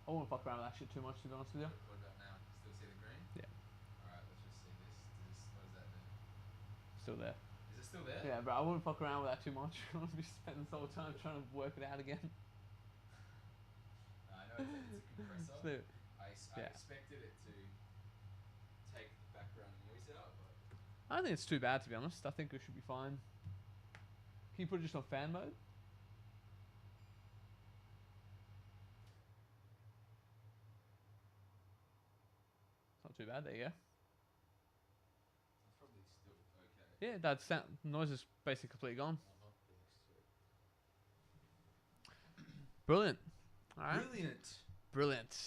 I won't fuck around with that shit too much, to be honest with you. What about now? Still see the green? Yeah. Alright, let's just see this. What does that do? Still there. Is it still there? Yeah, but I wouldn't fuck around with that too much. I want to be spending this whole time trying to work it out again. I know it's a compressor. So, I yeah. expected it to take the background noise out, but I don't think it's too bad, to be honest. I think it should be fine. Can you put it just on fan mode? It's not too bad. There you go. it's probably still okay. Yeah, that sound noise is basically completely gone. Brilliant. All right. Brilliant. Brilliant.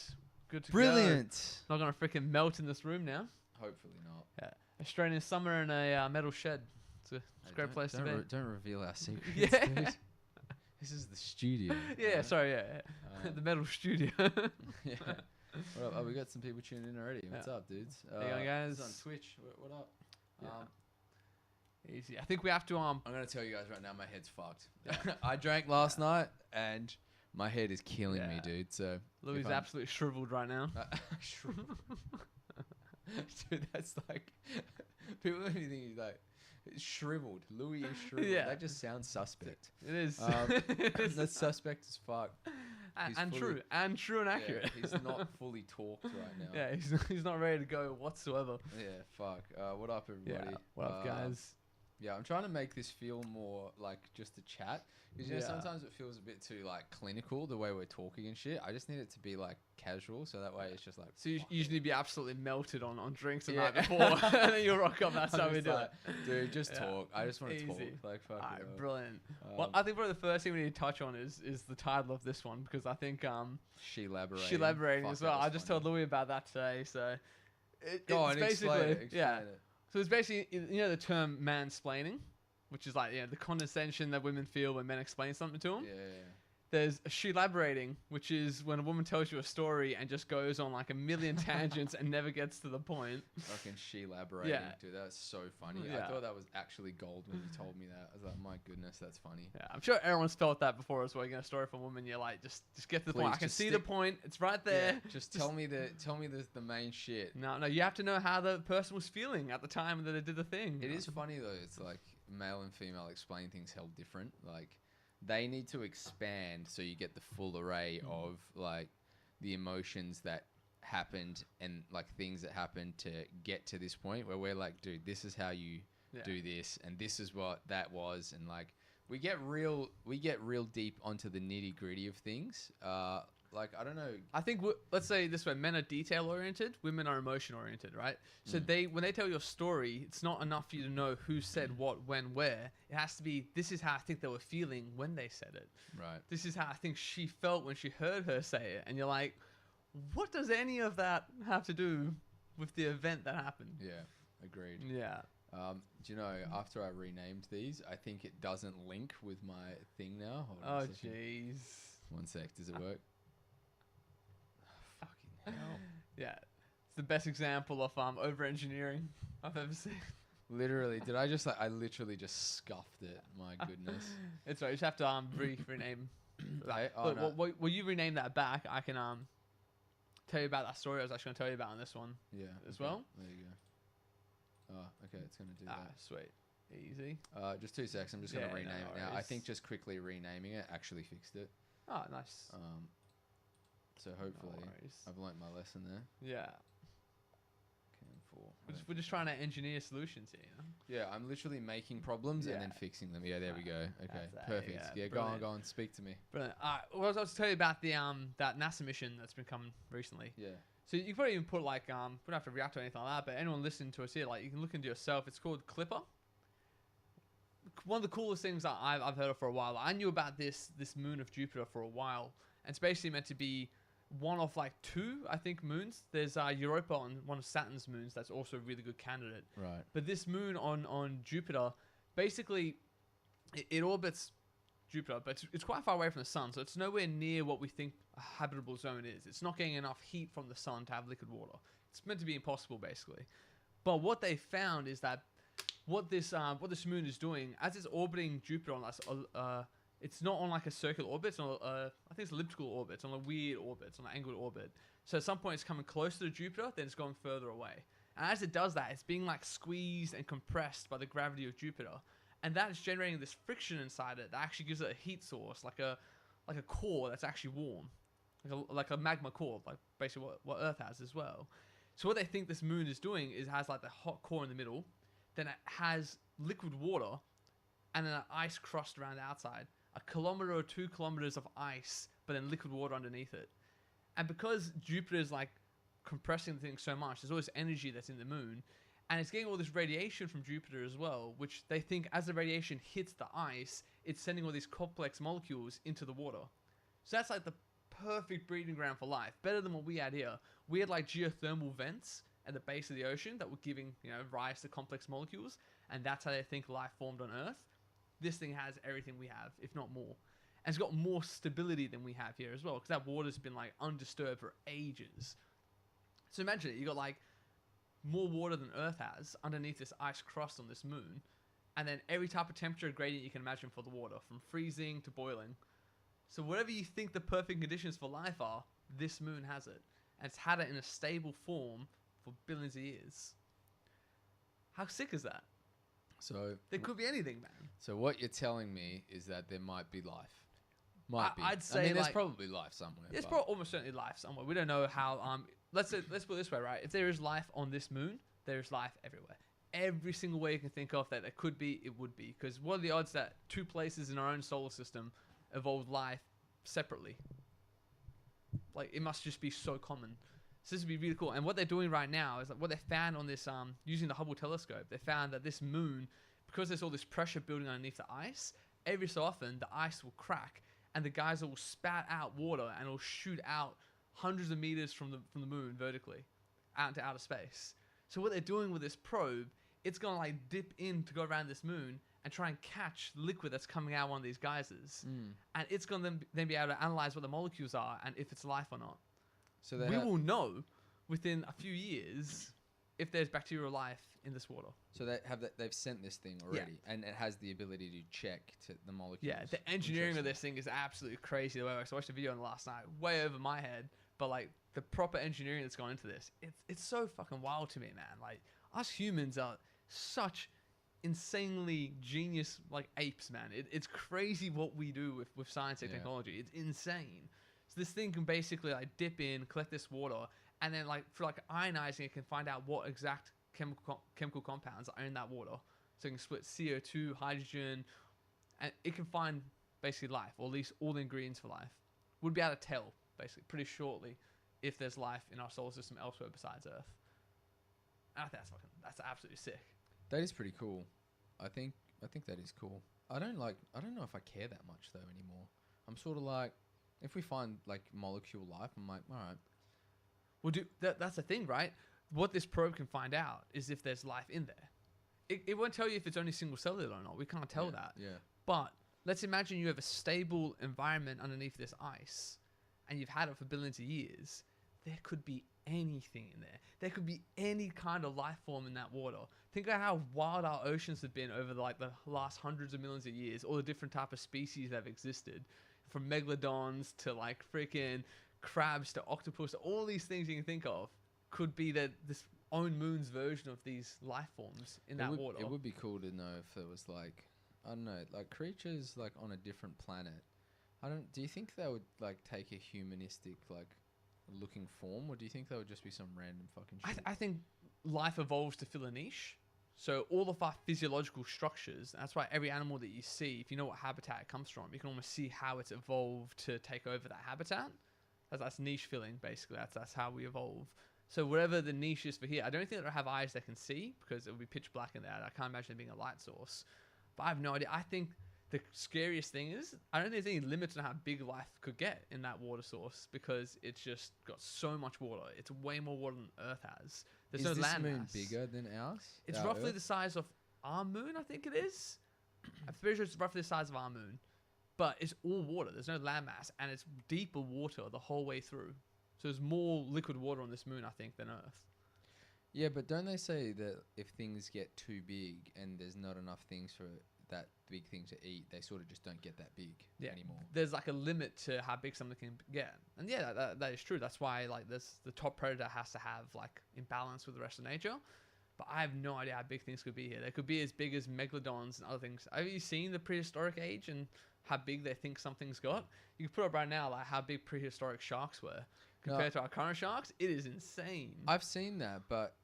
Good to Brilliant. go. Not gonna freaking melt in this room now. Hopefully not. Yeah. Australian summer in a metal shed. It's a great place to be. Don't reveal our secrets, Yeah. dude. This is the studio. Yeah, sorry, yeah. The metal studio. Yeah. What up? Oh, we got some people tuning in already. What's up, dudes? There you go, guys. This is on Twitch. What up? Yeah. Easy. I think we have to I'm gonna tell you guys right now, my head's fucked. I drank last night, and my head is killing me, dude. So Louis absolutely shriveled right now. Dude, that's like people don't even think he's like shriveled. Louis is shriveled. Yeah. That just sounds suspect. It is. That's suspect as fuck. And true and accurate. Yeah, he's not fully talked right now. Yeah, he's not ready to go whatsoever. Yeah, fuck. What up, everybody? Yeah. What up, guys? Yeah, I'm trying to make this feel more like just a chat. Because, you know, sometimes it feels a bit too, like, clinical, the way we're talking and shit. I just need it to be, like, casual, so that way it's just, like... So you usually be absolutely melted on drinks the night before, and then you'll rock up, that's how we do it. Dude, just talk. I just want to Easy. talk. Like, fuck Alright, brilliant. Well, I think probably the first thing we need to touch on is the title of this one, because I think... Shelaborating as well. I just told Louis about that today, so... Go on, explain it. So it's basically, you know, the term mansplaining, which is like, the condescension that women feel when men explain something to them. Yeah. There's shelaborating, which is when a woman tells you a story and just goes on like a million tangents and never gets to the point. Fucking shelaborating. Yeah. Dude, that's so funny. Yeah. I thought that was actually gold when you told me that. I was like, my goodness, that's funny. Yeah, I'm sure everyone's felt that before as well. You get a story from a woman, you're like, just get to the point. I can see the point. It's right there. Yeah, just tell me the main shit. No, you have to know how the person was feeling at the time that they did the thing. It is funny though. It's like male and female explain things held different. Like they need to expand so you get the full array of like the emotions that happened and like things that happened to get to this point where we're like, dude, this is how you do this and this is what that was, and like we get real deep onto the nitty gritty of things. Like, I don't know. I think, let's say this way, men are detail-oriented, women are emotion-oriented, right? So when they tell you a story, it's not enough for you to know who said what, when, where. It has to be, this is how I think they were feeling when they said it. Right. This is how I think she felt when she heard her say it. And you're like, what does any of that have to do with the event that happened? Yeah, agreed. Yeah. Do you know, after I renamed these, I think it doesn't link with my thing now. Hold on Oh, a second. jeez. 1 sec. Does it work? Fucking hell. Yeah. It's the best example of over-engineering I've ever seen. Literally, I literally just scuffed it. My goodness. It's right. You just have to rename. No. Will you rename that back? I can tell you about that story I was actually going to tell you about in this one. Yeah. As well. There you go. Oh, okay. It's going to do that. Sweet. Easy. Just 2 seconds. I'm just going to rename it now. I worries. think just quickly renaming it actually fixed it. Oh, nice. So hopefully I've learnt my lesson there. Yeah. Cam4. We're just trying to engineer solutions here. You know? Yeah, I'm literally making problems and then fixing them. Yeah, there we go. Okay, perfect. Yeah, go on, speak to me. Brilliant. All right, well, I was to tell you about the that NASA mission that's been coming recently. Yeah. So you can probably even put like, we don't have to react to anything like that, but anyone listening to us here, like you can look into yourself. It's called Clipper. One of the coolest things that I've heard of for a while. I knew about this moon of Jupiter for a while, and it's basically meant to be one of like 2, I think, moons. There's Europa on one of Saturn's moons that's also a really good candidate. Right. But this moon on Jupiter, basically, it orbits Jupiter, but it's quite far away from the sun, so it's nowhere near what we think a habitable zone is. It's not getting enough heat from the sun to have liquid water. It's meant to be impossible, basically. But what they found is that what this moon is doing, as it's orbiting Jupiter on us, It's not on like a circular orbit. It's on I think it's elliptical orbit. It's on a weird orbit. It's on an angled orbit. So at some point it's coming closer to Jupiter, then it's going further away. And as it does that, it's being like squeezed and compressed by the gravity of Jupiter. And that is generating this friction inside it that actually gives it a heat source, like a core that's actually warm. Like a magma core, like basically what Earth has as well. So what they think this moon is doing is it has like the hot core in the middle, then it has liquid water, and then an ice crust around the outside. 1 kilometer or 2 kilometers of ice, but then liquid water underneath it. And because Jupiter is like compressing the thing so much, there's all this energy that's in the moon, and it's getting all this radiation from Jupiter as well, which they think as the radiation hits the ice, it's sending all these complex molecules into the water. So that's like the perfect breeding ground for life, better than what we had here. We had like geothermal vents at the base of the ocean that were giving, rise to complex molecules, and that's how they think life formed on Earth. This thing has everything we have, if not more. And it's got more stability than we have here as well, because that water's been like undisturbed for ages. So imagine it, you got like more water than Earth has underneath this ice crust on this moon, and then every type of temperature gradient you can imagine for the water, from freezing to boiling. So whatever you think the perfect conditions for life are, this moon has it. And it's had it in a stable form for billions of years. How sick is that? So there could be anything, man. So what you're telling me is that there might be life. I'd say there's probably life somewhere. There's probably almost certainly life somewhere. We don't know how. Let's put it this way, right? If there is life on this moon, there is life everywhere. Every single way you can think of that there could be, it would be. Because what are the odds that 2 places in our own solar system evolved life separately? Like, it must just be so common. So this would be really cool. And what they're doing right now is like what they found on this, using the Hubble telescope, they found that this moon, because there's all this pressure building underneath the ice, every so often the ice will crack and the geyser will spat out water and it'll shoot out hundreds of meters from the moon vertically out into outer space. So what they're doing with this probe, it's going to like dip in to go around this moon and try and catch liquid that's coming out of one of these geysers. And it's going to then be able to analyze what the molecules are and if it's life or not. So we will know within a few years if there's bacterial life in this water. So they've sent this thing already, and it has the ability to check to the molecules. Yeah, the engineering of this thing is absolutely crazy. The way I watched a video on last night, way over my head, but like the proper engineering that's gone into this, it's so fucking wild to me, man. Like, us humans are such insanely genius like apes, man. It's crazy what we do with science and technology. It's insane. So this thing can basically like dip in, collect this water, and then like for like ionizing it can find out what exact chemical compounds are in that water. So it can split CO2, hydrogen, and it can find basically life, or at least all the ingredients for life. We'd be able to tell basically pretty shortly if there's life in our solar system elsewhere besides Earth. And I think that's absolutely sick. That is pretty cool. I think that is cool. I don't know if I care that much though anymore. I'm sort of like, if we find like molecule life, I'm like, all right. Well, that's the thing, right? What this probe can find out is if there's life in there. It won't tell you if it's only single cellular or not. We can't tell that. Yeah. But let's imagine you have a stable environment underneath this ice, and you've had it for billions of years. There could be anything in there. There could be any kind of life form in that water. Think about how wild our oceans have been over the last hundreds of millions of years. All the different type of species that have existed, from megalodons to like freaking crabs to octopus. All these things you can think of could be this own moon's version of these life forms in that water. It would be cool to know if it was like, I don't know, like creatures like on a different planet. Do you think they would like take a humanistic like looking form, or do you think they would just be some random fucking shit? I think life evolves to fill a niche. So all of our physiological structures, that's why every animal that you see, if you know what habitat it comes from, you can almost see how it's evolved to take over that habitat. That's niche filling, basically. That's how we evolve. So whatever the niche is for here, I don't think they'll have eyes that can see, because it would be pitch black in there. I can't imagine there being a light source. But I have no idea. I think the scariest thing is, I don't think there's any limits on how big life could get in that water source, because it's just got so much water. It's way more water than Earth has. There's no land moon mass. Bigger than ours? It's our roughly Earth? the size of our moon, I think it is. I'm pretty sure it's roughly the size of our moon. But it's all water. There's no land mass, and it's deeper water the whole way through. So there's more liquid water on this moon, I think, than Earth. Yeah, but don't they say that if things get too big and there's not enough things for that big thing to eat, they sort of just don't get that big Yeah. anymore. There's like a limit to how big something can get, and yeah, that is true. That's why like this, the top predator has to have like imbalance with the rest of nature. But I have no idea how big things could be here. They could be as big as megalodons and other things. Have you seen the prehistoric age and how big they think something's got? You can put up right now like how big prehistoric sharks were compared to our current sharks. It is insane. I've seen that, but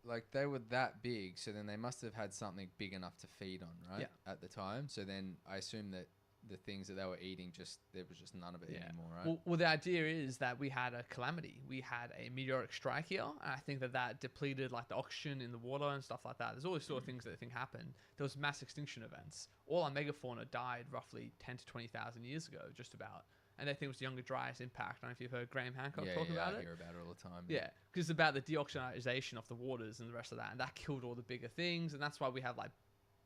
like they were that big, so then they must have had something big enough to feed on, right? Yeah. At the time. So then I assume that the things that they were eating, there was just none of it anymore, right? Well, the idea is that we had a calamity. We had a meteoric strike here, and I think that depleted like the oxygen in the water and stuff like that. There's all these sort of things that I think happened. There was mass extinction events. All our megafauna died roughly 10 to 20,000 years ago, just about. And I think it was the Younger Dryas impact. I don't know if you've heard Graham Hancock talk about it. I hear about it all the time. Yeah, because it's about the deoxygenization of the waters and the rest of that, and that killed all the bigger things, and that's why we have like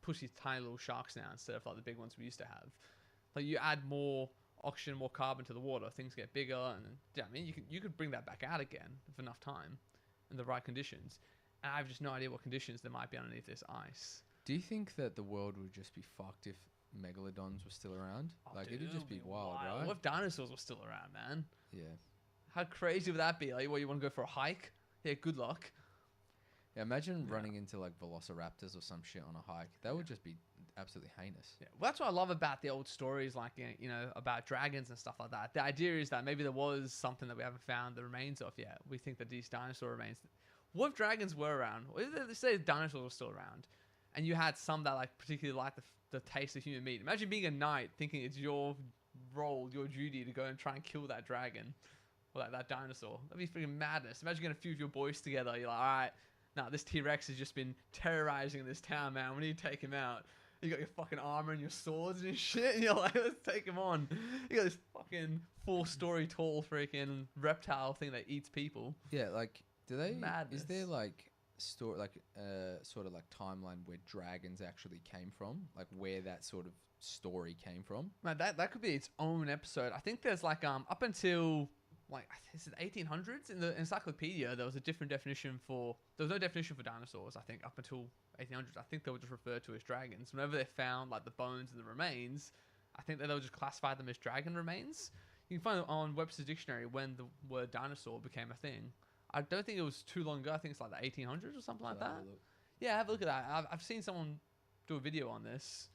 pushy tiny little sharks now instead of like the big ones we used to have. Like you add more oxygen, more carbon to the water, things get bigger, and yeah, I mean you could bring that back out again if enough time, and the right conditions. And I have just no idea what conditions there might be underneath this ice. Do you think that the world would just be fucked if megalodons were still around? Like it'd just be wild, right? What if dinosaurs were still around, man? Yeah. How crazy would that be? Like, what, you want to go for a hike? Yeah, good luck. Yeah, imagine running into like velociraptors or some shit on a hike. That would just be absolutely heinous. Yeah, well, that's what I love about the old stories, like you know, about dragons and stuff like that. The idea is that maybe there was something that we haven't found the remains of yet. We think that these dinosaur remains. What if dragons were around? What if they say dinosaurs were still around, and you had some that like particularly like the taste of human meat? Imagine being a knight, thinking it's your role, your duty to go and try and kill that dragon or that dinosaur. That'd be freaking madness. Imagine getting a few of your boys together. You're like, all right, now this T-Rex has just been terrorizing this town, man. We need to take him out. You got your fucking armor and your swords and shit, and you're like, let's take him on. You got this fucking 4-story tall freaking reptile thing that eats people. Yeah, like, do they? Madness. Is there like sort of like timeline where dragons actually came from, like where that sort of story came from? Man, that could be its own episode. I think there's like up until like is it 1800s in the encyclopedia there was a different definition for there was no definition for dinosaurs. I think up until 1800s I think they were just referred to as dragons. Whenever they found like the bones and the remains, I think that they would just classify them as dragon remains. You can find it on Webster's dictionary when the word dinosaur became a thing. I don't think it was too long ago. I think it's like the 1800s or something like that. Yeah, have a look at that. I've seen someone do a video on this.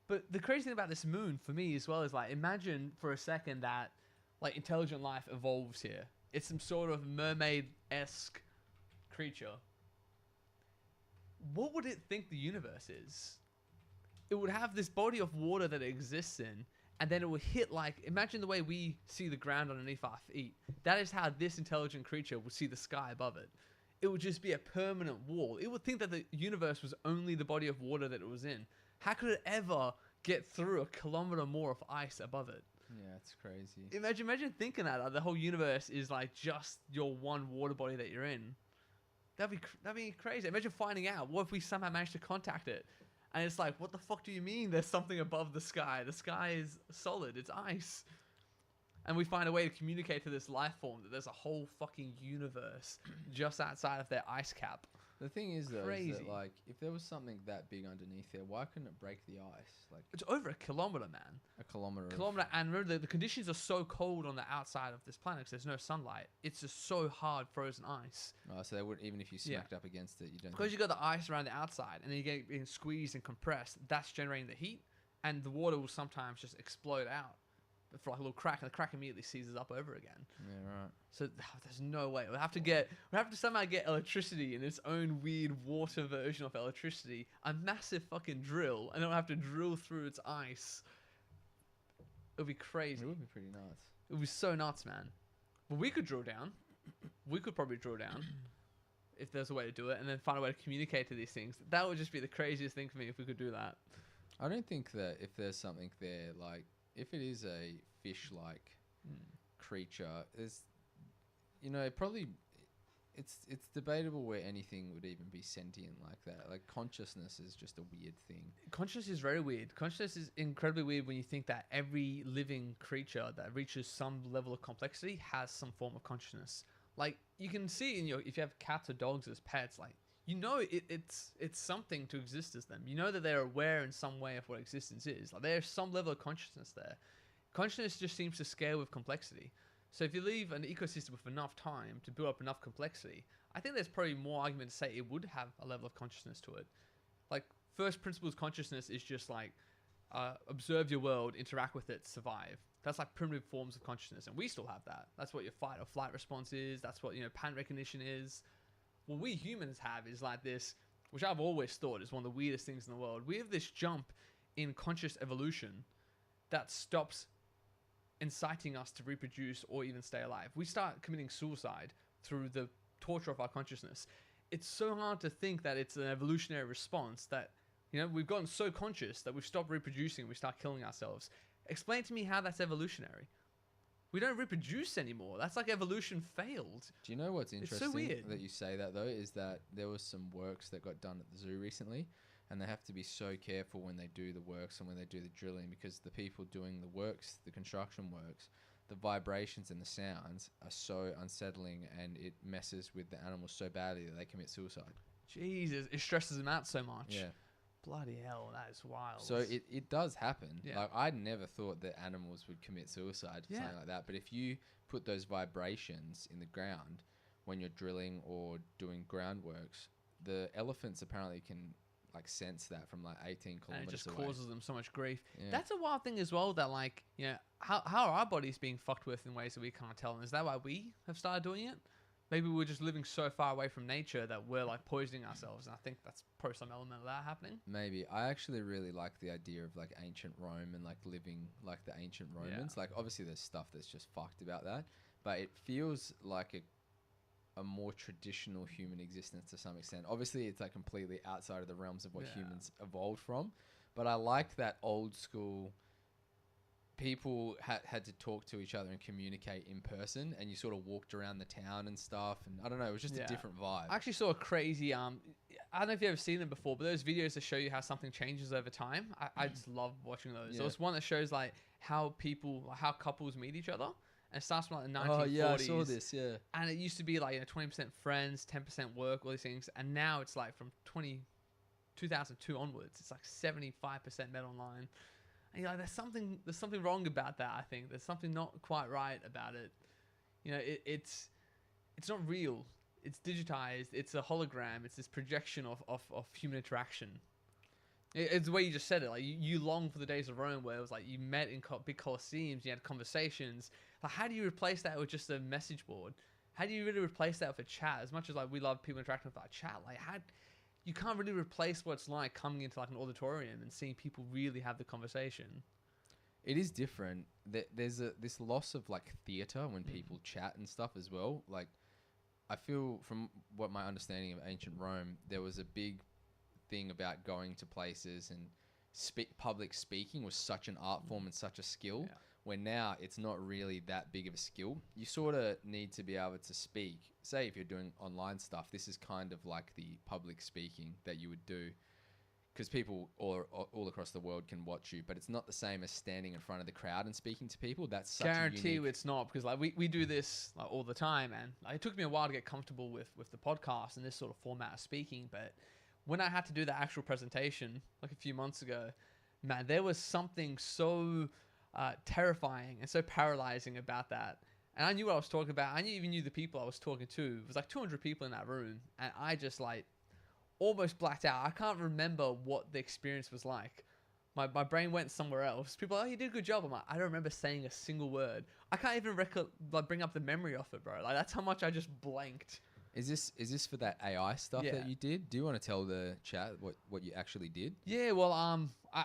But the crazy thing about this moon for me as well is like imagine for a second that like intelligent life evolves here. It's some sort of mermaid-esque creature. What would it think the universe is? It would have this body of water that it exists in, and then it would hit like, imagine the way we see the ground underneath our feet. That is how this intelligent creature would see the sky above it. It would just be a permanent wall. It would think that the universe was only the body of water that it was in. How could it ever get through a kilometer more of ice above it? Yeah, it's crazy. Imagine thinking that the whole universe is like just your one water body that you're in. That'd be crazy. Imagine finding out. What if we somehow managed to contact it? And it's like, what the fuck do you mean there's something above the sky? The sky is solid. It's ice. And we find a way to communicate to this life form that there's a whole fucking universe just outside of their ice cap. The thing is, though, Crazy. is that, like, if there was something that big underneath there, why couldn't it break the ice? Like, It's over a kilometer, man. a kilometer. And remember, the conditions are so cold on the outside of this planet because there's no sunlight. It's just so hard frozen ice. So they would, even if you smacked up against it, you don't. Because you got the ice around the outside, and then you get being squeezed and compressed. That's generating the heat, and the water will sometimes just explode out for like a little crack, and the crack immediately seizes up over again. Yeah, right. So there's no way. We have to somehow get electricity in its own weird water version of electricity. A massive fucking drill, and then we'll have to drill through its ice. It would be crazy. It would be pretty nuts. It would be so nuts, man. But we could drill down. We could probably drill down if there's a way to do it, and then find a way to communicate to these things. That would just be the craziest thing for me if we could do that. I don't think that if there's something there, like if it is a fish-like creature, probably it's debatable where anything would even be sentient like that. Like consciousness is just a weird thing. Consciousness is very weird. Consciousness is incredibly weird when you think that every living creature that reaches some level of complexity has some form of consciousness. Like you can see if you have cats or dogs as pets, like you know it's something to exist as them. You know that they're aware in some way of what existence is. Like there's some level of consciousness there. Consciousness just seems to scale with complexity. So if you leave an ecosystem with enough time to build up enough complexity, I think there's probably more argument to say it would have a level of consciousness to it. Like first principles consciousness is just like observe your world, interact with it, survive. That's like primitive forms of consciousness, and we still have that. That's what your fight or flight response is. That's what pattern recognition is. What we humans have is like this, which I've always thought is one of the weirdest things in the world. We have this jump in conscious evolution that stops inciting us to reproduce or even stay alive. We start committing suicide through the torture of our consciousness. It's so hard to think that it's an evolutionary response that, we've gotten so conscious that we've stopped reproducing, we start killing ourselves. Explain to me how that's evolutionary. We don't reproduce anymore. That's like evolution failed. Do you know what's interesting so weird. that you say that, though, is that there was some works that got done at the zoo recently, and they have to be so careful when they do the works and when they do the drilling, because the people doing the works, the construction works, the vibrations and the sounds are so unsettling, and it messes with the animals so badly that they commit suicide. Jesus, it stresses them out so much. Yeah. Bloody hell, that is wild. So it does happen. Yeah. Like I never thought that animals would commit suicide, Yeah. something like that. But if you put those vibrations in the ground when you're drilling or doing groundworks, the elephants apparently can like sense that from like 18 and kilometers it just away. causes them so much grief. Yeah. That's a wild thing as well, that like, how are our bodies being fucked with in ways that we can't tell? And is that why we have started doing it? Maybe we're just living so far away from nature that we're like poisoning ourselves. And I think that's probably some element of that happening. Maybe. I actually really like the idea of like ancient Rome and like living like the ancient Romans. Yeah. Like obviously there's stuff that's just fucked about that, but it feels like a more traditional human existence to some extent. Obviously it's like completely outside of the realms of what humans evolved from, but I like that old school people had to talk to each other and communicate in person, and you sort of walked around the town and stuff, and I don't know, it was just a different vibe. I actually saw a crazy I don't know if you've ever seen them before, but those videos that show you how something changes over time, I just love watching those. Yeah. There was one that shows like how couples meet each other, and it starts from like the 1940s. Oh yeah, I saw this. Yeah, and it used to be like 20% friends, 10% work, all these things, and now it's like from 2002 onwards, it's like 75% met online. And you're like, there's something wrong about that. I think there's something not quite right about it. It's not real. It's digitized. It's a hologram. It's this projection of human interaction. It's the way you just said it. Like you long for the days of Rome where it was like you met in big colosseums, you had conversations. Like how do you replace that with just a message board? How do you really replace that with a chat? As much as like we love people interacting with our chat, like you can't really replace what it's like coming into like an auditorium and seeing people really have the conversation. It is different. There's this loss of like theater when people chat and stuff as well. Like I feel from what my understanding of ancient Rome, there was a big thing about going to places, and public speaking was such an art form and such a skill. Yeah. Where now it's not really that big of a skill. You sort of need to be able to speak. Say if you're doing online stuff, this is kind of like the public speaking that you would do, because people all across the world can watch you, but it's not the same as standing in front of the crowd and speaking to people. That's such Guarantee a you it's not, because like we do this like all the time, and like, it took me a while to get comfortable with the podcast and this sort of format of speaking. But when I had to do the actual presentation like a few months ago, man, there was something so terrifying and so paralyzing about that. And I knew what I was talking about. I even knew the people I was talking to. It was like 200 people in that room, and I just like almost blacked out. I can't remember what the experience was like. My brain went somewhere else. People are like, oh, you did a good job. I'm like, I don't remember saying a single word. I can't even bring up the memory of it, bro. Like that's how much I just blanked. Is this for that AI stuff that you did? Do you want to tell the chat what you actually did? Yeah, well,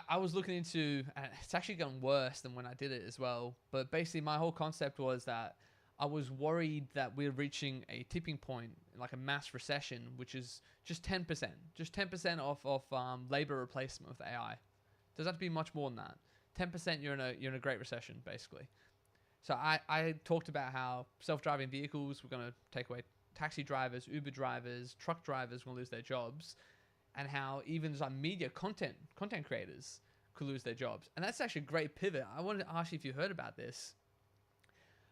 I was looking into, and it's actually gotten worse than when I did it as well. But basically, my whole concept was that I was worried that we're reaching a tipping point, like a mass recession, which is just 10%, just 10% of labor replacement with AI. Doesn't have to be much more than that. 10%, you're in a great recession, basically. So I talked about how self-driving vehicles were going to take away taxi drivers, Uber drivers, truck drivers will lose their jobs, and how even some media content creators could lose their jobs. And that's actually a great pivot. I wanted to ask you if you heard about this.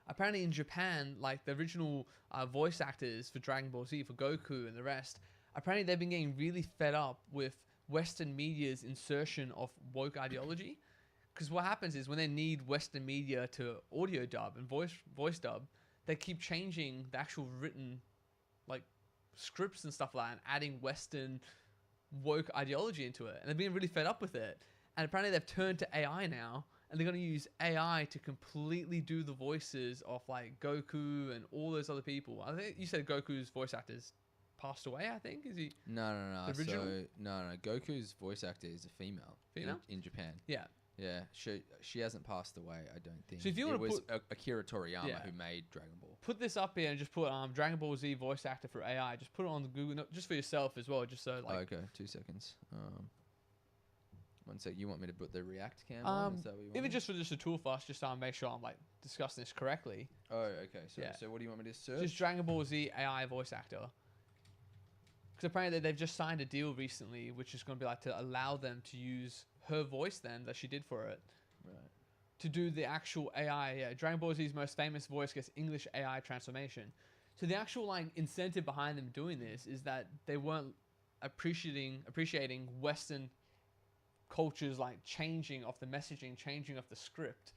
Apparently in Japan, like the original voice actors for Dragon Ball Z, for Goku and the rest, apparently they've been getting really fed up with Western media's insertion of woke ideology. Because what happens is when they need Western media to audio dub and voice dub, they keep changing the actual written like scripts and stuff like that and adding Western woke ideology into it. And they're being really fed up with it. And apparently they've turned to AI now, and they're going to use AI to completely do the voices of like Goku and all those other people. I think you said Goku's voice actors passed away, I think. Is he? No. The original? So no. Goku's voice actor is a female. Female? In Japan. Yeah. Yeah, she hasn't passed away, I don't think. So if you it wanna was put- Akira Toriyama Yeah. who made Dragon Ball. Put this up here and just put Dragon Ball Z voice actor for AI. Just put it on the Google, no, just for yourself as well, just so like. Okay, 2 seconds. 1 sec. You want me to put the React cam on? Is that what you want? Even just for just a tool for us, just to make sure I'm like discussing this correctly. Oh, okay. So, Yeah. so what do you want me to search? Just Dragon Ball Z AI voice actor. Because apparently they've just signed a deal recently, which is going to be like to allow them to use her voice then that she did for it Right. to do the actual AI. Yeah, Dragon Ball Z's most famous voice gets English AI transformation. So the actual like incentive behind them doing this is that they weren't appreciating Western cultures like changing of the messaging, changing of the script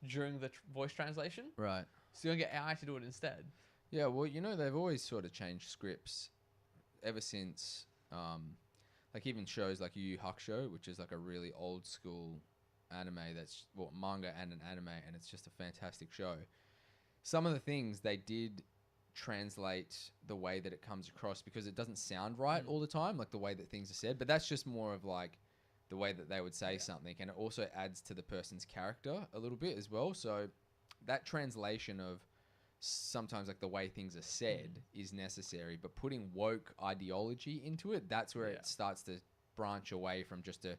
during the voice translation. Right. So you're gonna get AI to do it instead. Yeah, well, they've always sort of changed scripts ever since, like even shows like Yu Yu Hakusho, which is like a really old school anime that's, well, manga and an anime, and it's just a fantastic show. Some of the things they did translate the way that it comes across because it doesn't sound right all the time, like the way that things are said, but that's just more of like the way that they would say something, and it also adds to the person's character a little bit as well. So that translation of sometimes like the way things are said is necessary, but putting woke ideology into it, that's where it starts to branch away from just a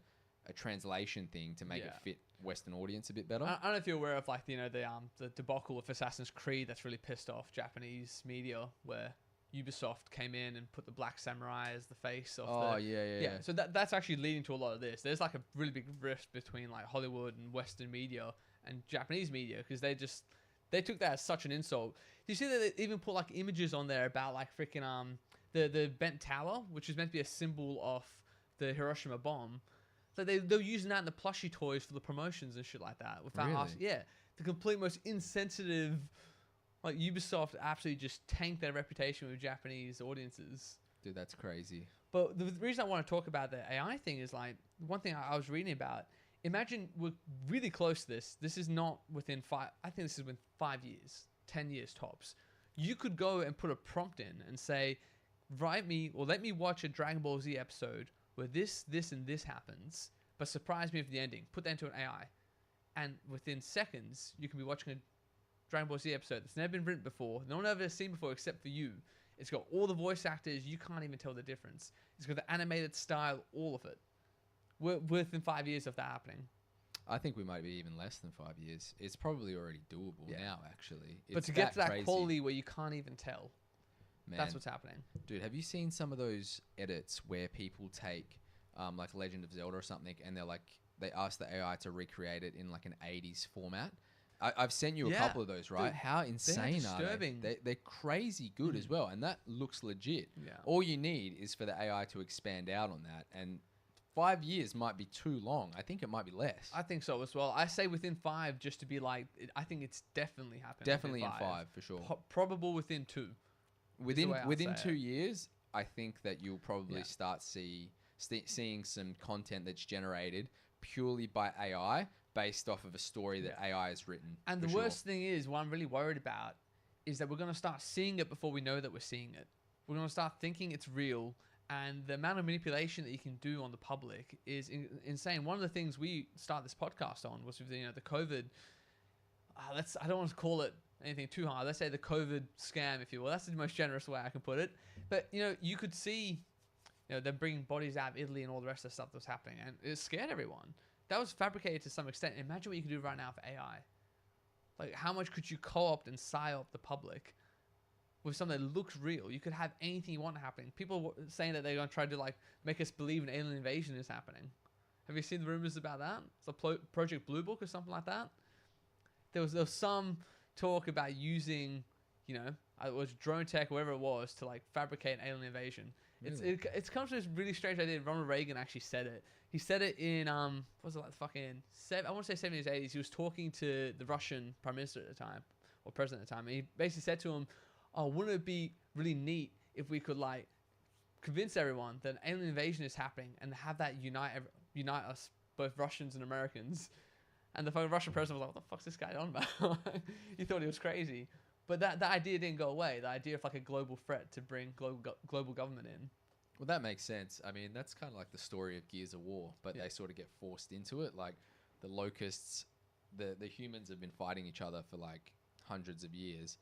translation thing to make it fit Western audience a bit better. I don't know if you're aware of like the debacle of Assassin's Creed that's really pissed off Japanese media, where Ubisoft came in and put the black samurai as the face of yeah. So that's actually leading to a lot of this. There's like a really big rift between like Hollywood and Western media and Japanese media, because they took that as such an insult. Do you see that they even put like images on there about like freaking the bent tower, which is meant to be a symbol of the Hiroshima bomb? So they're using that in the plushie toys for the promotions and shit like that. Without Really? The complete most insensitive. Like Ubisoft absolutely just tanked their reputation with Japanese audiences. Dude, that's crazy. But the reason I want to talk about the AI thing is like one thing I was reading about. Imagine we're really close to this. This is not within 5. I think this is within 5 years, 10 years tops. You could go and put a prompt in and say, write me or let me watch a Dragon Ball Z episode where this, and this happens, but surprise me with the ending. Put that into an AI, and within seconds you can be watching a Dragon Ball Z episode that's never been written before, no one ever seen before except for you. It's got all the voice actors, you can't even tell the difference. It's got the animated style, all of it. We're within 5 years of that happening. I think we might be even less than 5 years. It's probably already doable now, actually. But to get to that quality where you can't even tell, that's what's happening. Dude, have you seen some of those edits where people take like Legend of Zelda or something, and they ask the AI to recreate it in like an 80s format? I've sent you a couple of those, right? Dude, how insane are they? They're crazy good as well, and that looks legit. Yeah. All you need is for the AI to expand out on that, and 5 years might be too long. I think it might be less. I think so as well. I say within 5 just to be like, I think it's definitely happening. Definitely in 5 for sure. Probable within 2. Within 2 years, I think that you'll probably start seeing some content that's generated purely by AI based off of a story that AI has written. And the worst thing is, what I'm really worried about is that we're going to start seeing it before we know that we're seeing it. We're going to start thinking it's real, and the amount of manipulation that you can do on the public is insane. One of the things we started this podcast on was with the COVID. I don't want to call it anything too hard. Let's say the COVID scam, if you will. That's the most generous way I can put it. But you could see, them bringing bodies out of Italy and all the rest of the stuff that was happening, and it scared everyone. That was fabricated to some extent. Imagine what you could do right now for AI. Like, how much could you co-opt and psyop the public with something that looks real? You could have anything you want happening. People saying that they're going to try to make us believe an alien invasion is happening. Have you seen the rumors about that? It's a Project Blue Book or something like that. There was some talk about using, it was drone tech, whatever it was, to fabricate an alien invasion. It's come to this really strange idea. Ronald Reagan actually said it. He said it in what was it, like fucking I want to say 70s, 80s. He was talking to the Russian prime minister at the time, or president at the time, and he basically said to him, "Oh, wouldn't it be really neat if we could like convince everyone that an alien invasion is happening and have that unite us, both Russians and Americans?" And the fucking Russian president was like, "What the fuck's this guy on about?" He thought he was crazy. But that idea didn't go away. The idea of like a global threat to bring global government in. Well, that makes sense. I mean, that's kind of like the story of Gears of War, but Yeah. they sort of get forced into it. Like the locusts, the humans have been fighting each other for like hundreds of years,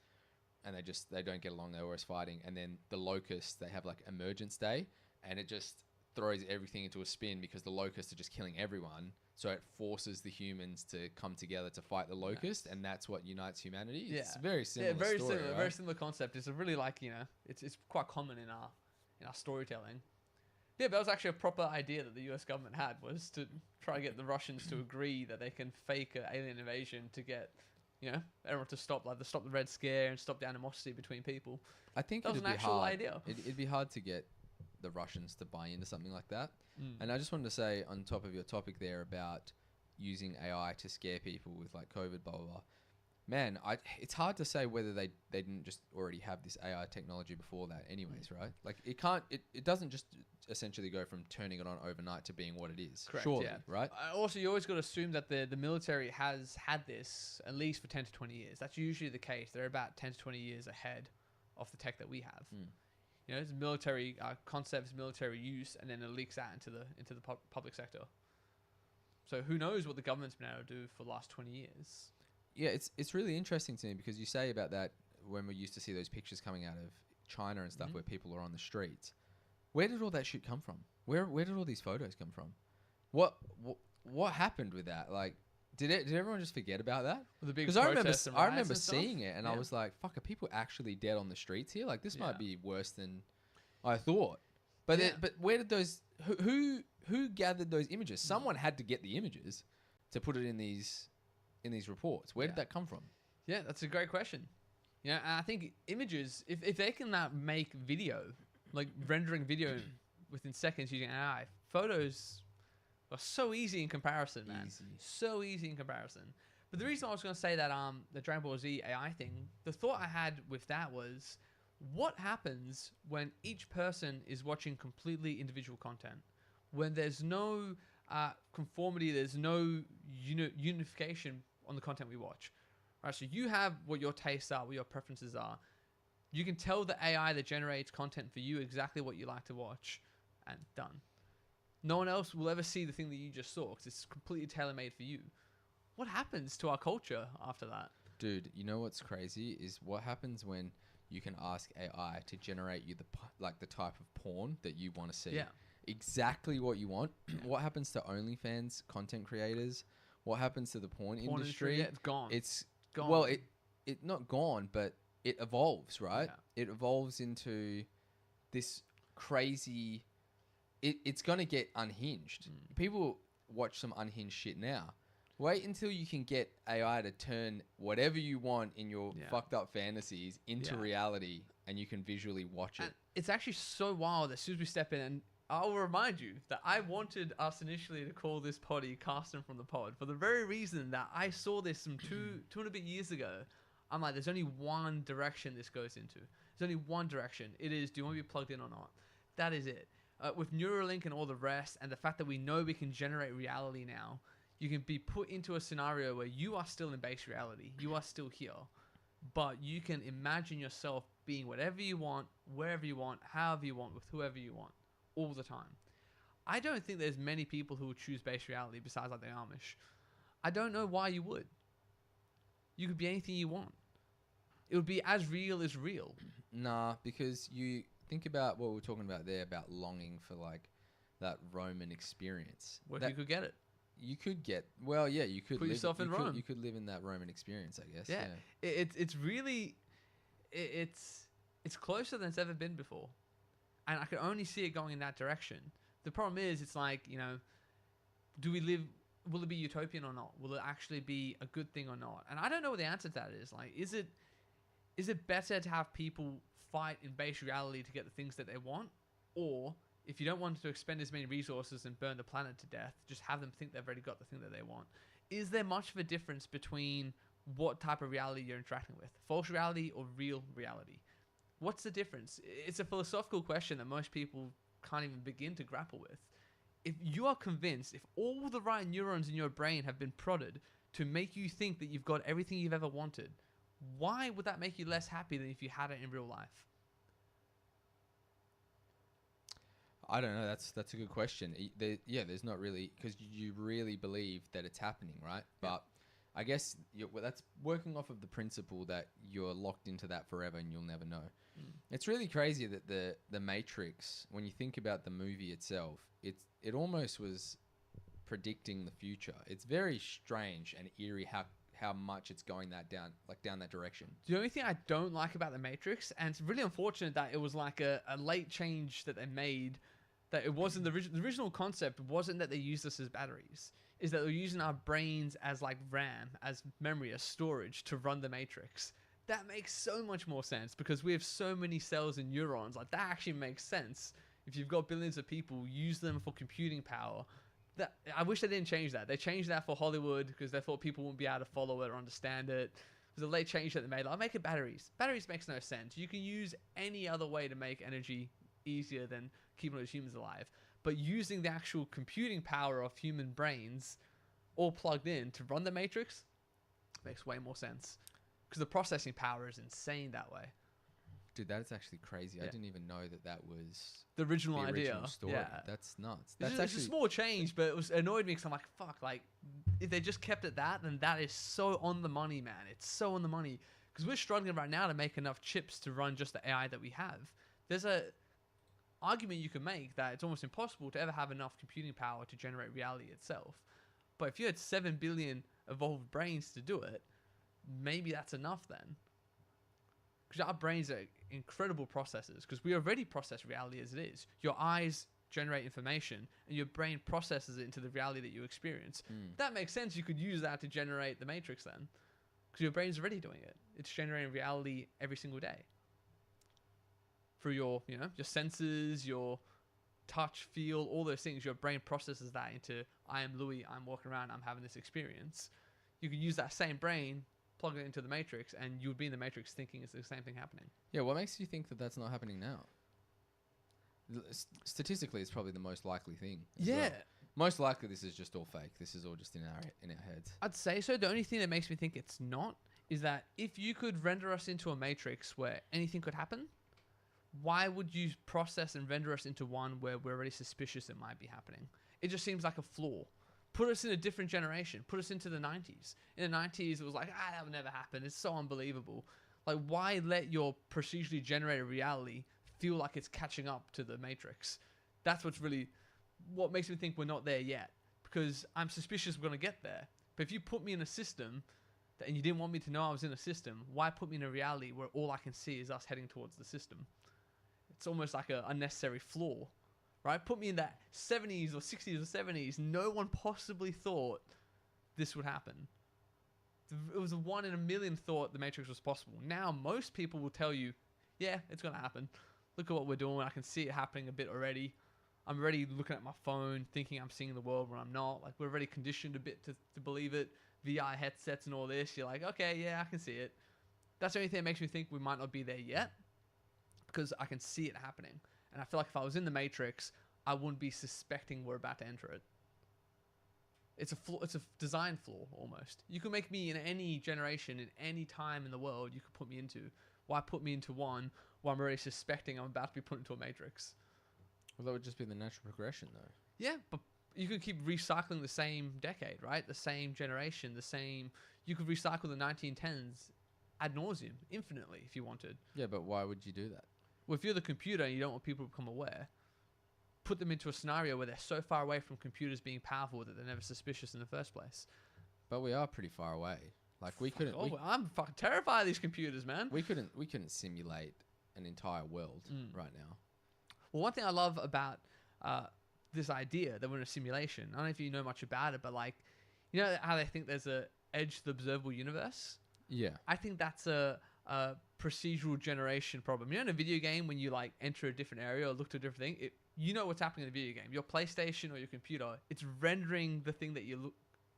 and they don't get along. They're always fighting. And then the locusts, they have like Emergence Day, and it just throws everything into a spin because the locusts are just killing everyone. So it forces the humans to come together to fight the locust, and that's what unites humanity. Yeah. It's a very similar. Yeah, very story, similar. right? Very similar concept. It's a really like it's quite common in our storytelling. Yeah, but that was actually a proper idea that the U.S. government had, was to try to get the Russians to agree that they can fake an alien invasion to get, everyone to stop the Red Scare and stop the animosity between people. I think That was it'd an be actual hard. idea. It'd be hard to get the Russians to buy into something like that. Mm. And I just wanted to say, on top of your topic there about using AI to scare people with like COVID, blah blah blah. Man, it's hard to say whether they didn't just already have this AI technology before that, anyways, right? Like it doesn't just essentially go from turning it on overnight to being what it is. Correct, Surely, yeah. right? Also, you always got to assume that the military has had this at least for 10 to 20 years. That's usually the case. They're about 10 to 20 years ahead of the tech that we have. Mm. It's military concepts, military use, and then it leaks out into the public sector. So who knows what the government's been able to do for the last 20 years. Yeah, it's really interesting to me because you say about that when we used to see those pictures coming out of China and stuff where people are on the streets. Where did all that shit come from? Where did all these photos come from? What happened with that? Like, did everyone just forget about that? Because I remember seeing it and I was like, fuck, are people actually dead on the streets here? Like, this might Yeah. be worse than I thought. But Yeah. but where did those who gathered those images? Someone had to get the images to put it in these reports. Where did that come from? Yeah, that's a great question. And I think images, if they can make video, like rendering video within seconds using AI, photos are so easy in comparison, man. Easy. So easy in comparison. But the reason I was going to say that the Dragon Ball Z AI thing, the thought I had with that was, what happens when each person is watching completely individual content? When there's no conformity, there's no unification on the content we watch. Right, so you have what your tastes are, what your preferences are. You can tell the AI that generates content for you exactly what you like to watch, and done. No one else will ever see the thing that you just saw because it's completely tailor-made for you. What happens to our culture after that? Dude, you know what's crazy is what happens when you can ask AI to generate you the type of porn that you want to see. Yeah. Exactly what you want. What happens to OnlyFans content creators? What happens to the porn industry? Yeah, it's gone. It's gone. Well, it not gone, but it evolves, right? Yeah. It evolves into this crazy. It's gonna get unhinged. People watch some unhinged shit now. Wait until you can get AI to turn whatever you want in your fucked up fantasies into reality, and you can visually watch it. And it's actually so wild that as soon as we step in, and I'll remind you that I wanted us initially to call this poddy Casting from the Pod for the very reason that I saw this some two and a bit years ago. I'm like, there's only one direction this goes into. There's only one direction. It is, do you want to be plugged in or not? That is it. With Neuralink and all the rest, and the fact that we know we can generate reality now, you can be put into a scenario where you are still in base reality. You are still here. But you can imagine yourself being whatever you want, wherever you want, however you want, with whoever you want, all the time. I don't think there's many people who would choose base reality besides like the Amish. I don't know why you would. You could be anything you want. It would be as real as real. Nah, because you think about what we were talking about there about longing for like that Roman experience. What if you could get it? You could get, well, yeah, you could Put yourself in Rome. You could live in that Roman experience, I guess. Yeah. It's really, it's closer than it's ever been before. And I can only see it going in that direction. The problem is, it's like, do we live, will it be utopian or not? Will it actually be a good thing or not? And I don't know what the answer to that is. Like, is it better to have people fight in base reality to get the things that they want? Or if you don't want to expend as many resources and burn the planet to death, just have them think they've already got the thing that they want. Is there much of a difference between what type of reality you're interacting with? False reality or real reality? What's the difference? It's a philosophical question that most people can't even begin to grapple with. If you are convinced, if all the right neurons in your brain have been prodded to make you think that you've got everything you've ever wanted, why would that make you less happy than if you had it in real life? I don't know. That's a good question. There's not really, because you really believe that it's happening, right? Yeah. But I guess that's working off of the principle that you're locked into that forever and you'll never know. It's really crazy that the Matrix, when you think about the movie itself, it almost was predicting the future. It's very strange and eerie how much it's going down that direction. The only thing I don't like about the Matrix, and it's really unfortunate that it was like a late change that they made, that it wasn't the original concept wasn't that they used us as batteries, is that they're using our brains as like RAM, as memory, as storage to run the Matrix. That makes so much more sense because we have so many cells and neurons. Like that actually makes sense. If you've got billions of people, use them for computing power. That I wish they didn't change that. They changed that for Hollywood because they thought people wouldn't be able to follow it or understand it. It was a late change that they made. Like, make it batteries. Batteries makes no sense. You can use any other way to make energy easier than keeping those humans alive. But using the actual computing power of human brains all plugged in to run the Matrix makes way more sense. Because the processing power is insane that way. Dude, that's actually crazy. Yeah. I didn't even know that was The original the idea. original story. Yeah. That's nuts. It's That's a small change, but it annoyed me because I'm like, fuck, like, if they just kept it that, then that is so on the money, man. It's so on the money. Because we're struggling right now to make enough chips to run just the AI that we have. There's a argument you can make that it's almost impossible to ever have enough computing power to generate reality itself. But if you had 7 billion evolved brains to do it, maybe that's enough then. Because our brains are incredible processors, because we already process reality as it is. Your eyes generate information and your brain processes it into the reality that you experience. That makes sense. You could use that to generate the Matrix then, because your brain's already doing it. It's generating reality every single day through your senses, your touch, feel, all those things. Your brain processes that into, I am Louis, I'm walking around, I'm having this experience. You could use that same brain, plug it into the Matrix, and you would be in the Matrix thinking it's the same thing happening. Yeah, what makes you think that that's not happening now? Statistically, it's probably the most likely thing. Yeah. Well. Most likely this is just all fake. This is all just in our heads. I'd say so. The only thing that makes me think it's not is that if you could render us into a Matrix where anything could happen, why would you process and render us into one where we're already suspicious it might be happening? It just seems like a flaw. Put us in a different generation. Put us into the 90s. In the 90s, it was like, that would never happen. It's so unbelievable. Like, why let your procedurally generated reality feel like it's catching up to the Matrix? That's what makes me think we're not there yet. Because I'm suspicious we're going to get there. But if you put me in a system and you didn't want me to know I was in a system, why put me in a reality where all I can see is us heading towards the system? It's almost like an unnecessary flaw. Right? Put me in that 70s or 60s or 70s. No one possibly thought this would happen. It was a 1 in a million thought the Matrix was possible. Now, most people will tell you, yeah, it's going to happen. Look at what we're doing. I can see it happening a bit already. I'm already looking at my phone, thinking I'm seeing the world when I'm not. Like, we're already conditioned a bit to believe it. VR headsets and all this. You're like, okay, yeah, I can see it. That's the only thing that makes me think we might not be there yet, because I can see it happening. And I feel like if I was in the Matrix, I wouldn't be suspecting we're about to enter it. It's a flaw. It's a design flaw almost. You can make me in any generation, in any time in the world, you could put me into. Why put me into one where I'm already suspecting I'm about to be put into a Matrix? Well, that would just be the natural progression, though. Yeah, but you could keep recycling the same decade, right? The same generation, the same. You could recycle the 1910s ad nauseum, infinitely, if you wanted. Yeah, but why would you do that? Well, if you're the computer and you don't want people to become aware, put them into a scenario where they're so far away from computers being powerful that they're never suspicious in the first place. But we are pretty far away. Like we couldn't. I'm fucking terrified of these computers, man. We couldn't simulate an entire world right now. Well, one thing I love about this idea that we're in a simulation. I don't know if you know much about it, but like, you know how they think there's a edge to the observable universe. Yeah. I think that's a procedural generation problem. In a video game, when you like enter a different area or look to a different thing, you know what's happening in the video game. Your PlayStation or your computer, it's rendering the thing that you're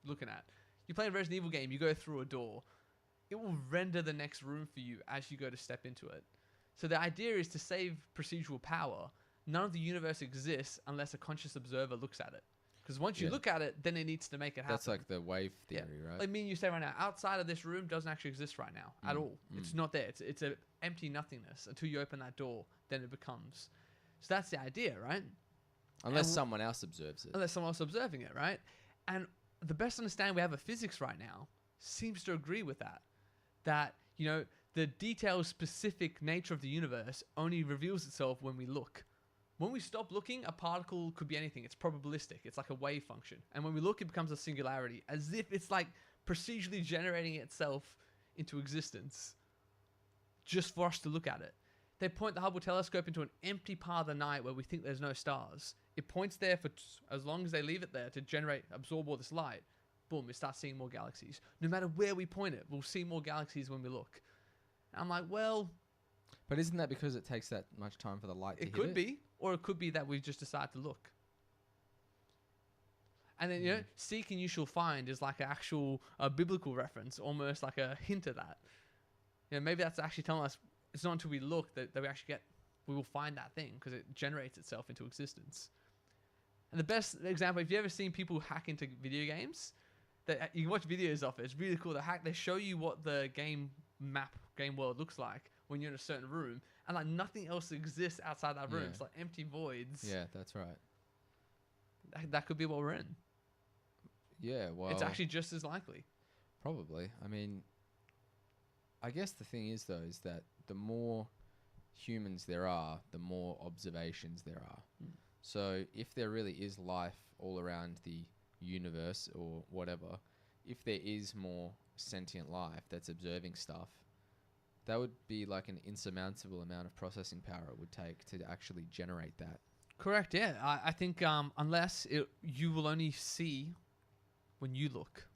looking at. You play a Resident Evil game, you go through a door, it will render the next room for you as you go to step into it. So the idea is to save procedural power. None of the universe exists unless a conscious observer looks at it. Because once you look at it, then it needs to make it happen. That's like the wave theory, right? Like me and you say right now, outside of this room doesn't actually exist right now at all. It's not there. It's an empty nothingness until you open that door. Then it becomes. So that's the idea, right? Unless someone else observes it. Unless someone else observing it, right? And the best understanding we have of physics right now seems to agree with that. That, you know, the detailed, specific nature of the universe only reveals itself when we look. When we stop looking, a particle could be anything. It's probabilistic. It's like a wave function. And when we look, it becomes a singularity, as if it's like procedurally generating itself into existence just for us to look at it. They point the Hubble telescope into an empty part of the night where we think there's no stars. It points there for as long as they leave it there to absorb all this light. Boom, we start seeing more galaxies. No matter where we point it, we'll see more galaxies when we look. And I'm like, well... But isn't that because it takes that much time for the light to hit it? It could be. Or it could be that we just decide to look. And then, you know, seek and you shall find is like an actual biblical reference, almost like a hint of that. You know, maybe that's actually telling us it's not until we look that we will find that thing, because it generates itself into existence. And the best example, if you've ever seen people hack into video games, that you can watch videos of it, it's really cool. They show you what the game world looks like when you're in a certain room, and like nothing else exists outside that room. It's like empty voids. Yeah, that's right. That could be what we're in. Yeah, well... It's actually just as likely. Probably. I mean, I guess the thing is, though, is that the more humans there are, the more observations there are. So if there really is life all around the universe or whatever, if there is more sentient life that's observing stuff, that would be like an insurmountable amount of processing power it would take to actually generate that. Correct, yeah. I think unless you will only see when you look.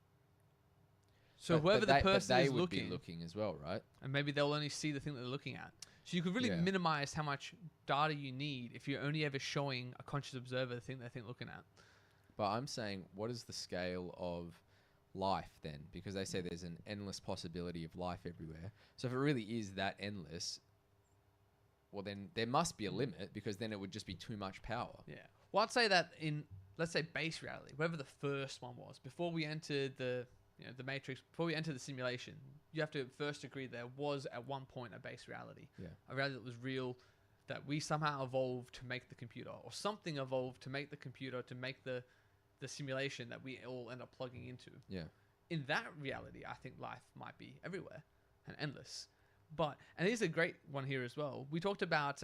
So whoever the person is would be looking as well, right? And maybe they'll only see the thing that they're looking at. So you could really minimize how much data you need if you're only ever showing a conscious observer the thing they're looking at. But I'm saying, what is the scale of life then? Because they say there's an endless possibility of life everywhere. So if it really is that endless, well then there must be a limit, because then it would just be too much power. Yeah. Well, I'd say that in, let's say, base reality, whatever the first one was, before we entered the Matrix, before we entered the simulation, you have to first agree there was at one point a base reality. Yeah. A reality that was real, that we somehow evolved to make the computer, or something evolved to make the computer, to make the simulation that we all end up plugging into. Yeah. In that reality, I think life might be everywhere and endless. And here's a great one here as well. We talked about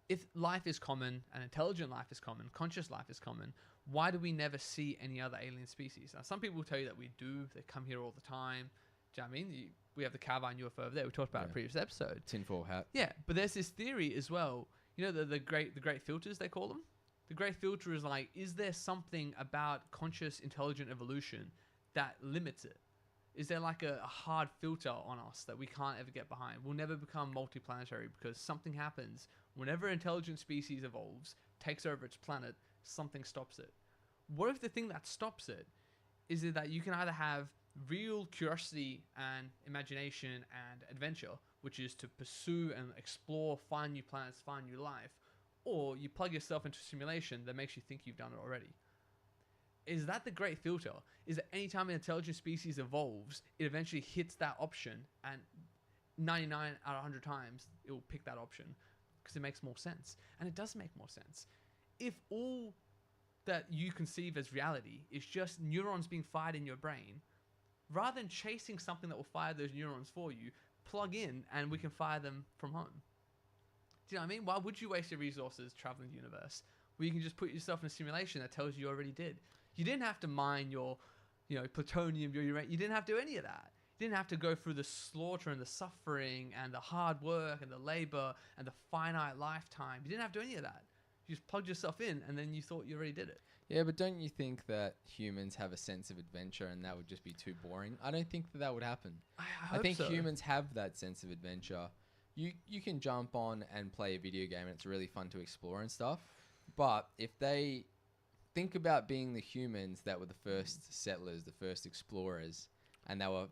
if life is common and intelligent life is common, conscious life is common, why do we never see any other alien species? Now, some people will tell you that we do. They come here all the time. Do you know what I mean? We have the Carbine UFO over there. We talked about it in a previous episode. Tinfoil hat. Yeah, but there's this theory as well. You know, the great filters, they call them? The great filter is like, is there something about conscious, intelligent evolution that limits it? Is there like a hard filter on us that we can't ever get behind? We'll never become multiplanetary because something happens. Whenever an intelligent species evolves, takes over its planet, something stops it. What if the thing that stops it is that you can either have real curiosity and imagination and adventure, which is to pursue and explore, find new planets, find new life, or you plug yourself into a simulation that makes you think you've done it already. Is that the great filter? Is that anytime an intelligent species evolves, it eventually hits that option, and 99 out of 100 times, it will pick that option because it makes more sense. And it does make more sense. If all that you conceive as reality is just neurons being fired in your brain, rather than chasing something that will fire those neurons for you, plug in and we can fire them from home. Do you know what I mean? Why would you waste your resources traveling the universe where you can just put yourself in a simulation that tells you already did? You didn't have to mine your, plutonium, your uranium. You didn't have to do any of that. You didn't have to go through the slaughter and the suffering and the hard work and the labor and the finite lifetime. You didn't have to do any of that. You just plugged yourself in and then you thought you already did it. Yeah, but don't you think that humans have a sense of adventure and that would just be too boring? I don't think that would happen. I I hope think so. humans have that sense of adventure. You can jump on and play a video game and it's really fun to explore and stuff. But if they think about being the humans that were the first settlers, the first explorers, and they were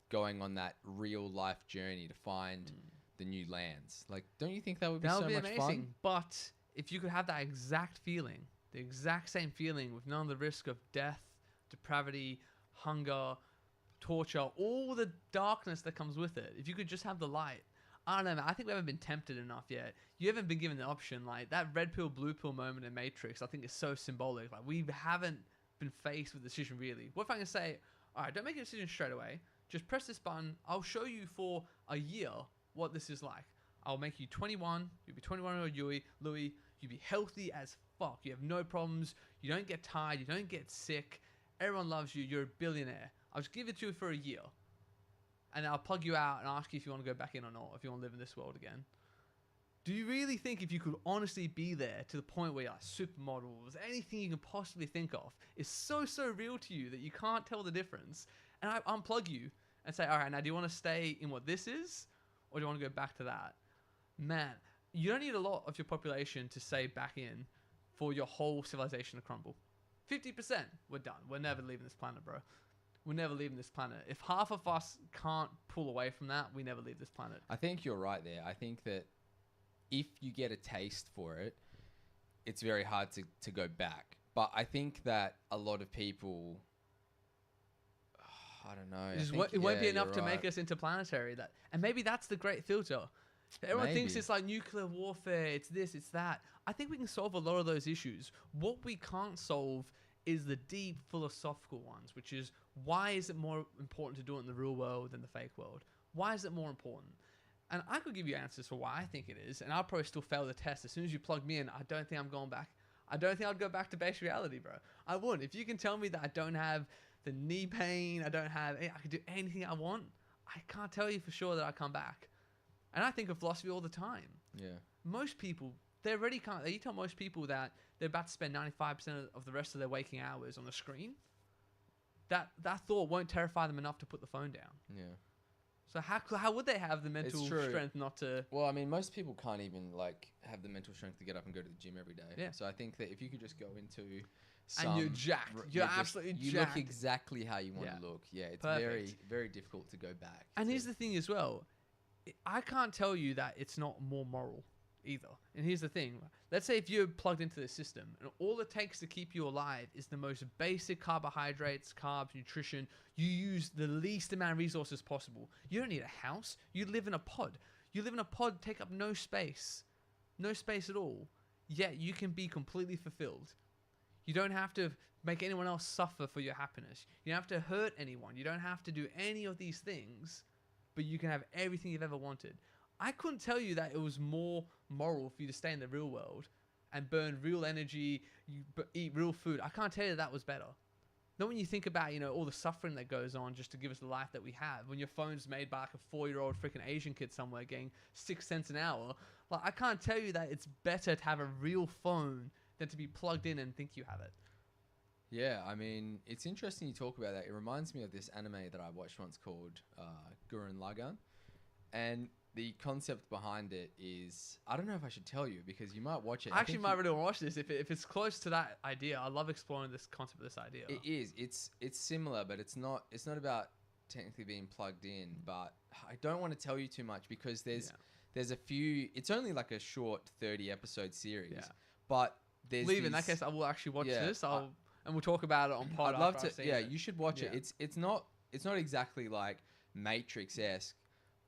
going on that real life journey to find the new lands, like, don't you think that would be That so would be much amazing. fun? But if you could have that exact feeling, the exact same feeling with none of the risk of death, depravity, hunger, torture, all the darkness that comes with it, if you could just have the light. I don't know, man. I think we haven't been tempted enough yet. You haven't been given the option. Like, that red pill, blue pill moment in Matrix, I think is so symbolic. Like, we haven't been faced with the decision, really. What if I can say, all right, don't make a decision straight away. Just press this button. I'll show you for a year what this is like. I'll make you 21. You'll be 21-year-old Louis. You'll be healthy as fuck. You have no problems. You don't get tired. You don't get sick. Everyone loves you. You're a billionaire. I'll just give it to you for a year. And I'll plug you out and ask you if you want to go back in or not, if you want to live in this world again. Do you really think if you could honestly be there to the point where you're like supermodels, anything you can possibly think of is so real to you that you can't tell the difference? And I unplug you and say, all right, now do you want to stay in what this is or do you want to go back to that? Man, you don't need a lot of your population to stay back in for your whole civilization to crumble. 50%, we're done. We're never leaving this planet, bro. We're never leaving this planet. If half of us can't pull away from that, we never leave this planet. I think you're right there. I think that if you get a taste for it, it's very hard to go back. But I think that a lot of people, I don't know. It won't be enough to make us interplanetary. And maybe that's the great filter. Everyone thinks it's like nuclear warfare. It's this, it's that. I think we can solve a lot of those issues. What we can't solve is the deep philosophical ones, which is, why is it more important to do it in the real world than the fake world? Why is it more important? And I could give you answers for why I think it is, and I'll probably still fail the test. As soon as you plug me in, I don't think I'm going back. I don't think I'd go back to base reality, bro. I wouldn't. If you can tell me that I don't have the knee pain, I could do anything I want, I can't tell you for sure that I come back. And I think of philosophy all the time. Yeah. Most people, they already can't. You tell most people that they're about to spend 95% of the rest of their waking hours on the screen. That thought won't terrify them enough to put the phone down. Yeah. So how would they have the mental strength not to? Well, I mean, most people can't even like have the mental strength to get up and go to the gym every day. Yeah. So I think that if you could just go into And you're jacked. You're absolutely you jacked. look exactly how you want Yeah. to look. Yeah, it's Perfect. very difficult to go back. And here's the thing as well. I can't tell you that it's not more moral either. And here's the thing. Let's say if you're plugged into the system and all it takes to keep you alive is the most basic carbohydrates, carbs, nutrition. You use the least amount of resources possible. You don't need a house. You live in a pod. You live in a pod, take up no space. No space at all. Yet you can be completely fulfilled. You don't have to make anyone else suffer for your happiness. You don't have to hurt anyone. You don't have to do any of these things, but you can have everything you've ever wanted. I couldn't tell you that it was more moral for you to stay in the real world and burn real energy, eat real food. I can't tell you that was better. Not when you think about, all the suffering that goes on just to give us the life that we have. When your phone's made by like a 4-year-old freaking Asian kid somewhere getting 6 cents an hour. Like, I can't tell you that it's better to have a real phone than to be plugged in and think you have it. Yeah, I mean, it's interesting you talk about that. It reminds me of this anime that I watched once called Gurren Lagann. And the concept behind it is, I don't know if I should tell you because you might watch it. I actually might really want to watch this. If it's close to that idea, I love exploring this concept of this idea. It is. It's similar, but it's not about technically being plugged in. But I don't want to tell you too much because there's a few. It's only like a short 30-episode series. Yeah. But there's in that case, I will actually watch this. And we'll talk about it on pod. I'd love to. Yeah, you should watch it. It's not exactly like Matrix-esque.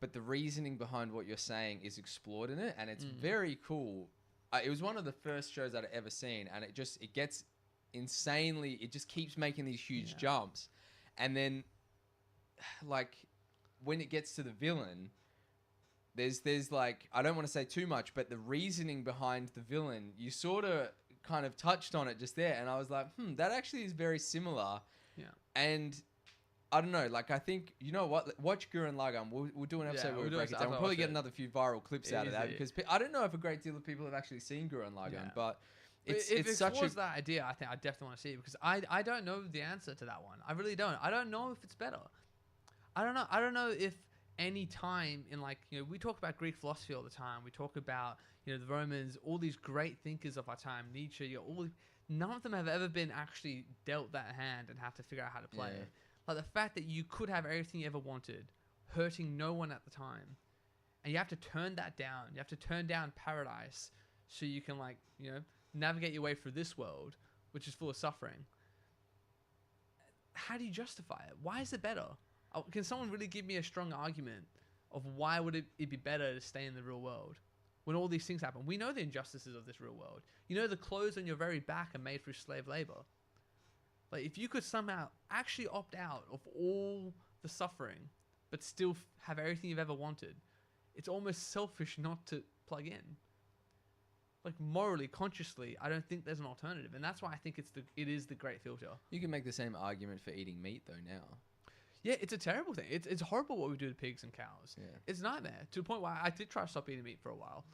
But the reasoning behind what you're saying is explored in it, and it's very cool. It was one of the first shows that I'd ever seen, and it gets insanely. It just keeps making these huge jumps, and then, like, when it gets to the villain, there's like, I don't want to say too much, but the reasoning behind the villain, you sort of kind of touched on it just there, and I was like, that actually is very similar. Yeah, and I don't know, like, I think, you know what, watch Gurren Lagann. We'll do an episode where we break it down. We'll probably get another few viral clips out of that because I don't know if a great deal of people have actually seen Gurren Lagann, but If it it's such a explores that idea, I think I definitely want to see it because I don't know the answer to that one. I really don't. I don't know if it's better. I don't know. I don't know if any time in like, we talk about Greek philosophy all the time. We talk about, the Romans, all these great thinkers of our time, Nietzsche, none of them have ever been actually dealt that hand and have to figure out how to play Yeah. it. Like the fact that you could have everything you ever wanted, hurting no one at the time, and you have to turn that down. You have to turn down paradise so you can navigate your way through this world, which is full of suffering. How do you justify it? Why is it better? Can someone really give me a strong argument of why would it be better to stay in the real world when all these things happen? We know the injustices of this real world. The clothes on your very back are made through slave labor. Like, if you could somehow actually opt out of all the suffering, but still have everything you've ever wanted, it's almost selfish not to plug in. Like, morally, consciously, I don't think there's an alternative, and that's why I think it is the great filter. You can make the same argument for eating meat though now. Yeah, it's a terrible thing. It's horrible what we do to pigs and cows. Yeah. It's a nightmare to the point where I did try to stop eating meat for a while.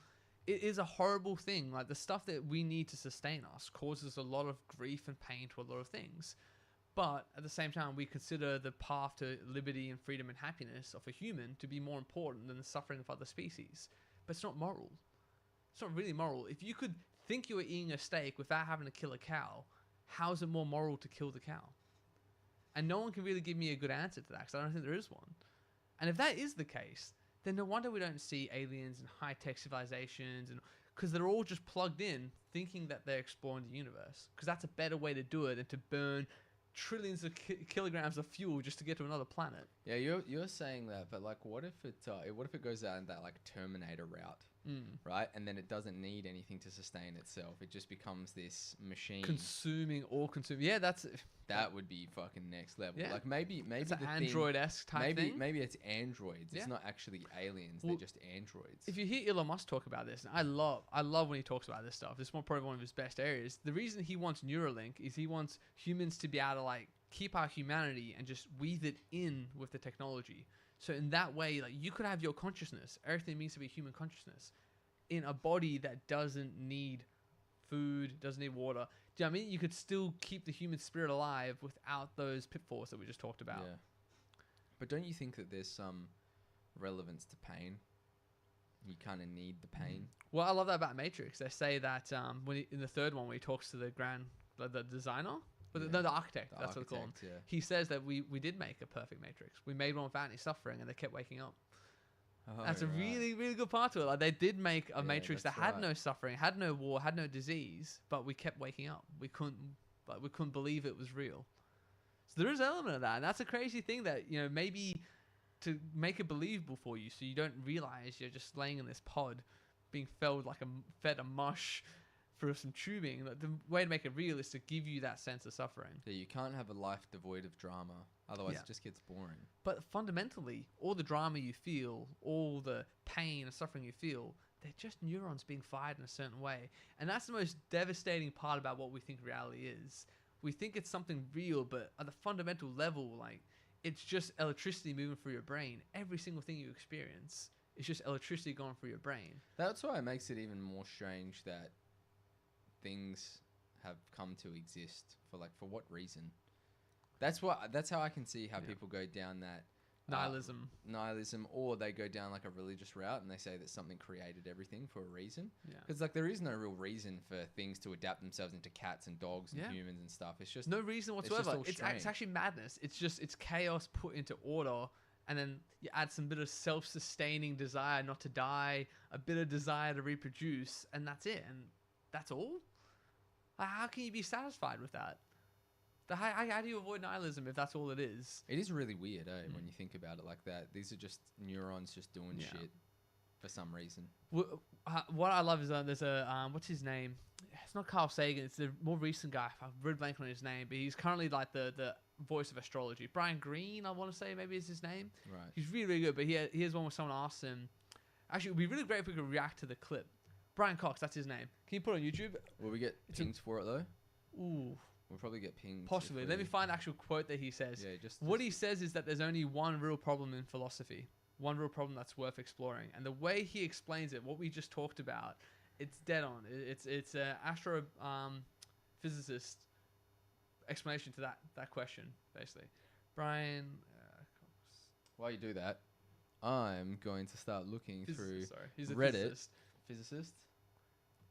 It is a horrible thing. Like, the stuff that we need to sustain us causes a lot of grief and pain to a lot of things. But at the same time, we consider the path to liberty and freedom and happiness of a human to be more important than the suffering of other species. But it's not moral. It's not really moral. If you could think you were eating a steak without having to kill a cow, how is it more moral to kill the cow? And no one can really give me a good answer to that because I don't think there is one. And if that is the case, then no wonder we don't see aliens and high-tech civilizations, and because they're all just plugged in thinking that they're exploring the universe. Because that's a better way to do it than to burn trillions of kilograms of fuel just to get to another planet. Yeah, you're saying that, but like, what if it goes down that like Terminator route, right? And then it doesn't need anything to sustain itself. It just becomes this machine Consuming. Yeah, that would be fucking next level. Yeah. Like maybe it's the an android-esque type thing. Maybe it's androids. Yeah. It's not actually aliens. Well, they're just androids. If you hear Elon Musk talk about this, and I love when he talks about this stuff. This is probably one of his best areas. The reason he wants Neuralink is he wants humans to be able to like keep our humanity and just weave it in with the technology. So in that way, like, you could have your consciousness, everything means to be human consciousness, in a body that doesn't need food, doesn't need water. Do you know what I mean? You could still keep the human spirit alive without those pitfalls that we just talked about. Yeah. But don't you think that there's some relevance to pain? You kind of need the pain. Well, I love that about Matrix. They say that in the third one, when he talks to the designer, the architect, that's what they call him. Yeah. He says that we did make a perfect Matrix. We made one without any suffering, and they kept waking up. Oh, That's a right. really, really good part to it. Like, they did make a Matrix that that's had right. no suffering, had no war, had no disease, but we kept waking up. We couldn't believe it was real. So there is an element of that, and that's a crazy thing that, maybe to make it believable for you, so you don't realize you're just laying in this pod, being fed a mush through some tubing. Like, the way to make it real is to give you that sense of suffering. Yeah, you can't have a life devoid of drama. Otherwise, Yeah. it just gets boring. But fundamentally, all the drama you feel, all the pain and suffering you feel, they're just neurons being fired in a certain way. And that's the most devastating part about what we think reality is. We think it's something real, but at the fundamental level, like, it's just electricity moving through your brain. Every single thing you experience is just electricity going through your brain. That's why it makes it even more strange that things have come to exist for what reason. That's how I can see how people go down that nihilism, or they go down like a religious route and they say that something created everything for a reason. Yeah. Because like there is no real reason for things to adapt themselves into cats and dogs and humans and stuff. It's just no reason just whatsoever. all It's strange. actually madness. It's chaos put into order, and then you add some bit of self-sustaining desire not to die, a bit of desire to reproduce, and that's it. And that's all. How can you be satisfied with that? How do you avoid nihilism if that's all it is? It is really weird, when you think about it like that. These are just neurons just doing shit for some reason. What I love is there's a what's his name? It's not Carl Sagan. It's the more recent guy. I've read blank on his name, but he's currently like the voice of astrology. Brian Greene, I want to say maybe is his name. Right. He's really, really good. But he has one where someone asks him. Actually, it would be really great if we could react to the clip. Brian Cox, that's his name. Can you put it on YouTube? Will we get pinged for it though? Ooh. We'll probably get pinged. Possibly. Let me find the actual quote that he says. Yeah, what he says is that there's only one real problem in philosophy. One real problem that's worth exploring. And the way he explains it, what we just talked about, It's dead on. It's a astro physicist explanation to that question, basically. Brian Cox. While you do that, I'm going to start looking through Sorry, he's a Reddit. physicist.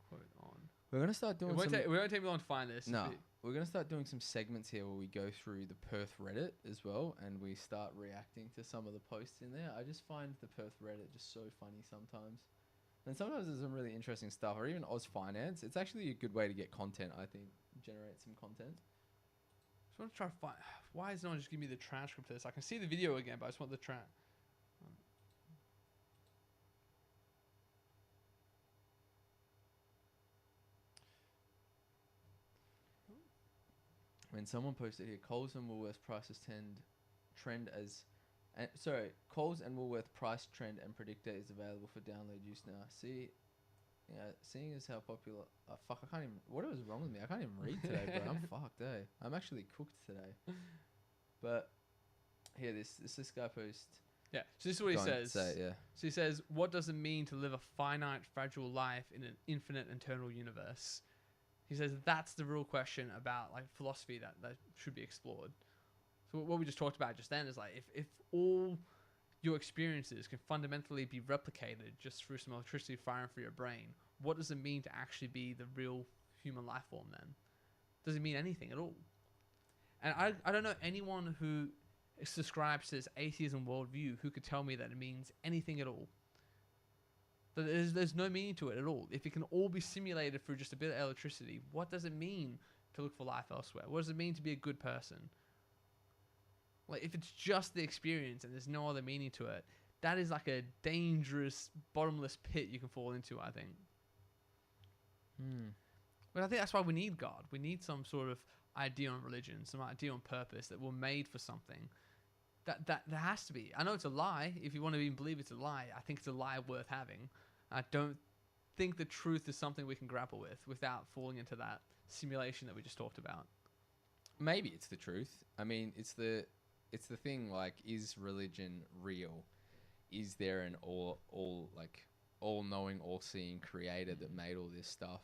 Quote on. We're going to start doing some... It won't take me long to find this. No, we're going to start doing some segments here where we go through the Perth Reddit as well, and we start reacting to some of the posts in there. I just find the Perth Reddit just so funny sometimes. And sometimes there's some really interesting stuff, or even Oz Finance. It's actually a good way to get content, I think. Generate some content. I just want to try to find... Why is no one just give me the transcript of this? I can see the video again, but I just want the When someone posted here, Coles and Woolworths prices trend as... Coles and Woolworth price trend and predictor is available for download use now. Seeing as how popular... fuck, I can't even... What was wrong with me? I can't even read today, bro. I'm fucked, eh? I'm actually cooked today. But here, this guy post... Yeah, so this is what he says. Say it, yeah. So he says, what does it mean to live a finite, fragile life in an infinite, eternal universe? He says that's the real question about like philosophy that should be explored. So what we just talked about just then is like if all your experiences can fundamentally be replicated just through some electricity firing through your brain, what does it mean to actually be the real human life form then? Does it mean anything at all? And I don't know anyone who subscribes to this atheism worldview who could tell me that it means anything at all. There's no meaning to it at all. If it can all be simulated through just a bit of electricity, what does it mean to look for life elsewhere? What does it mean to be a good person? Like, if it's just the experience and there's no other meaning to it, that is like a dangerous, bottomless pit you can fall into, I think. But I think that's why we need God. We need some sort of idea on religion, some idea on purpose that we're made for something. That there has to be. I know it's a lie. If you want to even believe it's a lie, I think it's a lie worth having. I don't think the truth is something we can grapple with without falling into that simulation that we just talked about. Maybe it's the truth. I mean, it's the thing, like, is religion real? Is there an all-knowing, all-seeing creator that made all this stuff?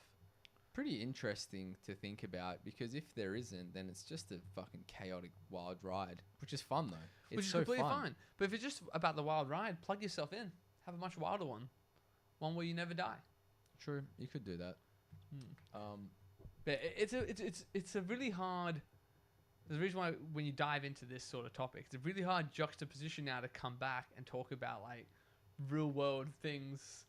Pretty interesting to think about, because if there isn't, then it's just a fucking chaotic wild ride, which is fun though. Which is completely fine. But if it's just about the wild ride, plug yourself in. Have a much wilder one. One where you never die. True, you could do that. But it's a really hard... There's a reason why when you dive into this sort of topic, it's a really hard juxtaposition now to come back and talk about like real world things.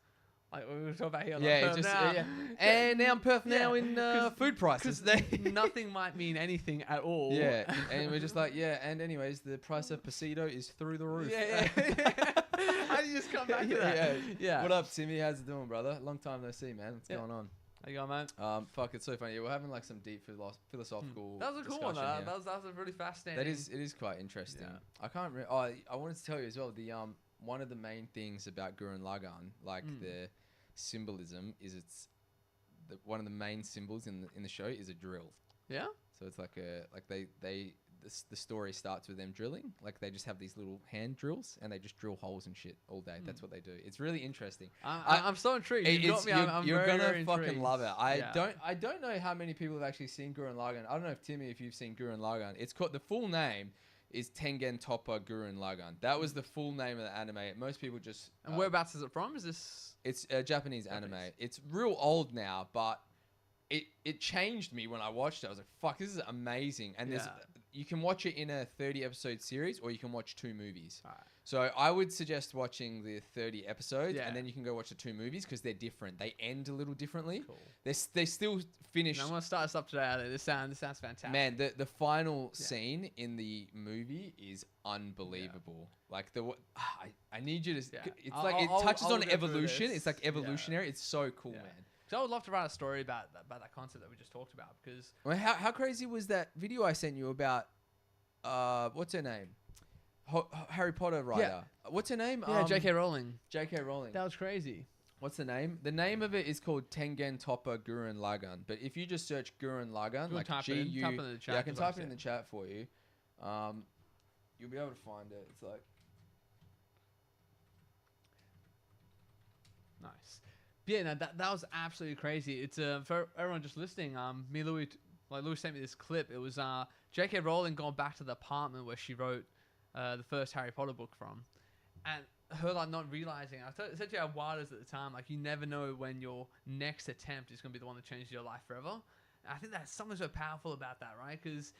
Like we were talking about here. Yeah. And now I'm Perth now in food prices. Nothing might mean anything at all. Yeah, and we're just like, and anyways, the price of Pasito is through the roof. Yeah. How do you just come back to that? Yeah. What up, Timmy? How's it doing, brother? Long time no see, man. What's going on? How you going, man? Fuck, it's so funny. Yeah, we're having like some deep philosophical. That was a cool one. That was a really fascinating. It is quite interesting. Yeah. I can't. I wanted to tell you as well. The one of the main things about Gurren Lagann, like the symbolism, is one of the main symbols in the show is a drill. Yeah. So it's like the story starts with them drilling. Like they just have these little hand drills and they just drill holes and shit all day. That's what they do. It's really interesting. I'm so intrigued. You're gonna very fucking intrigued. love it. I don't know how many people have actually seen Gurren Lagann. I don't know if Timmy, if you've seen Gurren Lagann. It's called, the full name is Tengen Toppa Gurren Lagann. That was the full name of the anime. Most people just... And whereabouts is it from? Is this... It's a Japanese anime. It's real old now, but it changed me when I watched it. I was like, fuck, this is amazing. And you can watch it in a 30-episode series, or you can watch 2 movies. All right. So I would suggest watching the 30 episodes, Yeah. and then you can go watch the 2 movies, because they're different. They end a little differently. Cool. They still finish... I'm going to start us up today. This sounds fantastic. Man, the final scene in the movie is unbelievable. Like, I need you to... Yeah. It's like, it touches I'll on go through evolution. this. It's like evolutionary. It's so cool, man. So I would love to write a story about that concept that we just talked about, because... Well, how crazy was that video I sent you about... what's her name? Harry Potter writer. Yeah. What's her name? Yeah, J.K. Rowling. J.K. Rowling. That was crazy. What's the name? The name of it is called Tengen Toppa Gurren Lagann. But if you just search Gurren Lagann, like type it in the chat. Yeah, I can type it in the chat for you. You'll be able to find it. It's like... Nice. Yeah, no, that was absolutely crazy. It's for everyone just listening. Me and Louis, Louis sent me this clip. It was J.K. Rowling going back to the apartment where she wrote the first Harry Potter book from, and her like not realizing. I said to you how wild it is at the time. Like you never know when your next attempt is going to be the one that changes your life forever. And I think that's something so powerful about that, right? Because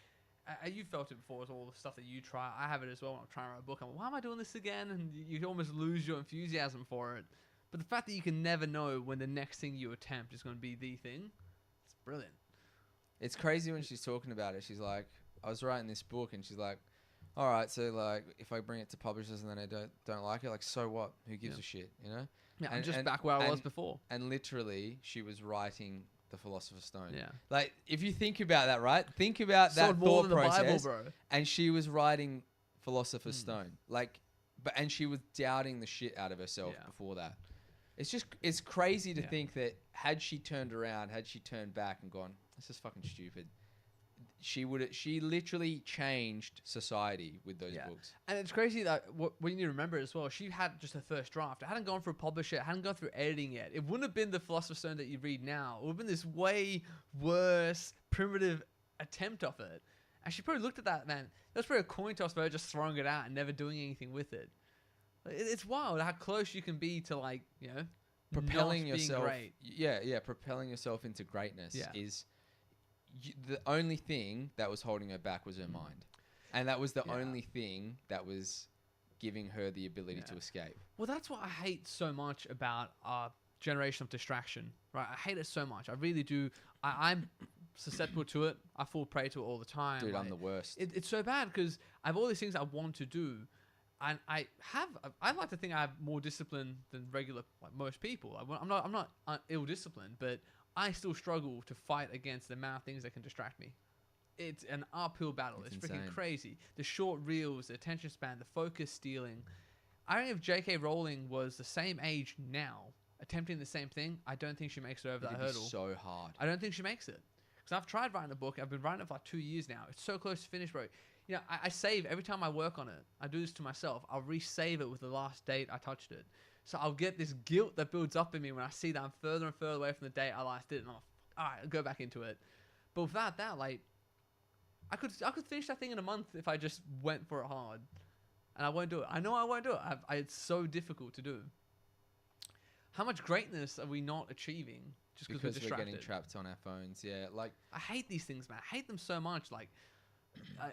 you felt it before with all the stuff that you try. I have it as well when I'm trying to write a book. I'm like, why am I doing this again? And you almost lose your enthusiasm for it. But the fact that you can never know when the next thing you attempt is going to be the thing, it's brilliant. It's crazy when she's talking about it. She's like, I was writing this book, and she's like, all right, so like if I bring it to publishers and then I don't like it, like so what? Who gives a shit, you know? Yeah, I'm just back where I was before. And literally, she was writing The Philosopher's Stone. Yeah. Like if you think about that, right? Think about that more thought than process. the Bible, bro. And she was writing Philosopher's Stone, like, and she was doubting the shit out of herself before that. It's crazy to think that had she turned around, had she turned back and gone, this is fucking stupid, she literally changed society with those books. And it's crazy that what you need to remember as well, she had just her first draft. It hadn't gone through a publisher, it hadn't gone through editing yet. It wouldn't have been the Philosopher's Stone that you read now. It would have been this way worse, primitive attempt of it. And she probably looked at that, man. That was probably a coin toss for her just throwing it out and never doing anything with it. It's wild how close you can be to, like, you know, propelling not yourself. being great. Propelling yourself into greatness is the only thing that was holding her back was her mind, and that was the only thing that was giving her the ability to escape. Well, that's what I hate so much about our generation of distraction, right? I hate it so much. I really do. I'm susceptible to it. I fall prey to it all the time. Dude, like, I'm the worst. It's so bad because I have all these things I want to do. And I like to think I have more discipline than regular, like most people. I'm not ill-disciplined, but I still struggle to fight against the amount of things that can distract me. It's an uphill battle. It's freaking crazy. The short reels, the attention span, the focus stealing. I don't know if J.K. Rowling was the same age now, attempting the same thing. I don't think she makes it over that hurdle. So hard. I don't think she makes it. Because I've tried writing a book. I've been writing it for like 2 years now. It's so close to finish, bro. You know, I save every time I work on it. I do this to myself. I'll resave it with the last date I touched it. So I'll get this guilt that builds up in me when I see that I'm further and further away from the date I last did it. And I'm like, all right, I'll go back into it. But without that, like, I could finish that thing in a month if I just went for it hard. And I won't do it. I know I won't do it. It's so difficult to do. How much greatness are we not achieving just because we're distracted? We're getting trapped on our phones. Yeah, like, I hate these things, man. I hate them so much. Like,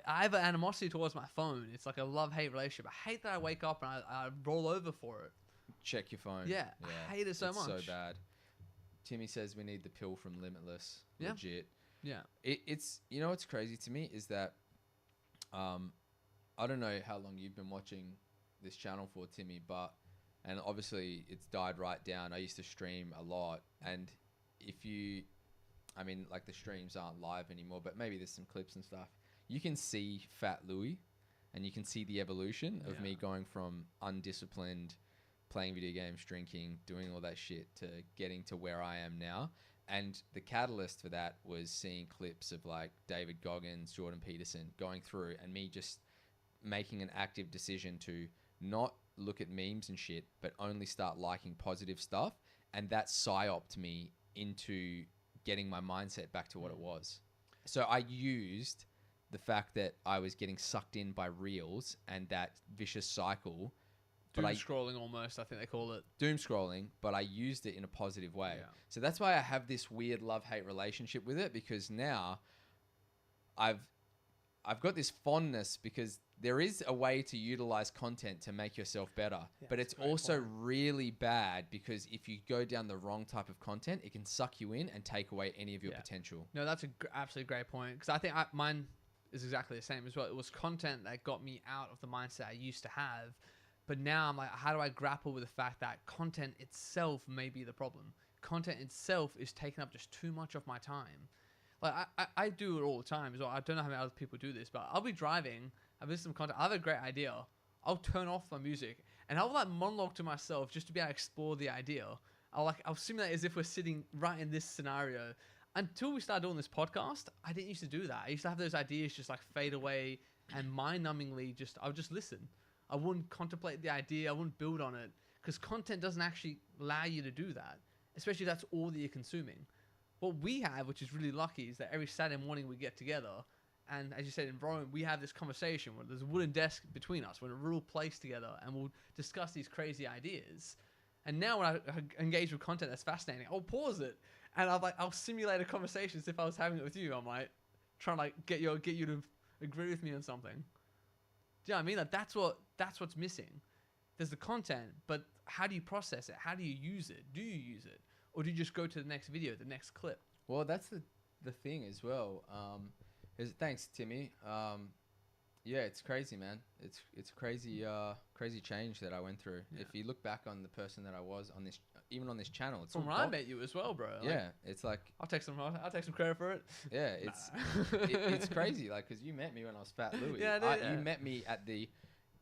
I have an animosity towards my phone. It's like a love-hate relationship. I hate that I wake up and I roll over for it. Check your phone. Yeah, I hate it so much. It's so bad. Timmy says we need the pill from Limitless. Yeah. Legit. Yeah. It's you know what's crazy to me is that I don't know how long you've been watching this channel for, Timmy, and obviously it's died right down. I used to stream a lot, and like the streams aren't live anymore, but maybe there's some clips and stuff. You can see Fat Louis, and you can see the evolution of me going from undisciplined, playing video games, drinking, doing all that shit, to getting to where I am now. And the catalyst for that was seeing clips of like David Goggins, Jordan Peterson going through, and me just making an active decision to not look at memes and shit, but only start liking positive stuff. And that psyoped me into getting my mindset back to what it was. So I used the fact that I was getting sucked in by reels and that vicious cycle. Doom scrolling almost, I think they call it. Doom scrolling, but I used it in a positive way. Yeah. So that's why I have this weird love-hate relationship with it, because now I've got this fondness, because there is a way to utilize content to make yourself better, but it's also really bad because if you go down the wrong type of content, it can suck you in and take away any of your potential. No, that's an absolutely great point, because I think mine is exactly the same as well. It was content that got me out of the mindset I used to have. But now I'm like, how do I grapple with the fact that content itself may be the problem? Content itself is taking up just too much of my time. Like, I do it all the time as well. I don't know how many other people do this, but I'll be driving, I've listened to some content, I have a great idea. I'll turn off my music, and I'll like monologue to myself just to be able to explore the idea. I'll simulate as if we're sitting right in this scenario. Until we started doing this podcast, I didn't used to do that. I used to have those ideas just like fade away, and mind-numbingly I would just listen. I wouldn't contemplate the idea. I wouldn't build on it, because content doesn't actually allow you to do that. especially if that's all that you're consuming. What we have, which is really lucky, is that every Saturday morning we get together, and as you said in Rome, we have this conversation where there's a wooden desk between us, we're in a real place together, and we'll discuss these crazy ideas. And now when I engage with content that's fascinating, I'll pause it, and I'll simulate a conversation as if I was having it with you. I'm like trying to like get you to agree with me on something. Do you know what I mean? Like that's what's missing. There's the content, but how do you process it? How do you use it? Do you use it? Or do you just go to the next video, the next clip? Well, that's the thing as well. Thanks, Timmy. Yeah, it's crazy, man. It's crazy change that I went through. Yeah. If you look back on the person that I was on this, even on this channel, it's from when I met you as well, bro. Like, yeah, it's like I'll take some credit for it. Yeah, it's crazy, like because you met me when I was Fat Louie. Yeah, you met me at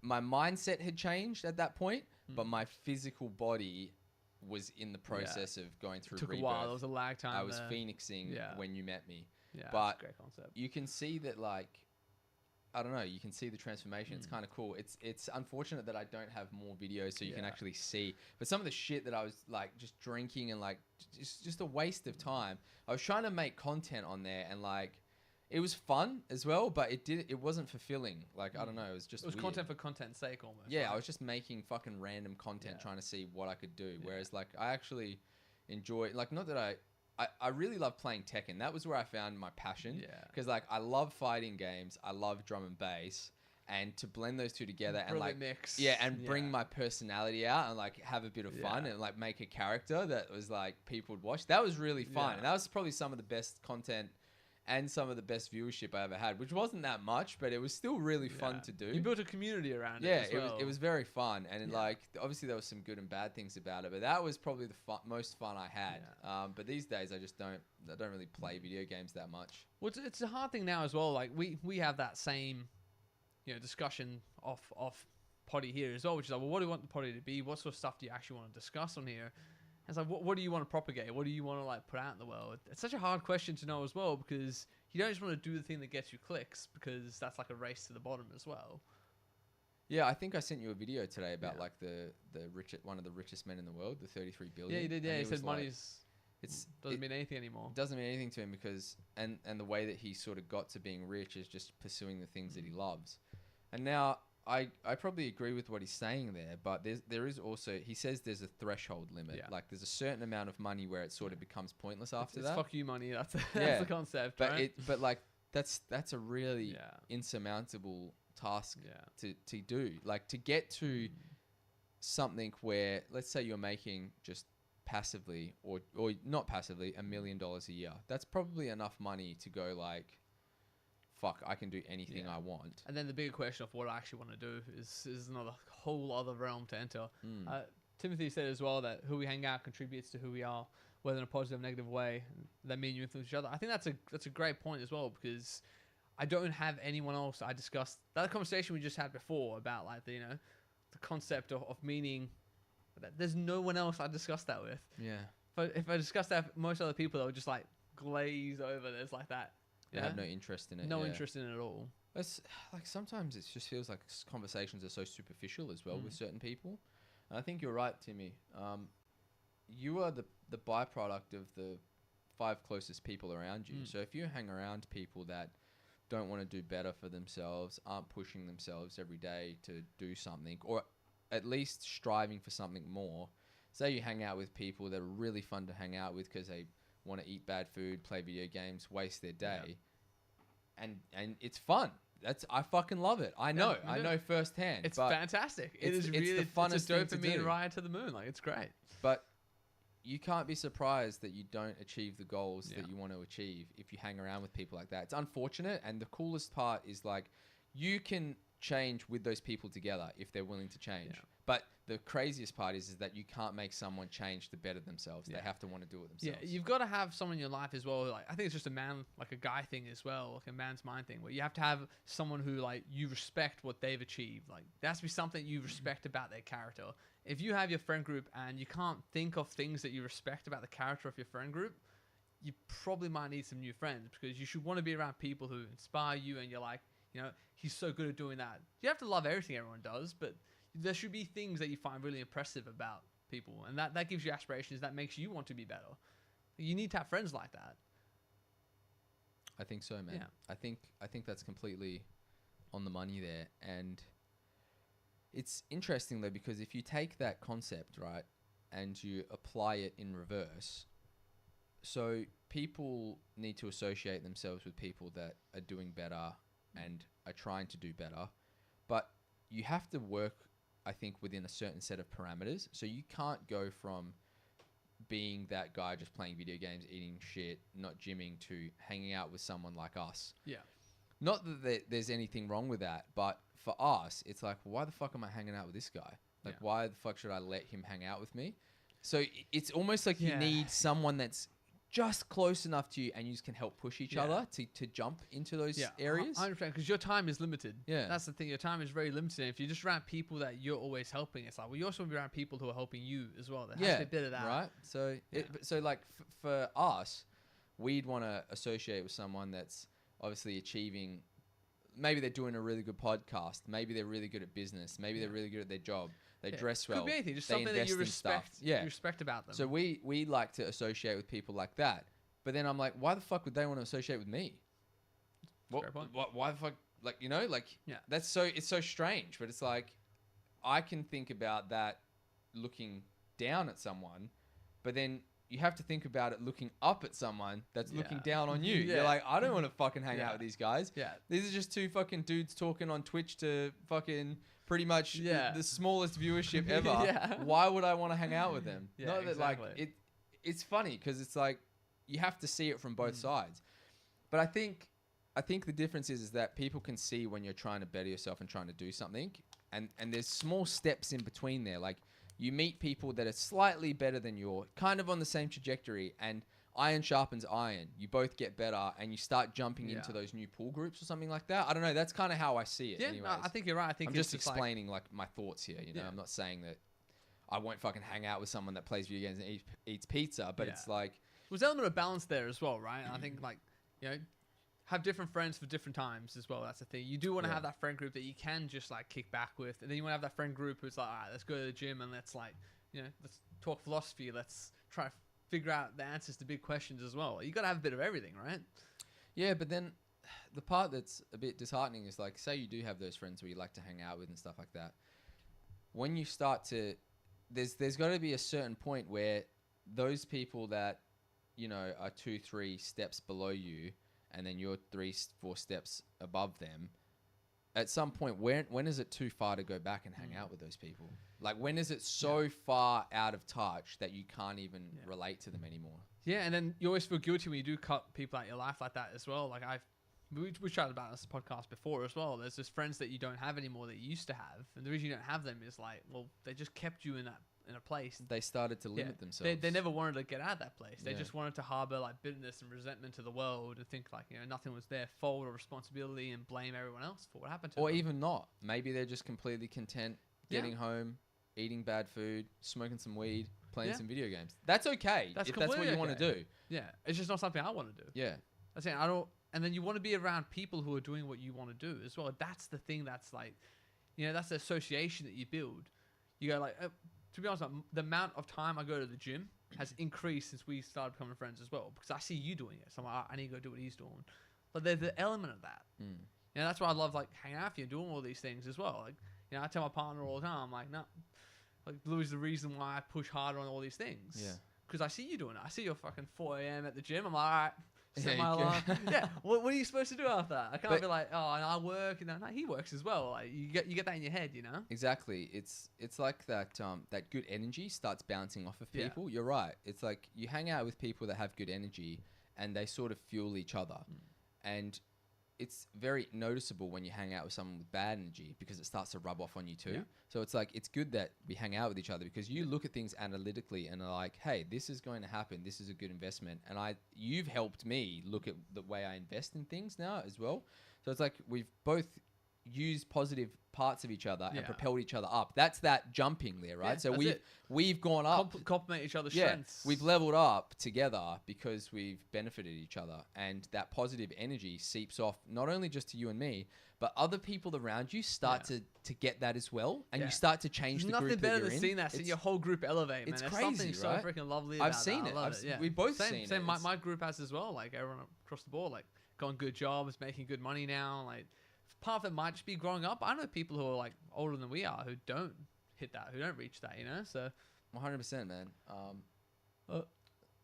my mindset had changed at that point, but my physical body was in the process of going through. It took rebirth. a while. There was a lag time. I was phoenixing when you met me. Yeah, but that's a great concept. You can see that, like, I don't know. You can see the transformation. It's kind of cool. It's unfortunate that I don't have more videos so you can actually see. But some of the shit that I was like just drinking and like just a waste of time. I was trying to make content on there and like it was fun as well, but it wasn't fulfilling. Like I don't know. It was weird. Content for content's sake almost. Yeah, right? I was just making fucking random content trying to see what I could do. Whereas like I actually enjoy like not that I really love playing Tekken. That was where I found my passion. Yeah. Because like I love fighting games. I love drum and bass. And to blend those two together and like mix. Bring my personality out and like have a bit of fun and like make a character that was like people would watch. That was really fun. And that was probably some of the best content and some of the best viewership I ever had, which wasn't that much, but it was still really fun to do. You built a community around it as well. It was very fun. And like, obviously there was some good and bad things about it, but that was probably the most fun I had. Yeah. But these days I don't really play video games that much. Well, it's a hard thing now as well. Like we have that same, discussion off potty here as well, which is like, well, what do you want the potty to be? What sort of stuff do you actually want to discuss on here? It's like, what do you want to propagate? What do you want to like put out in the world? It's such a hard question to know as well, because you don't just want to do the thing that gets you clicks, because that's like a race to the bottom as well. Yeah, I think I sent you a video today about like the one of the richest men in the world, the 33 billion. Yeah, you did. Yeah, he said like, money's doesn't mean anything anymore. Doesn't mean anything to him because and the way that he sort of got to being rich is just pursuing the things that he loves. And now I probably agree with what he's saying there, but there is also, he says there's a threshold limit. Yeah. Like there's a certain amount of money where it sort of becomes pointless after that. It's fuck you money. That's the concept. But right? but like that's a really insurmountable task to do. Like to get to something where, let's say you're making just passively or not passively $1 million a year. That's probably enough money to go like, fuck, I can do anything I want. And then the bigger question of what I actually want to do is another whole other realm to enter. Timothy said as well that who we hang out contributes to who we are, whether in a positive or negative way. That mean you influence each other. I think that's a great point as well, because I don't have anyone else. I discussed that conversation we just had before about like the concept of meaning. There's no one else I discussed that with. Yeah. But if I discussed that with most other people, they would just like glaze over. There's like that. They have no interest in it. No interest in it at all. It's like sometimes it just feels like conversations are so superficial as well with certain people. And I think you're right, Timmy. You are the byproduct of the 5 closest people around you. So if you hang around people that don't want to do better for themselves, aren't pushing themselves every day to do something, or at least striving for something more. Say you hang out with people that are really fun to hang out with because they want to eat bad food, play video games, waste their day, and it's fun. I fucking love it. I know firsthand. It's fantastic. It's the funnest it's a dopamine ride to the moon. Like it's great. But you can't be surprised that you don't achieve the goals that you want to achieve if you hang around with people like that. It's unfortunate, and the coolest part is like you can change with those people together if they're willing to change. Yeah. But the craziest part is that you can't make someone change to better themselves. They have to want to do it themselves. Yeah, you've got to have someone in your life as well. Like I think it's just a guy thing as well, like a man's mind thing, where you have to have someone who like you respect what they've achieved. Like there has to be something you respect about their character. If you have your friend group and you can't think of things that you respect about the character of your friend group, you probably might need some new friends, because you should want to be around people who inspire you and you're like, he's so good at doing that. You have to love everything everyone does, but there should be things that you find really impressive about people, and that gives you aspirations. That makes you want to be better. You need to have friends like that. I think so, man. Yeah. I think that's completely on the money there. And it's interesting though, because if you take that concept, right, and you apply it in reverse, so people need to associate themselves with people that are doing better and are trying to do better. But you have to work, I think, within a certain set of parameters. So you can't go from being that guy just playing video games, eating shit, not gymming, to hanging out with someone like us. Yeah. Not that there's anything wrong with that, but for us, it's like, why the fuck am I hanging out with this guy? Like, why the fuck should I let him hang out with me? So it's almost like you need someone that's just close enough to you, and you just can help push each other to jump into those areas. 100%, because your time is limited. Yeah. That's the thing. Your time is very limited. And if you're just around people that you're always helping, it's like, well, you also want to be around people who are helping you as well. There has to be a bit of that. Right? So, so like for us, we'd want to associate with someone that's obviously achieving, maybe they're doing a really good podcast. Maybe they're really good at business. Maybe they're really good at their job. They dress well. Could be anything. Just they something that you invest in stuff. respect. You respect about them. So we like to associate with people like that. But then I'm like, why the fuck would they want to associate with me? Fair point. Why the fuck? Like, you know, like, it's so strange. But it's like, I can think about that looking down at someone, but then you have to think about it looking up at someone that's looking down on you. You're like, I don't want to fucking hang out with these guys. Yeah. These are just two fucking dudes talking on Twitch to fucking pretty much the smallest viewership ever. Why would I want to hang out with them? Yeah, Not that exactly. like it's funny because it's like you have to see it from both sides. But I think the difference is that people can see when you're trying to better yourself and trying to do something, and there's small steps in between there. Like, you meet people that are slightly better than you're kind of on the same trajectory, and iron sharpens iron. You both get better, and you start jumping into those new pool groups or something like that. I don't know. That's kind of how I see it. Yeah, anyways. no, I think you're right. I think I'm just explaining like my thoughts here. You know, I'm not saying that I won't fucking hang out with someone that plays video games and eats pizza, but it's like there's an element of balance there as well, right? And I think like, you know, have different friends for different times as well. That's the thing. You do want to have that friend group that you can just like kick back with, and then you want to have that friend group who's like, all right, let's go to the gym and let's like, you know, let's talk philosophy. Let's try to figure out the answers to big questions as well. You got to have a bit of everything, right? Yeah, but then the part that's a bit disheartening is like, say you do have those friends where you like to hang out with and stuff like that. When you start to, there's got to be a certain point where those people that, you know, are 2-3 steps below you, and then you're 3-4 steps above them, at some point, when is it too far to go back and hang out with those people? Like, when is it so far out of touch that you can't even relate to them anymore? Yeah, and then you always feel guilty when you do cut people out of your life like that as well. Like, we chatted about this podcast before as well. There's just friends that you don't have anymore that you used to have, and the reason you don't have them is like, well, they just kept you in a place. They started to limit themselves. They never wanted to get out of that place. They just wanted to harbor like bitterness and resentment to the world and think like, you know, nothing was their fault or responsibility and blame everyone else for what happened to them. Or even not. Maybe they're just completely content getting home, eating bad food, smoking some weed, playing some video games. That's okay. If that's what you want to do. Yeah. It's just not something I want to do. Yeah. I'm saying and then you want to be around people who are doing what you want to do as well. That's the thing that's like, you know, that's the association that you build. You go like, to be honest, the amount of time I go to the gym has increased since we started becoming friends as well, because I see you doing it. So I'm like, I need to go do what he's doing. But there's the element of that. You know, that's why I love like hanging out with you and doing all these things as well. Like, you know, I tell my partner all the time, I'm like, no, like Louis, the reason why I push harder on all these things. Yeah. Because I see you doing it. I see you fucking 4 a.m. at the gym. I'm like, all right. Set my alarm. What are you supposed to do after that? I can't be like, oh, and I work, and no, he works as well. Like you get that in your head, you know. Exactly. It's like that that good energy starts bouncing off of people. Yeah. You're right. It's like you hang out with people that have good energy, and they sort of fuel each other, and it's very noticeable when you hang out with someone with bad energy because it starts to rub off on you too. Yeah. So it's like, it's good that we hang out with each other because you look at things analytically and are like, hey, this is going to happen. This is a good investment. And you've helped me look at the way I invest in things now as well. So it's like we've both, use positive parts of each other Yeah. and propelled each other up. That's that jumping there, right? Yeah, So that's it. we've gone up. Complement each other's Yeah, strengths. we've leveled up together because we've benefited each other, and that positive energy seeps off not only just to you and me, but other people around you start to get that as well, and you start to change There's the nothing group better that you're than in. seeing that, seeing your whole group elevate, man. It's There's crazy, something so right? freaking lovely I've about seen that. it. I love it. Yeah. We've both seen it. Same. My group has as well. Like everyone across the board, like going good jobs, making good money now. Like part of it might just be growing up. I know people who are like older than we are who don't hit that, who don't reach that. You know, so 100%, man.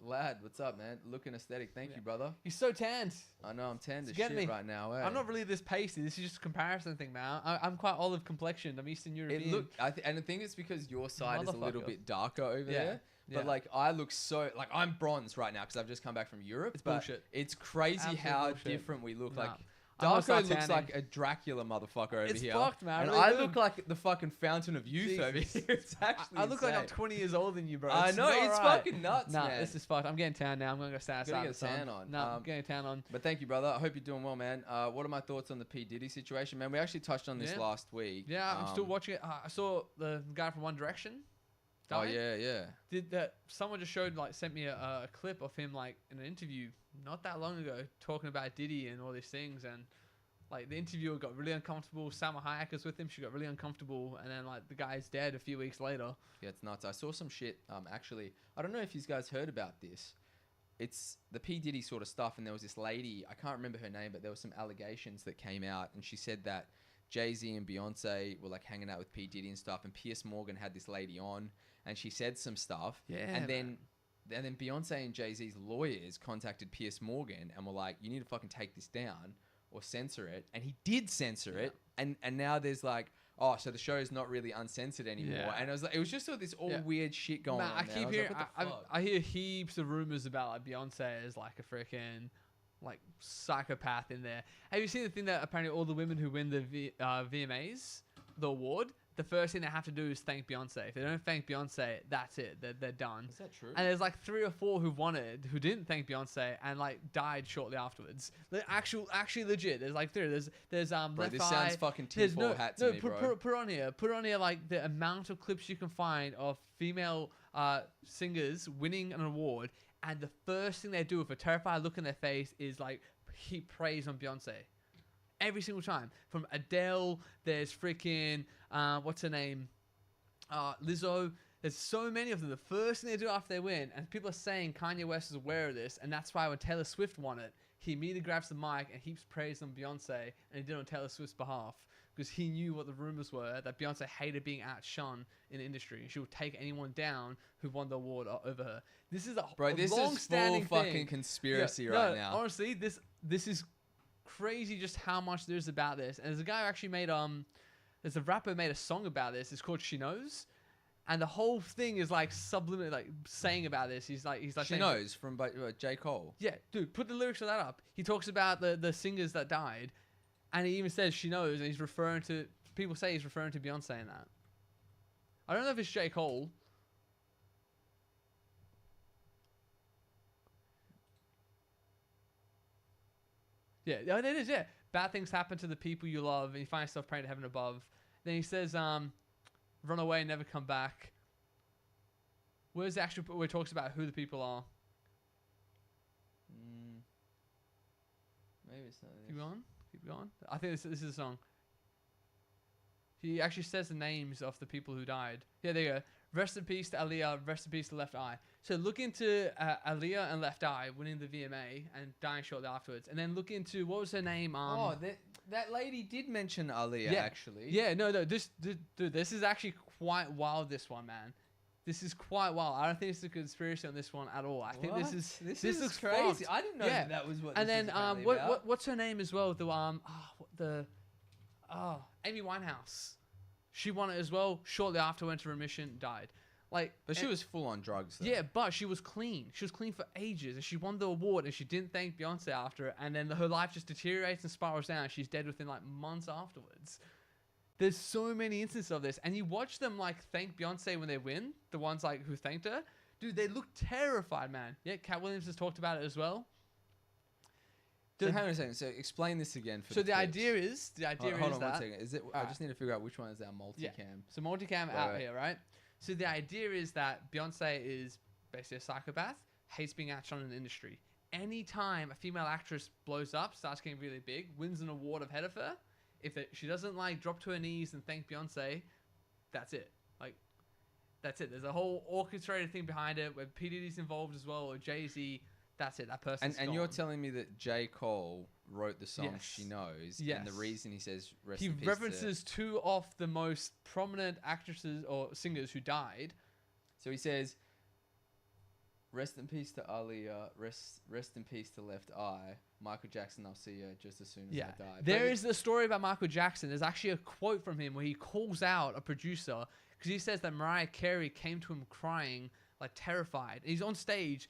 Lad, what's up, man? Looking aesthetic. Thank you, brother. you're so tanned. I know I'm tanned as Get shit me. right now. Eh? I'm not really this pasty. This is just a comparison thing, man. I'm quite olive complexioned. I'm Eastern European. And I think it's because your side is a little Motherfucker. bit darker over there. Yeah. But like I look so like I'm bronze right now because I've just come back from Europe. It's but bullshit. It's crazy Absolute how bullshit. different we look. Nah. Like I'm gonna Darko start looks tanning. like a Dracula motherfucker over It's here. fucked, man. I And really I do. look like the fucking fountain of youth over Jesus. here. It's actually I look like I'm insane. 20 years older than you, bro. I It's know, not it's right. fucking nuts, Nah, man. this is fucked. I'm getting tan now. I'm gonna go stand Gotta outside. get a the sun. tan on. No, I'm getting a tan on. But thank you, brother. I hope you're doing well, man. What are my thoughts on the P. Diddy situation, man? We actually touched on this Yeah. last week. Yeah, I'm still watching it. I saw the guy from One Direction. Oh died. yeah. Did that? Someone just sent me a clip of him like in an interview not that long ago talking about Diddy and all these things, and like the interviewer got really uncomfortable. Salma Hayek was with him. She got really uncomfortable, and then like the guy's dead a few weeks later. Yeah, it's nuts. I saw some shit. Actually, I don't know if you guys heard about this. It's the P. Diddy sort of stuff, and there was this lady. I can't remember her name, but there were some allegations that came out, and she said that Jay-Z and Beyonce were like hanging out with P. Diddy and stuff, and Piers Morgan had this lady on, and she said some stuff. Yeah, and then Beyonce and Jay-Z's lawyers contacted Piers Morgan and were like, "You need to fucking take this down or censor it," and he did censor it, and now there's like, oh, so the show is not really uncensored anymore, Yeah. and it was just all this weird shit going Man, on. I man. keep was hearing. like, what the fuck? I hear heaps of rumors about like Beyonce as like a freaking like psychopath in there. Have you seen the thing that apparently all the women who win the VMAs, the award, the first thing they have to do is thank Beyonce. If they don't thank Beyonce, that's it. They're done. Is that true? And there's like 3 or 4 who won it who didn't thank Beyonce and like died shortly afterwards. They're actually legit. There's like 3. There's Bro, Left this Eye. sounds fucking There's tinfoil hat to me, bro. Put on here. Put on here like the amount of clips you can find of female singers winning an award, and the first thing they do with a terrified look in their face is like heap praise on Beyonce. Every single time. From Adele, there's freaking what's her name? Lizzo. There's so many of them. The first thing they do after they win, and people are saying Kanye West is aware of this, and that's why when Taylor Swift won it, he immediately grabs the mic and heaps praise on Beyonce, and he did it on Taylor Swift's behalf, because he knew what the rumors were, that Beyonce hated being outshone in the industry, and she would take anyone down who won the award over her. This is a This is long-standing full fucking thing. conspiracy Yeah, right no, now. Honestly, this is crazy just how much there is about this. And there's a guy who actually made there's a rapper made a song about this. It's called She Knows, and the whole thing is like subliminally like saying about this. He's like She saying, knows from J. Cole. yeah, dude, put the lyrics of that up. He talks about the singers that died, and he even says she knows, and he's referring to, people say he's referring to Beyonce in that. I don't know if it's J. Cole. Yeah, oh, it is, yeah. Bad things happen to the people you love, and you find yourself praying to heaven above. Then he says, run away and never come back. Where's the actual, where it talks about who the people are? Maybe it's not this. Keep going. I think this is the song. He actually says the names of the people who died. Yeah, there you go. Rest in peace to Aaliyah. Rest in peace to Left Eye. So look into Aaliyah and Left Eye winning the VMA and dying shortly afterwards. And then look into, what was her name? That lady did mention Aaliyah, actually. Yeah, no. Dude, this is actually quite wild, this one, man. This is quite wild. I don't think it's a conspiracy on this one at all. I think this looks crazy. fucked. I didn't know that was what. And this then was apparently about. what's her name as well? Amy Winehouse. She won it as well. Shortly after, went to remission, died. But she was full on drugs, though. Yeah, but she was clean. She was clean for ages, and she won the award, and she didn't thank Beyonce after it, and then her life just deteriorates and spirals down. She's dead within like months afterwards. There's so many instances of this, and you watch them like thank Beyonce when they win. The ones like who thanked her, dude, they look terrified, man. Yeah, Cat Williams has talked about it as well. So The- hang on a second. So explain this again for so the the idea is Hold on that 1 second. Is it? I Alright. just need to figure out which one is our multicam. so multicam Right, out right. here, right? So the idea is that Beyonce is basically a psychopath, hates being outshone in the industry. Anytime a female actress blows up, starts getting really big, wins an award ahead of her, she doesn't like drop to her knees and thank Beyonce, that's it. Like, that's it. There's a whole orchestrated thing behind it where P Diddy's involved as well, or Jay-Z. That's it. That person's And gone. you're telling me that J. Cole wrote the song Yes. She Knows, and Yes. the reason he says rest He in peace references two of the most prominent actresses or singers who died. So he says, rest in peace to Aaliyah, rest in peace to Left Eye, Michael Jackson, I'll see you just as soon as I die. There is the story about Michael Jackson. There's actually a quote from him where he calls out a producer because he says that Mariah Carey came to him crying, like terrified. He's on stage.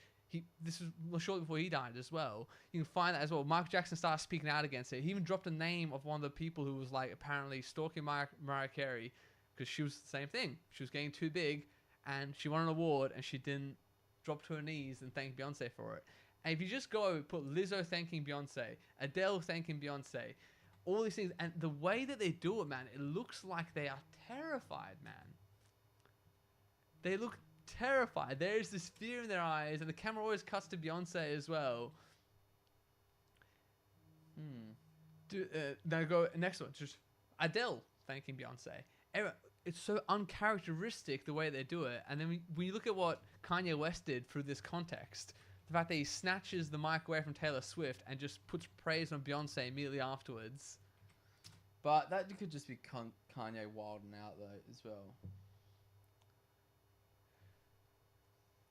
This was shortly before he died as well. You can find that as well. Michael Jackson started speaking out against it. He even dropped the name of one of the people who was like apparently stalking Mariah Carey because she was the same thing. She was getting too big and she won an award and she didn't drop to her knees and thank Beyonce for it. And if you just go put Lizzo thanking Beyonce, Adele thanking Beyonce, all these things, and the way that they do it, man, it looks like they are terrified, man. They look terrified. There's this fear in their eyes, and the camera always cuts to Beyonce as well. Now go next one. Just Adele thanking Beyonce. It's so uncharacteristic the way they do it. And then when you look at what Kanye West did through this context, the fact that he snatches the mic away from Taylor Swift and just puts praise on Beyonce immediately afterwards. But that could just be Kanye wilding out though as well.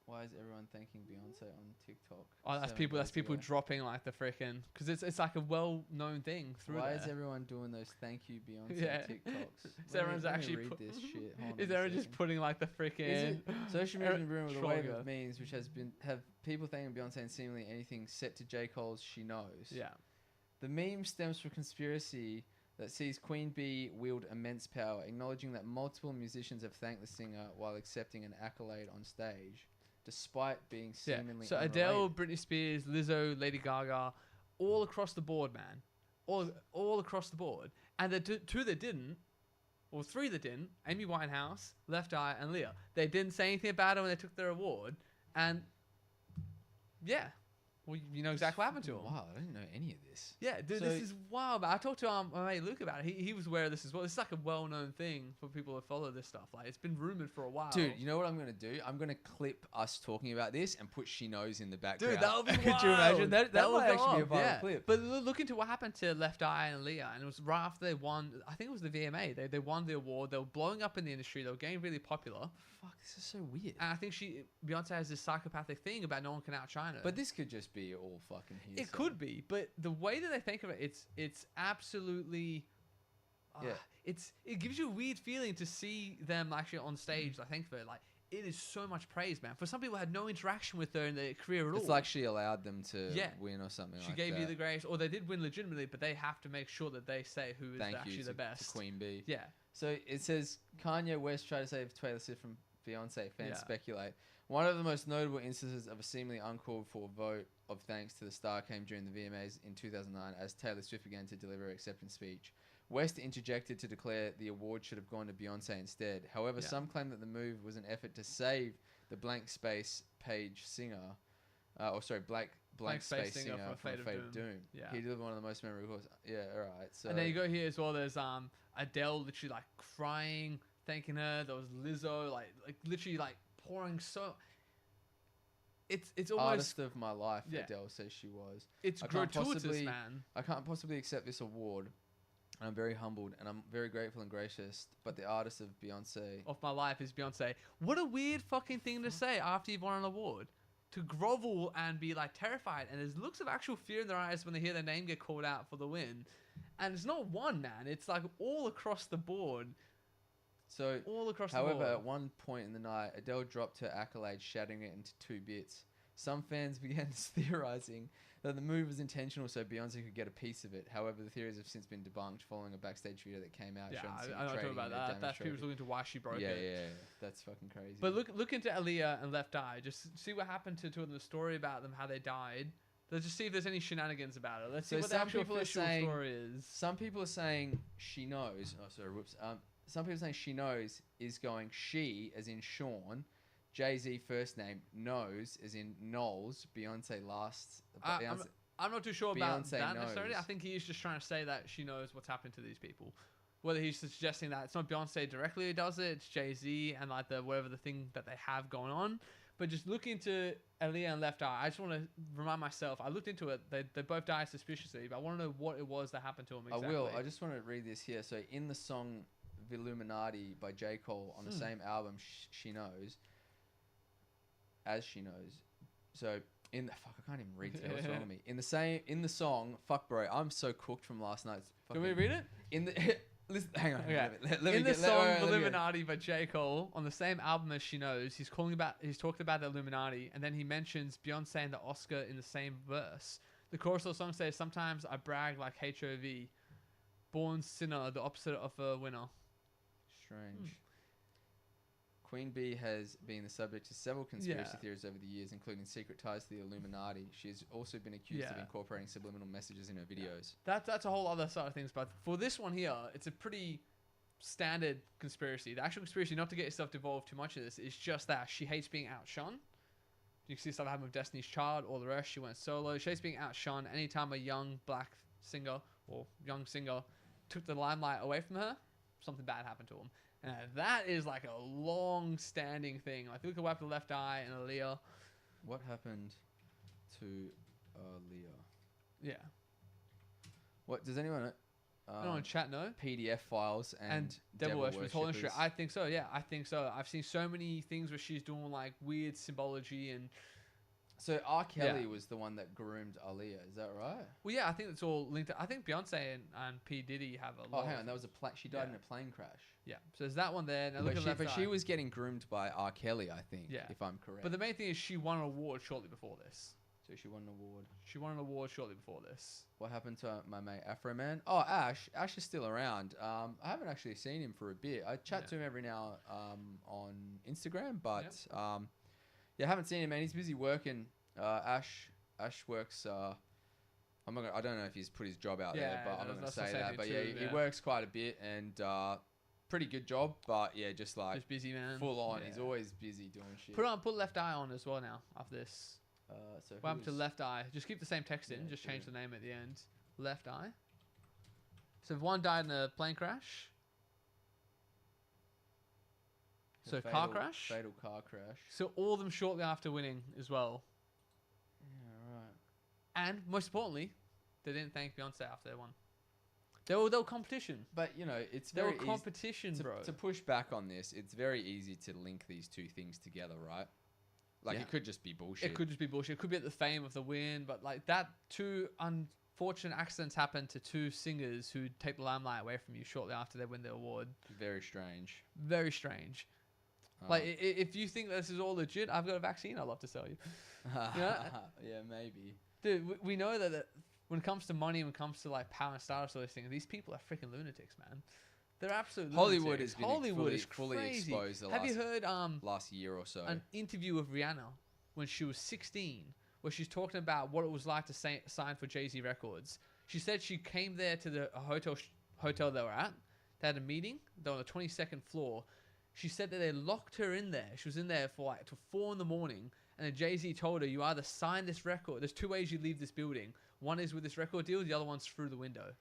Why is everyone thanking Beyonce on TikTok? Oh, that's 7 people. That's days people ago? dropping like the freaking because it's like a well-known thing through Why there. is everyone doing those thank you Beyonce Yeah. TikToks? Everyone's actually read put- this shit. Hold on Is a everyone just second. putting like the freaking? Social media has been ruined with a wave Troller. of memes which have people thanking Beyonce and seemingly anything set to J. Cole's She Knows. Yeah. The meme stems from conspiracy that sees Queen Bee wield immense power, acknowledging that multiple musicians have thanked the singer while accepting an accolade on stage, despite being seemingly So unrelated. Adele, Britney Spears, Lizzo, Lady Gaga, all across the board, man. All across the board. And the two that didn't, or three that didn't, Amy Winehouse, Left Eye, and Leah. They didn't say anything about it when they took their award. And yeah, well, you know exactly what happened to them. Wow, I didn't know any of this. Yeah, dude, So- this is wild. Man. I talked to my mate Luke about it. He was aware of this as well. It's like a well-known thing for people that follow this stuff. Like, it's been rumored for a while. Dude, you know what I'm going to do? I'm going to clip us talking about this and put She Knows in the background. Dude, that would be wild. Could you imagine? That would might go actually be a off, viral yeah. clip. But look into what happened to Left Eye and Leah, and it was right after they won. I think it was the VMA. They won the award. They were blowing up in the industry. They were getting really popular. Fuck, this is so weird. And I think Beyonce has this psychopathic thing about no one can outshine her. But this could just be all fucking hearsay. it could be, but the way that they think of it, it's absolutely. Yeah. It gives you a weird feeling to see them actually on stage. I think for it, like it is so much praise, man. For some people who had no interaction with her in their career at all. It's like she allowed them to Yeah. win or something She like gave that. you the grace, or they did win legitimately, but they have to make sure that they say who is Thank actually you the to best. Queen Bee. Yeah, So it says Kanye West tried to save Taylor Swift from Beyonce. Fans Yeah. speculate. One of the most notable instances of a seemingly uncalled for vote of thanks to the star came during the VMAs in 2009 as Taylor Swift began to deliver her acceptance speech. West interjected to declare the award should have gone to Beyonce instead. However, Yeah. some claim that the move was an effort to save the blank space page singer, blank space singer from Fate of Doom. Yeah. He delivered one of the most memorable calls. Yeah, all right. So and then you go here as well. There's Adele literally like crying, thanking her. There was Lizzo like literally like pouring so. It's almost artist of my life, Yeah. Adele says she was. it's I can't gratuitous, possibly- man. I can't possibly accept this award. And I'm very humbled and I'm very grateful and gracious. But the artist of Beyonce, Of my life is Beyonce. What a weird fucking thing to say after you've won an award. To grovel and be like terrified, and there's looks of actual fear in their eyes when they hear their name get called out for the win. And it's not one, man. It's like all across the board. so All across however, the at board. one point in the night, Adele dropped her accolade, shattering it into 2 bits. Some fans began theorizing that the move was intentional so Beyonce could get a piece of it. However, the theories have since been debunked following a backstage video that came out Yeah, showing the I singer don't talk trading about in a that. damaged That's trophy. people's looking into why she broke Yeah, it. yeah, that's fucking crazy. But look into Aaliyah and Left Eye. Just see what happened to them. The story about them, how they died. Let's just see if there's any shenanigans about it. Let's see So what the some actual people are official saying- story is. Some people are saying she knows. Oh, sorry, whoops. Some people are saying she knows is going she, as in Sean. Jay-Z first name, knows, as in Knowles. Beyonce last. Beyonce, I'm not too sure about Beyonce that necessarily. I knows. think he's just trying to say that she knows what's happened to these people. Whether he's suggesting that it's not Beyonce directly who does it, it's Jay-Z and like whatever the thing that they have going on. But just look into Aaliyah and Left Eye. I just want to remind myself. I looked into it. They both died suspiciously, but I want to know what it was that happened to them exactly. I will. I just want to read this here. So in the song "Illuminati" by J. Cole on the same album, She Knows, as she knows. So in the fuck, I can't even read today. What's wrong with me? In the song, fuck bro, I'm so cooked from last night's. Do you want me to read it? In the listen, hang on. Okay. Let me In the get, song let me- Illuminati by J. Cole, on the same album as She Knows, he's talking about the Illuminati, and then he mentions Beyonce and the Oscar in the same verse. The chorus of the song says, "Sometimes I brag like HOV, born sinner, the opposite of a winner." Strange. Queen Bee has been the subject of several conspiracy theories over the years, including secret ties to the Illuminati. She has also been accused of incorporating subliminal messages in her videos. That's a whole other side of things, but for this one here, it's a pretty standard conspiracy. The actual conspiracy, not to get yourself devolved too much of this, is just that she hates being outshone. You can see stuff happening with Destiny's Child, all the rest. She went solo. She hates being outshone. Anytime a young black singer or young singer took the limelight away from her, something bad happened to them. And that is like a long-standing thing. Like, look at what happened to Left Eye and Aaliyah. What happened to Aaliyah? Yeah. What does anyone know? Anyone in chat know? PDF files and Devil Worship, whole worshippers. industry. I think so. Yeah, I think so. I've seen so many things where she's doing like weird symbology and. So R. Kelly was the one that groomed Aaliyah. Is that right? Well, yeah, I think it's all linked. I think Beyonce and P Diddy have a lot. Oh, hang on, that was she died in a plane crash. Yeah, so there's that one there. Now look at Left But Eye. she was getting groomed by R. Kelly, I think. Yeah. If I'm correct. But the main thing is she won an award shortly before this. So she won an award. She won an award shortly before this. What happened to my mate Afro Man? Oh, Ash. Ash is still around. I haven't actually seen him for a bit. I chat to him every now on Instagram, but I haven't seen him, man. He's busy working. Ash works. I'm not gonna, I don't know if he's put his job out there, but I'm not going to say that. But he works quite a bit and pretty good job. But yeah, just busy, man. Full on. Yeah. He's always busy doing shit. Put Left Eye on as well now after this. So what happened to Left Eye? Just keep the same text in. Just change the name at the end. Left Eye. So one died in a plane crash. So car crash. Fatal car crash. So all of them shortly after winning as well. Yeah, right. And most importantly, they didn't thank Beyonce after they won. They were competition. But you know, it's They very were competition, easy bro. to push back on this. It's very easy to link these two things together, right? Like it could just be bullshit. It could just be bullshit. It could be at the fame of the win, but like that, two unfortunate accidents happen to two singers who take the limelight away from you shortly after they win the award. Very strange. Very strange. Like, if you think this is all legit, I've got a vaccine I'd love to sell you. Yeah, maybe. Dude, we know that when it comes to money, when it comes to like power and status, all these things, these people are freaking lunatics, man. They're absolute Hollywood lunatics. has been Hollywood is fully crazy. exposed the Have you heard last year or so? an interview with Rihanna when she was 16, where she's talking about what it was like to sign for Jay-Z Records. She said she came there to the hotel they were at. They had a meeting. They were on the 22nd floor. She said that they locked her in there. She was in there for like till 4 a.m. And then Jay-Z told her, you either sign this record. There's two ways you leave this building. One is with this record deal. The other one's through the window.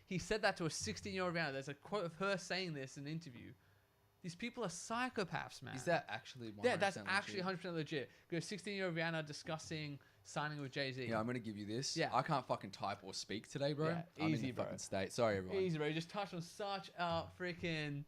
He said that to a 16-year-old Rihanna. There's a quote of her saying this in an interview. These people are psychopaths, man. Is that actually 100% Yeah, that's actually legit? 100% legit. Because 16-year-old Rihanna discussing signing with Jay-Z. Yeah, I'm going to give you this. Yeah. I can't fucking type or speak today, bro. Yeah, I'm easy, in the bro. fucking state. Sorry, everyone. Easy, bro. You just touched on such a freaking...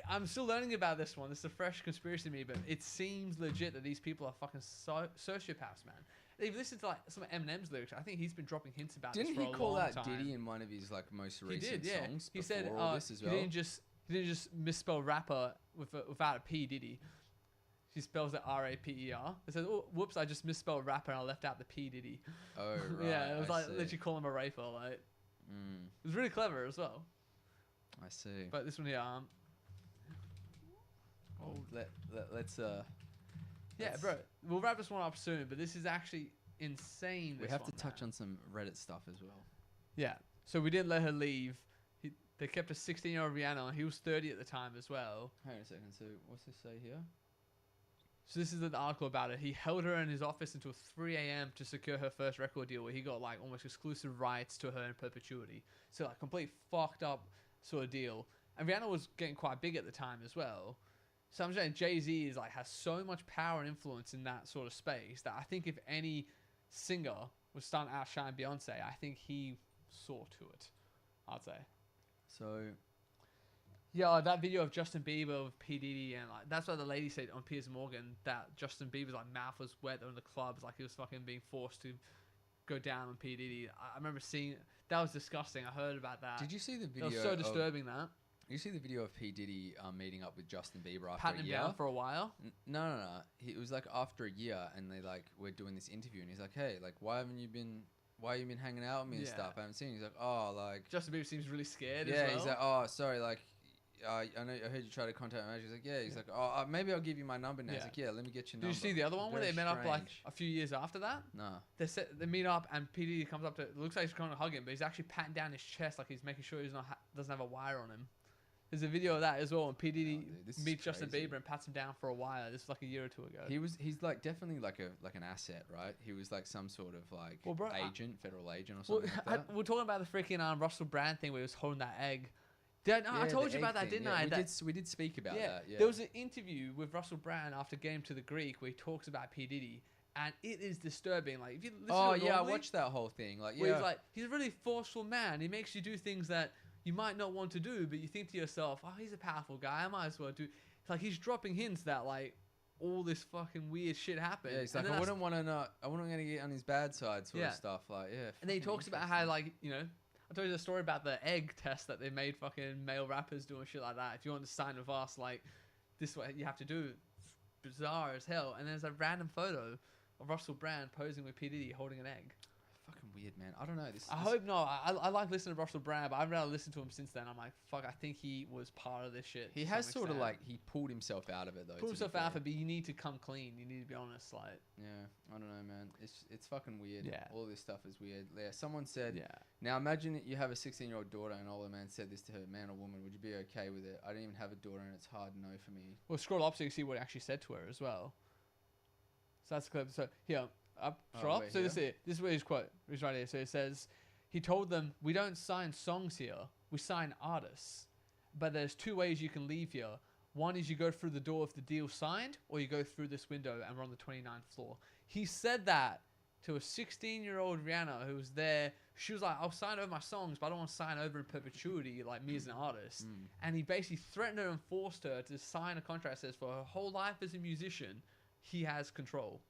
I'm still learning about this one. This is a fresh conspiracy to me, but it seems legit that these people are fucking sociopaths, man. They've listened to like some of Eminem's lyrics. I think he's been dropping hints about Didn't this for he a call long out time. Diddy in one of his like most He recent did, yeah. songs? He said before all this as well? he didn't just misspell rapper without a P. Diddy. She spells it R-A-P-E-R. It says, oh, whoops, I just misspelled rapper and I left out the P. Diddy. Oh, right. Yeah, it was I like see. literally call him a raper. Like, Mm, it was really clever as well. I see. But this one here, let's yeah, bro, we'll wrap this one up soon. But this is actually insane. We have to touch on some Reddit stuff as well. Yeah. So we didn't let her leave. They kept a 16-year-old Rihanna. He was 30 at the time as well. Hang on a second. So what's this say here? So this is an article about it. He held her in his office until 3 a.m. to secure her first record deal, where he got like almost exclusive rights to her in perpetuity. So like complete fucked up sort of deal. And Rihanna was getting quite big at the time as well. So I'm saying Jay-Z is like has so much power and influence in that sort of space that I think if any singer was starting to outshine Beyonce, I think he saw to it. I'd say. So. Yeah, that video of Justin Bieber with P. Diddy and like that's what the lady said on Piers Morgan that Justin Bieber's like mouth was wet in the clubs, like he was fucking being forced to go down on P. Diddy. I remember seeing that was disgusting. I heard about that. Did you see the video? It was so disturbing that. You see the video of P. Diddy meeting up with Justin Bieber after patting a him year? down for a while? No. It was like after a year, and they like we're doing this interview, and he's like, "Hey, like, why have you been hanging out with me and stuff? I haven't seen you." He's like, "Oh, like." Justin Bieber seems really scared. Yeah, as well. He's like, "Oh, sorry, like." I heard you try to contact my manager. He's like, yeah. He's like, oh, maybe I'll give you my number now. He's like, yeah, let me get your number. Did you see the other one where they met up like strange. a few years after that? No. They meet up and P. Diddy comes up to. It looks like he's trying to hug him, but he's actually patting down his chest like he's making sure he's not doesn't have a wire on him. There's a video of that as well. And P. Diddy meets Justin Bieber and pats him down for a while. This was like a year or two ago. He's like definitely like an asset, right? He was like some sort of like agent, federal agent or something like that. We're talking about the freaking Russell Brand thing where he was holding that egg. I told you about that, didn't I? We did speak about that. Yeah. There was an interview with Russell Brand after Game to the Greek where he talks about P. Diddy, and it is disturbing. Like if you listen to it normally, I watched that whole thing. Like where he's like he's a really forceful man. He makes you do things that you might not want to do, but you think to yourself, "Oh, he's a powerful guy. I might as well do." It's like he's dropping hints that like all this fucking weird shit happened. Yeah, he's like, I wouldn't want to get on his bad side sort of stuff. Like and then he talks about how like I told you the story about the egg test that they made fucking male rappers doing shit like that. If you want to sign with us, like, this is what you have to do. It's bizarre as hell. And there's a random photo of Russell Brand posing with P. Diddy holding an egg. Fucking weird, man. I don't know. I hope not. I like listening to Russell Brand, but I've rather listened to him since then. I'm like, fuck, I think he was part of this shit. He has sort of like, he pulled himself out of it though. Pulled himself out of it, but you need to come clean. You need to be honest. Like, yeah, I don't know, man. It's fucking weird. Yeah. All this stuff is weird. Yeah, someone said, yeah. Now imagine that you have a 16-year-old daughter and older man said this to her, man or woman, would you be okay with it? I don't even have a daughter and it's hard no for me. Well, scroll up so you can see what he actually said to her as well. So that's the clip. So here, up, scroll up. So this is where his quote is right here. So it says, he told them, "We don't sign songs here. We sign artists. But there's two ways you can leave here. One is you go through the door if the deal's signed, or you go through this window and we're on the 29th floor." He said that to a 16-year-old Rihanna who was there. She was like, "I'll sign over my songs, but I don't want to sign over in perpetuity, like me as an artist." And he basically threatened her and forced her to sign a contract that says for her whole life as a musician, he has control.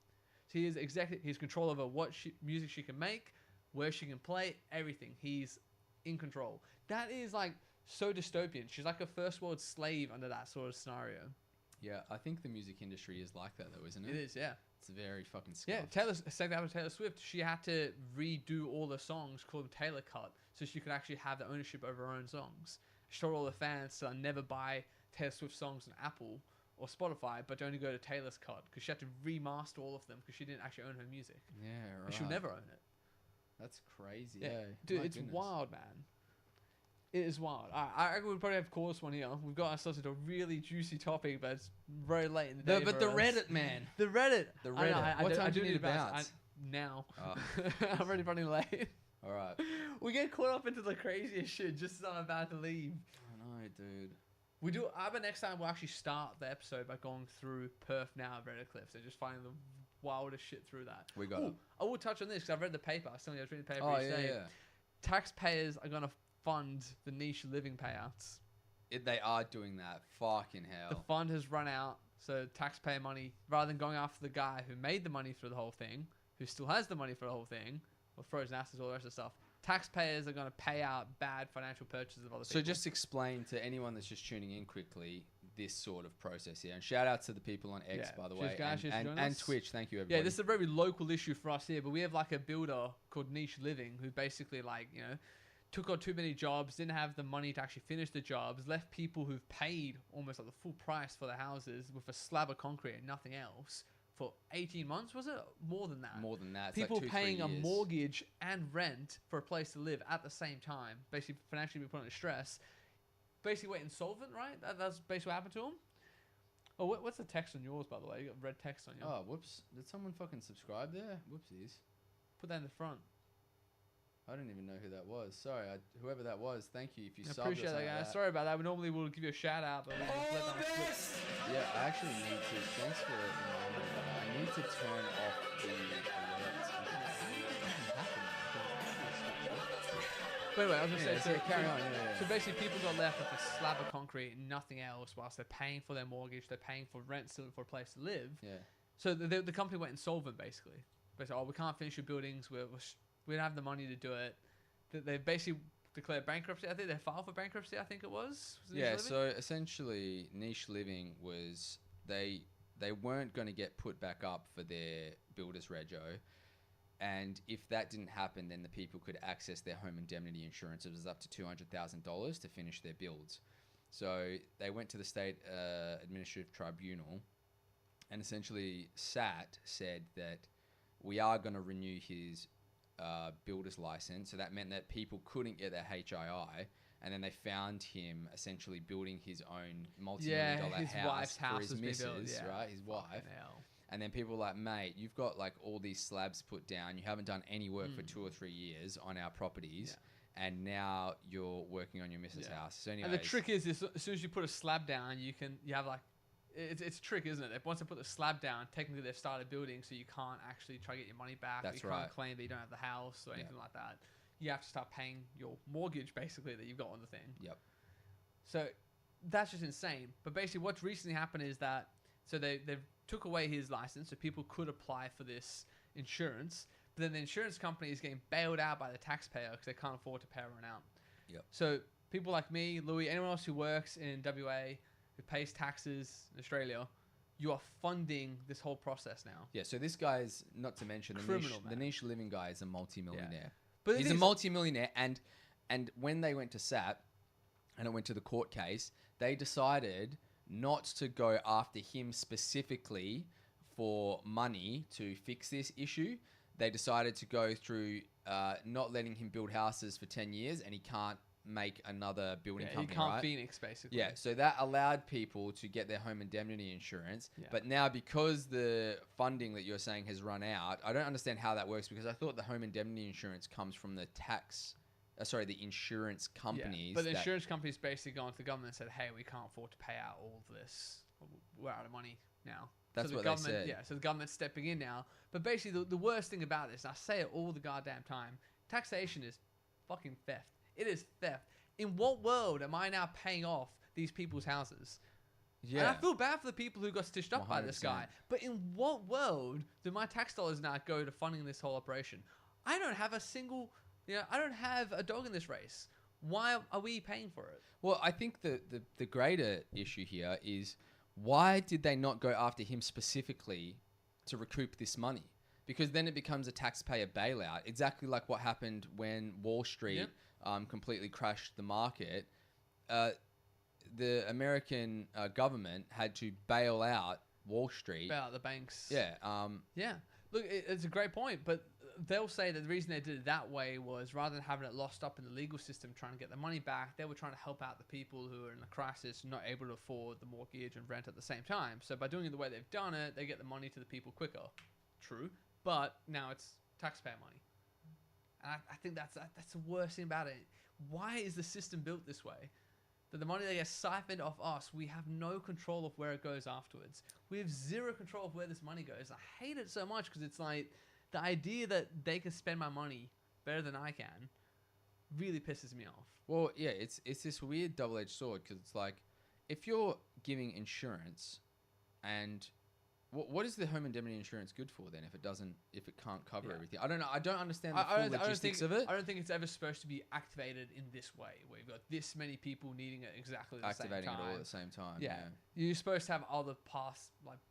So he's control over what music she can make, where she can play, everything. He's in control. That is like so dystopian. She's like a first world slave under that sort of scenario. Yeah, I think the music industry is like that though, isn't it? It is, yeah. It's very fucking scuffed. Yeah, Taylor Swift, she had to redo all the songs called the Taylor Cut so she could actually have the ownership over her own songs. She told all the fans to never buy Taylor Swift songs on Apple or Spotify, but to only go to Taylor's Cut because she had to remaster all of them because she didn't actually own her music. Yeah, right. And she'll never own it. That's crazy. Yeah. Yeah. Dude, it's wild, man. It is wild. I reckon we'll probably have to call this one here. We've got ourselves into a really juicy topic, but it's very late in the day. But the Reddit, man. The Reddit. The Reddit. What time do you need to bounce? Now. Oh. I'm already running late. All right. We get caught up into the craziest shit just as I'm about to leave. I know, dude. We do. I bet next time we'll actually start the episode by going through Perth Now Reddit clips and just finding the wildest shit through that. We got it. I will touch on this because I've read the paper. I was telling you I was reading the paper Oh, each day. yeah. Taxpayers are going to fund the niche living payouts. They are doing that. Fucking hell. The fund has run out, so taxpayer money, rather than going after the guy who made the money for the whole thing, who still has the money for the whole thing, or frozen assets, all the rest of the stuff, taxpayers are going to pay out bad financial purchases of other people. So just explain to anyone that's just tuning in quickly this sort of process here. And shout out to the people on X, by the way. And Twitch. Thank you, everybody. Yeah, this is a very local issue for us here, but we have like a builder called Niche Living who basically took on too many jobs, didn't have the money to actually finish the jobs, left people who've paid almost like the full price for the houses with a slab of concrete and nothing else for 18 months, was it? More than that. More than that. It's People like 2-3 paying a years. mortgage and rent for a place to live at the same time, basically financially being put under stress, basically went insolvent, right? That's basically what happened to them. Oh, what's the text on yours, by the way? You got red text on you. Oh, whoops. Did someone fucking subscribe there? Whoopsies. Put that in the front. I don't even know who that was. Sorry, whoever that was, thank you. If you I subbed appreciate or that, something guys. like Sorry about that. We normally will give you a shout out, but we just let that one slip. Yeah, I actually need to. Thanks for reminding me. I need to turn off the alerts. But anyway, I was going to say, carry on. Yeah. So basically, people got left with a slab of concrete and nothing else, whilst they're paying for their mortgage, they're paying for rent still for a place to live. Yeah. So the company went insolvent, basically. Basically, we can't finish your buildings. We don't have the money to do it. They basically declared bankruptcy. I think they filed for bankruptcy. I think it was. Yeah. So essentially, Niche Living was they weren't going to get put back up for their builder's rego. And if that didn't happen, then the people could access their home indemnity insurance. It was up to $200,000 to finish their builds. So they went to the state administrative tribunal, and essentially SAT said that we are going to renew his builder's license. So that meant that people couldn't get their HII, and then they found him essentially building his own multi-million-dollar his wife's house house for his was being missus, built, right? His wife. Fucking hell. And then people were like, mate, you've got like all these slabs put down. You haven't done any work for 2 or 3 years on our properties. Yeah. And now you're working on your missus' house. So anyways, And the trick is, as soon as you put a slab down, you have like, it's a trick, isn't it? Once they put the slab down, technically they've started building, so you can't actually try to get your money back. That's you right. can't claim that you don't have the house or anything like that. You have to start paying your mortgage, basically, that you've got on the thing. Yep. So that's just insane. But basically what's recently happened is that, so they've took away his license, so people could apply for this insurance. But then the insurance company is getting bailed out by the taxpayer because they can't afford to pay everyone out. Yep. So people like me, Louis, anyone else who works in WA, who pays taxes in Australia, you are funding this whole process now. Yeah, so this guy's, not to mention, the Niche Living guy is a multi-millionaire. Yeah. But He's a multi-millionaire, and when they went to SAT, and it went to the court case, they decided not to go after him specifically for money to fix this issue. They decided to go through not letting him build houses for 10 years, and he can't make another building company, he can't right? Phoenix, basically. Yeah, so that allowed people to get their home indemnity insurance. Yeah. But now, because the funding that you're saying has run out, I don't understand how that works, because I thought the home indemnity insurance comes from the the insurance companies. Yeah, but the insurance companies basically gone to the government and said, hey, we can't afford to pay out all of this. We're out of money now. That's so what the they government, said. Yeah, so the government's stepping in now. But basically, the worst thing about this, and I say it all the goddamn time, taxation is fucking theft. It is theft. In what world am I now paying off these people's houses? Yeah. And I feel bad for the people who got stitched up by this 100%. guy. But in what world do my tax dollars now go to funding this whole operation? I don't have I don't have a dog in this race. Why are we paying for it? Well, I think the greater issue here is, why did they not go after him specifically to recoup this money? Because then it becomes a taxpayer bailout, exactly like what happened when Wall Street completely crashed the market. The American government had to bail out Wall Street. Bail out the banks. Yeah. Yeah. Look, it's a great point, but they'll say that the reason they did it that way was, rather than having it lost up in the legal system trying to get the money back, they were trying to help out the people who are in a crisis, not able to afford the mortgage and rent at the same time. So by doing it the way they've done it, they get the money to the people quicker. True. But now it's taxpayer money. And I think that's the worst thing about it. Why is the system built this way? That the money that gets siphoned off us, we have no control of where it goes afterwards. We have zero control of where this money goes. I hate it so much because it's like, the idea that they can spend my money better than I can really pisses me off. Well, yeah, it's this weird double-edged sword, because it's like, if you're giving insurance, and what is the home indemnity insurance good for then, if it can't cover everything? I don't know. I don't understand the full logistics of it. I don't think it's ever supposed to be activated in this way, where you've got this many people needing it exactly at the same time. Activating it all at the same time. Yeah. You're supposed to have other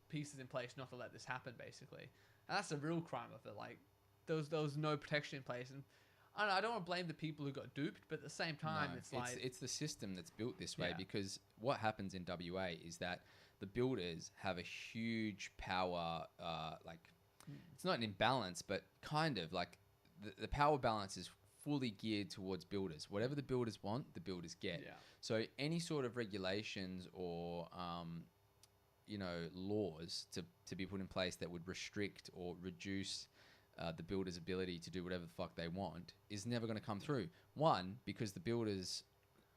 pieces in place not to let this happen, basically. And that's the real crime of it. Like, there was no protection in place. And I don't want to blame the people who got duped, but at the same time, it's the system that's built this way, because what happens in WA is that the builders have a huge power, it's not an imbalance, but kind of like the power balance is fully geared towards builders. Whatever the builders want, the builders get. Yeah. So any sort of regulations or, laws to be put in place that would restrict or reduce the builder's ability to do whatever the fuck they want is never going to come through. One, because the builders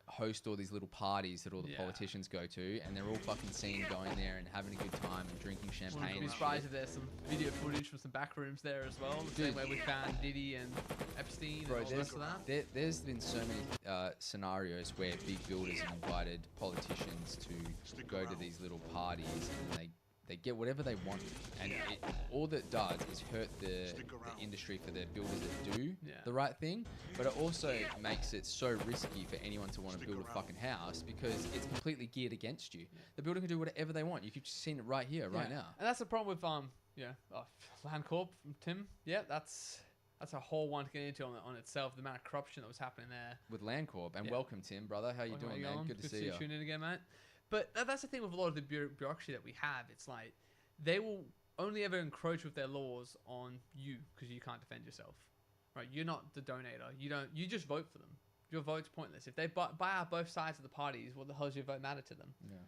host all these little parties that all the politicians go to, and they're all fucking seen going there and having a good time and drinking champagne. Wouldn't be surprised if there's some video footage from some back rooms there as well. The same way we found Diddy and Epstein and all the rest of that. There's been so many scenarios where big builders have invited politicians to go to these little parties, and they get whatever they want, and all that does is hurt the industry for the builders that do the right thing, but it also makes it so risky for anyone to want to build a fucking house because it's completely geared against you. The builder can do whatever they want. You've just seen it right here, right now. And that's the problem with Land Corp from Tim. Yeah, that's a whole one to get into on itself. The amount of corruption that was happening there with Land Corp. And welcome, Tim, brother. How you doing, man? Good to see you. Tune in again, mate. But that's the thing with a lot of the bureaucracy that we have. It's like they will only ever encroach with their laws on you because you can't defend yourself, right? You're not the donator. You just vote for them. Your vote's pointless. If they buy out both sides of the parties, what the hell does your vote matter to them? Yeah.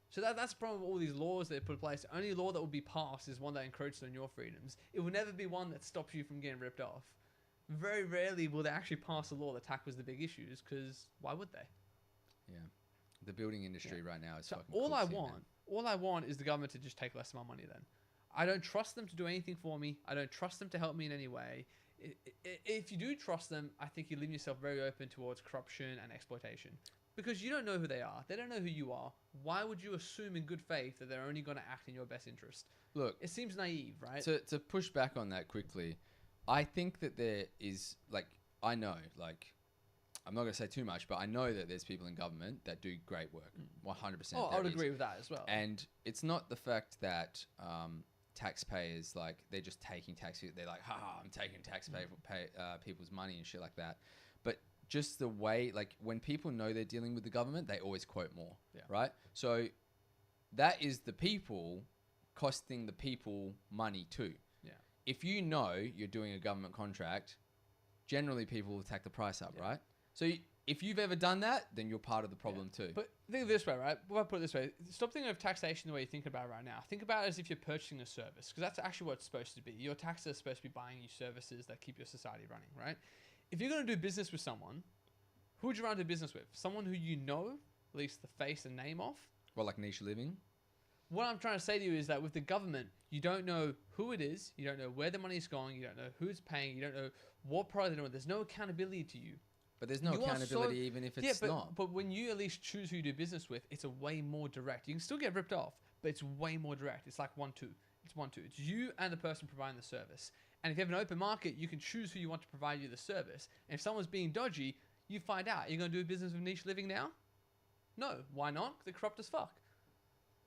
So that's the problem with all these laws they put in place. The only law that will be passed is one that encroaches on your freedoms. It will never be one that stops you from getting ripped off. Very rarely will they actually pass a law that tackles the big issues because why would they? Yeah. The building industry right now is fucking all I want is the government to just take less of my money then. I don't trust them to do anything for me. I don't trust them to help me in any way. If you do trust them, I think you leave yourself very open towards corruption and exploitation. Because you don't know who they are. They don't know who you are. Why would you assume in good faith that they're only going to act in your best interest? Look, it seems naive, right? To push back on that quickly, I think that there is, I'm not going to say too much, but I know that there's people in government that do great work. 100%. Oh, I would agree with that as well. And it's not the fact that taxpayers, they're just taking taxes. They're like, I'm taking people's money and shit like that. But just the way, when people know they're dealing with the government, they always quote more, right? So that is the people costing the people money too. Yeah. If you know you're doing a government contract, generally people will tack the price up, right? So if you've ever done that, then you're part of the problem too. But think of it this way, right? If I put it this way, stop thinking of taxation the way you think about it right now. Think about it as if you're purchasing a service, because that's actually what it's supposed to be. Your taxes are supposed to be buying you services that keep your society running, right? If you're going to do business with someone, who would you rather do business with? Someone who you know, at least the face and name of? Well, like niche living? What I'm trying to say to you is that with the government, you don't know who it is, you don't know where the money's going, you don't know who's paying, you don't know what product they're doing. There's no accountability to you. But there's no accountability even if it's not. But when you at least choose who you do business with, it's a way more direct. You can still get ripped off, but it's way more direct. It's like 1-2. It's 1-2. It's you and the person providing the service. And if you have an open market, you can choose who you want to provide you the service. And if someone's being dodgy, you find out. You're going to do business with niche living now? No. Why not? They're corrupt as fuck.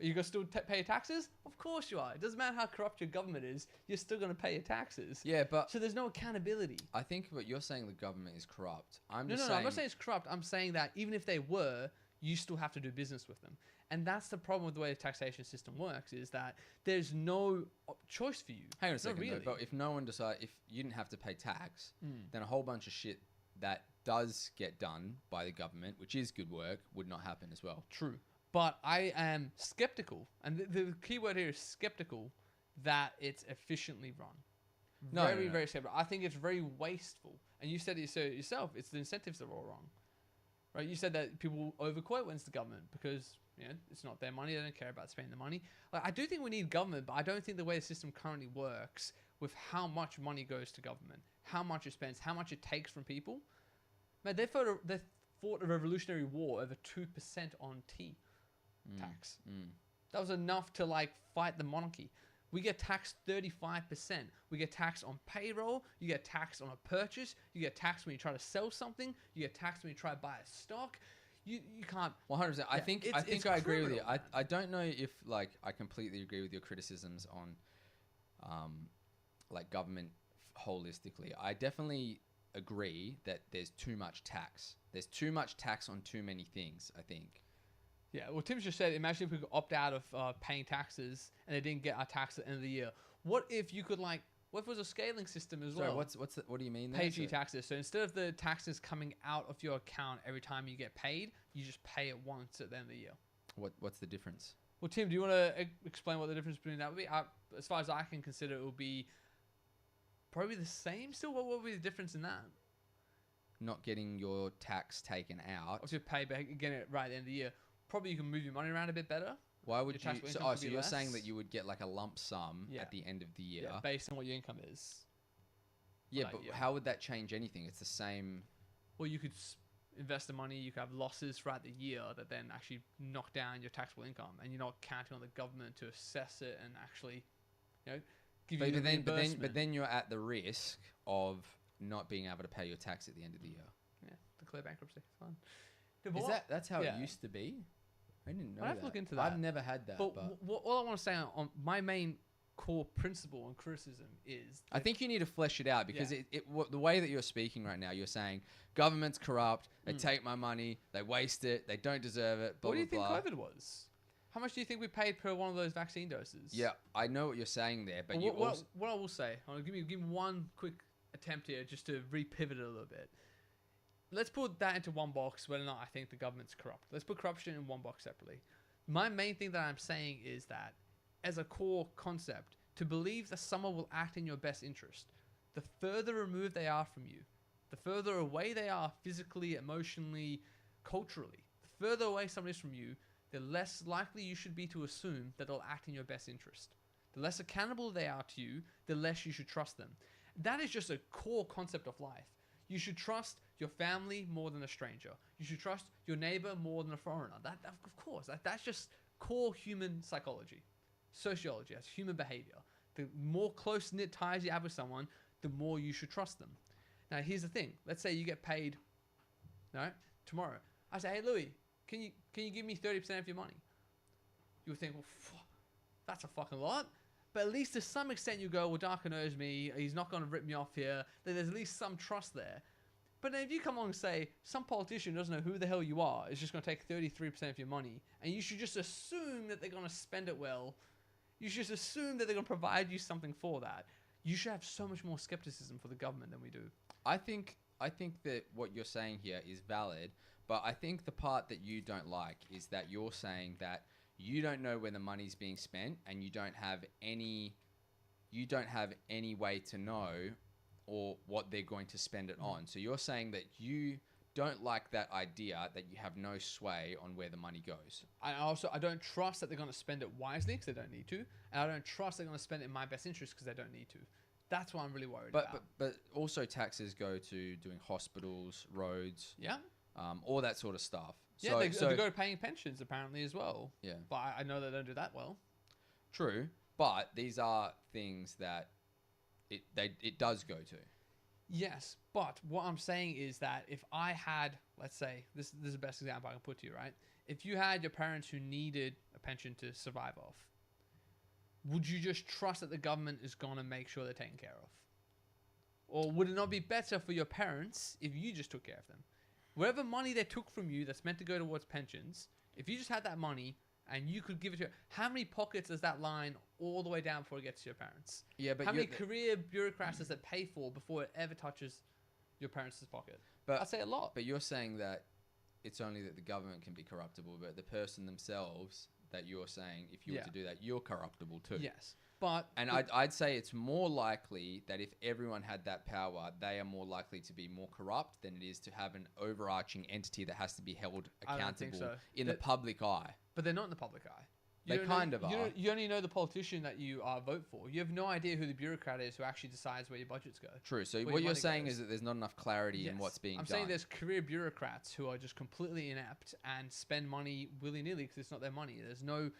Are you going to still pay your taxes? Of course you are. It doesn't matter how corrupt your government is. You're still going to pay your taxes. Yeah, but... So there's no accountability. I think what you're saying, the government is corrupt. No, I'm not saying it's corrupt. I'm saying that even if they were, you still have to do business with them. And that's the problem with the way the taxation system works, is that there's no choice for you. Hang on a second, though, but if no one if you didn't have to pay tax, then a whole bunch of shit that does get done by the government, which is good work, would not happen as well. True. But I am skeptical, and the key word here is skeptical, that it's efficiently run. Very skeptical. I think it's very wasteful. And you said it yourself, it's the incentives that are all wrong. Right? You said that people overquote when it's the government because it's not their money. They don't care about spending the money. I do think we need government, but I don't think the way the system currently works with how much money goes to government, how much it spends, how much it takes from people. Man, they fought a revolutionary war over 2% on tea. Tax. That was enough to fight the monarchy. We get taxed 35%. We get taxed on payroll. You get taxed on a purchase. You get taxed when you try to sell something. You get taxed when you try to buy a stock. You can't. 100%. I think I agree with you. I don't know if I completely agree with your criticisms on government holistically. I definitely agree that there's too much tax. There's too much tax on too many things, I think. Yeah, well, Tim's just said, imagine if we could opt out of paying taxes and they didn't get our tax at the end of the year. What if you could what if it was a scaling system as well? What do you mean there? Pay your taxes. So instead of the taxes coming out of your account every time you get paid, you just pay it once at the end of the year. What's the difference? Well, Tim, do you want to explain what the difference between that would be? As far as I can consider, it will be probably the same still. What would be the difference in that? Not getting your tax taken out. Or to pay back, getting it right at the end of the year. Probably you can move your money around a bit better. Why would you? So you're less. saying that you would get like a lump sum at the end of the year, based on what your income is. Yeah, but how would that change anything? It's the same. Well, you could invest the money. You could have losses throughout the year that then actually knock down your taxable income, and you're not counting on the government to assess it and actually, give you the reimbursement. But then you're at the risk of not being able to pay your tax at the end of the year. Yeah, declare bankruptcy. It's fine. That's how it used to be? I didn't know. I have to look into that. I've never had that. But all I want to say on my main core principle and criticism is... I think you need to flesh it out because the way that you're speaking right now, you're saying government's corrupt, they take my money, they waste it, they don't deserve it, blah, What do you blah, think COVID was? How much do you think we paid per one of those vaccine doses? Yeah, I know what you're saying there, but what I will say, give me one quick attempt here just to re-pivot it a little bit. Let's put that into one box, whether or not I think the government's corrupt. Let's put corruption in one box separately. My main thing that I'm saying is that, as a core concept, to believe that someone will act in your best interest, the further removed they are from you, the further away they are physically, emotionally, culturally, the further away someone is from you, the less likely you should be to assume that they'll act in your best interest. The less accountable they are to you, the less you should trust them. That is just a core concept of life. You should trust your family more than a stranger. You should trust your neighbor more than a foreigner. Of course, that's just core human psychology, sociology. That's human behavior. The more close-knit ties you have with someone, the more you should trust them. Now, here's the thing. Let's say you get paid, tomorrow. I say, hey, Louis, can you give me 30% of your money? You would think, well, that's a fucking lot. But at least to some extent you go, well, Darko knows me. He's not going to rip me off here. There's at least some trust there. But then if you come along and say, some politician doesn't know who the hell you are, is just going to take 33% of your money, and you should just assume that they're going to spend it well. You should just assume that they're going to provide you something for that. You should have so much more skepticism for the government than we do. I think that what you're saying here is valid, but I think the part that you don't like is that you're saying that you don't know where the money's being spent, and you don't have any way to know or what they're going to spend it on. So you're saying that you don't like that idea that you have no sway on where the money goes. I don't trust that they're going to spend it wisely because they don't need to, and I don't trust they're going to spend it in my best interest because they don't need to. That's what I'm really worried about. But also taxes go to doing hospitals, roads, all that sort of stuff. Yeah, they go to paying pensions apparently as well. Yeah. But I know they don't do that well. True. But these are things that it does go to. Yes, but what I'm saying is that if I had, let's say, this is the best example I can put to you, right? If you had your parents who needed a pension to survive off, would you just trust that the government is going to make sure they're taken care of? Or would it not be better for your parents if you just took care of them? Whatever money they took from you that's meant to go towards pensions, if you just had that money and you could give it to how many pockets does that line all the way down before it gets to your parents? Yeah, but how many career bureaucrats does it pay for before it ever touches your parents' pocket? But I'd say a lot. But you're saying that it's only that the government can be corruptible, but the person themselves that you're saying, if you were to do that, you're corruptible too. Yes. But I'd say it's more likely that if everyone had that power, they are more likely to be more corrupt than it is to have an overarching entity that has to be held accountable in the public eye. But they're not in the public eye. They kind of are. You only know the politician that you vote for. You have no idea who the bureaucrat is who actually decides where your budgets go. True. So what you're saying is that there's not enough clarity in what's being done. I'm saying there's career bureaucrats who are just completely inept and spend money willy-nilly because it's not their money. There's no...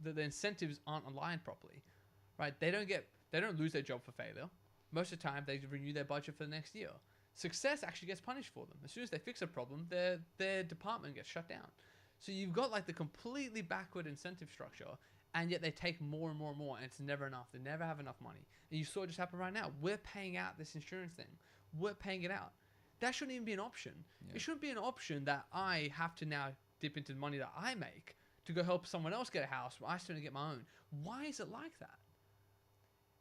The incentives aren't aligned properly. Right? They don't lose their job for failure. Most of the time, they renew their budget for the next year. Success actually gets punished for them. As soon as they fix a problem, their department gets shut down. So you've got like the completely backward incentive structure, and yet they take more and more and more, and it's never enough. They never have enough money. And you saw it just happen right now. We're paying out this insurance thing. We're paying it out. That shouldn't even be an option. Yeah. It shouldn't be an option that I have to now dip into the money that I make to go help someone else get a house while I still don't get my own. Why is it like that?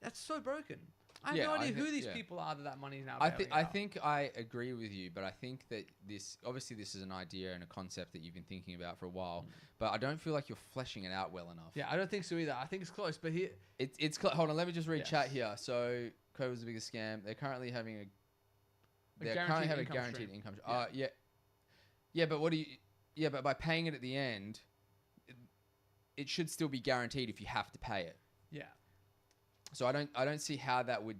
That's so broken. I have no idea who these people are that money is now bailing I out. think I agree with you, but I think that this is an idea and a concept that you've been thinking about for a while, but I don't feel like you're fleshing it out well enough. Yeah, I don't think so either. I think it's close, but here... Hold on, let me just read chat here. So, COVID was the biggest scam. They're currently having a guaranteed income. Yeah, but what do you... Yeah, but by paying it at the end, it should still be guaranteed if you have to pay it. Yeah. So I don't see how that would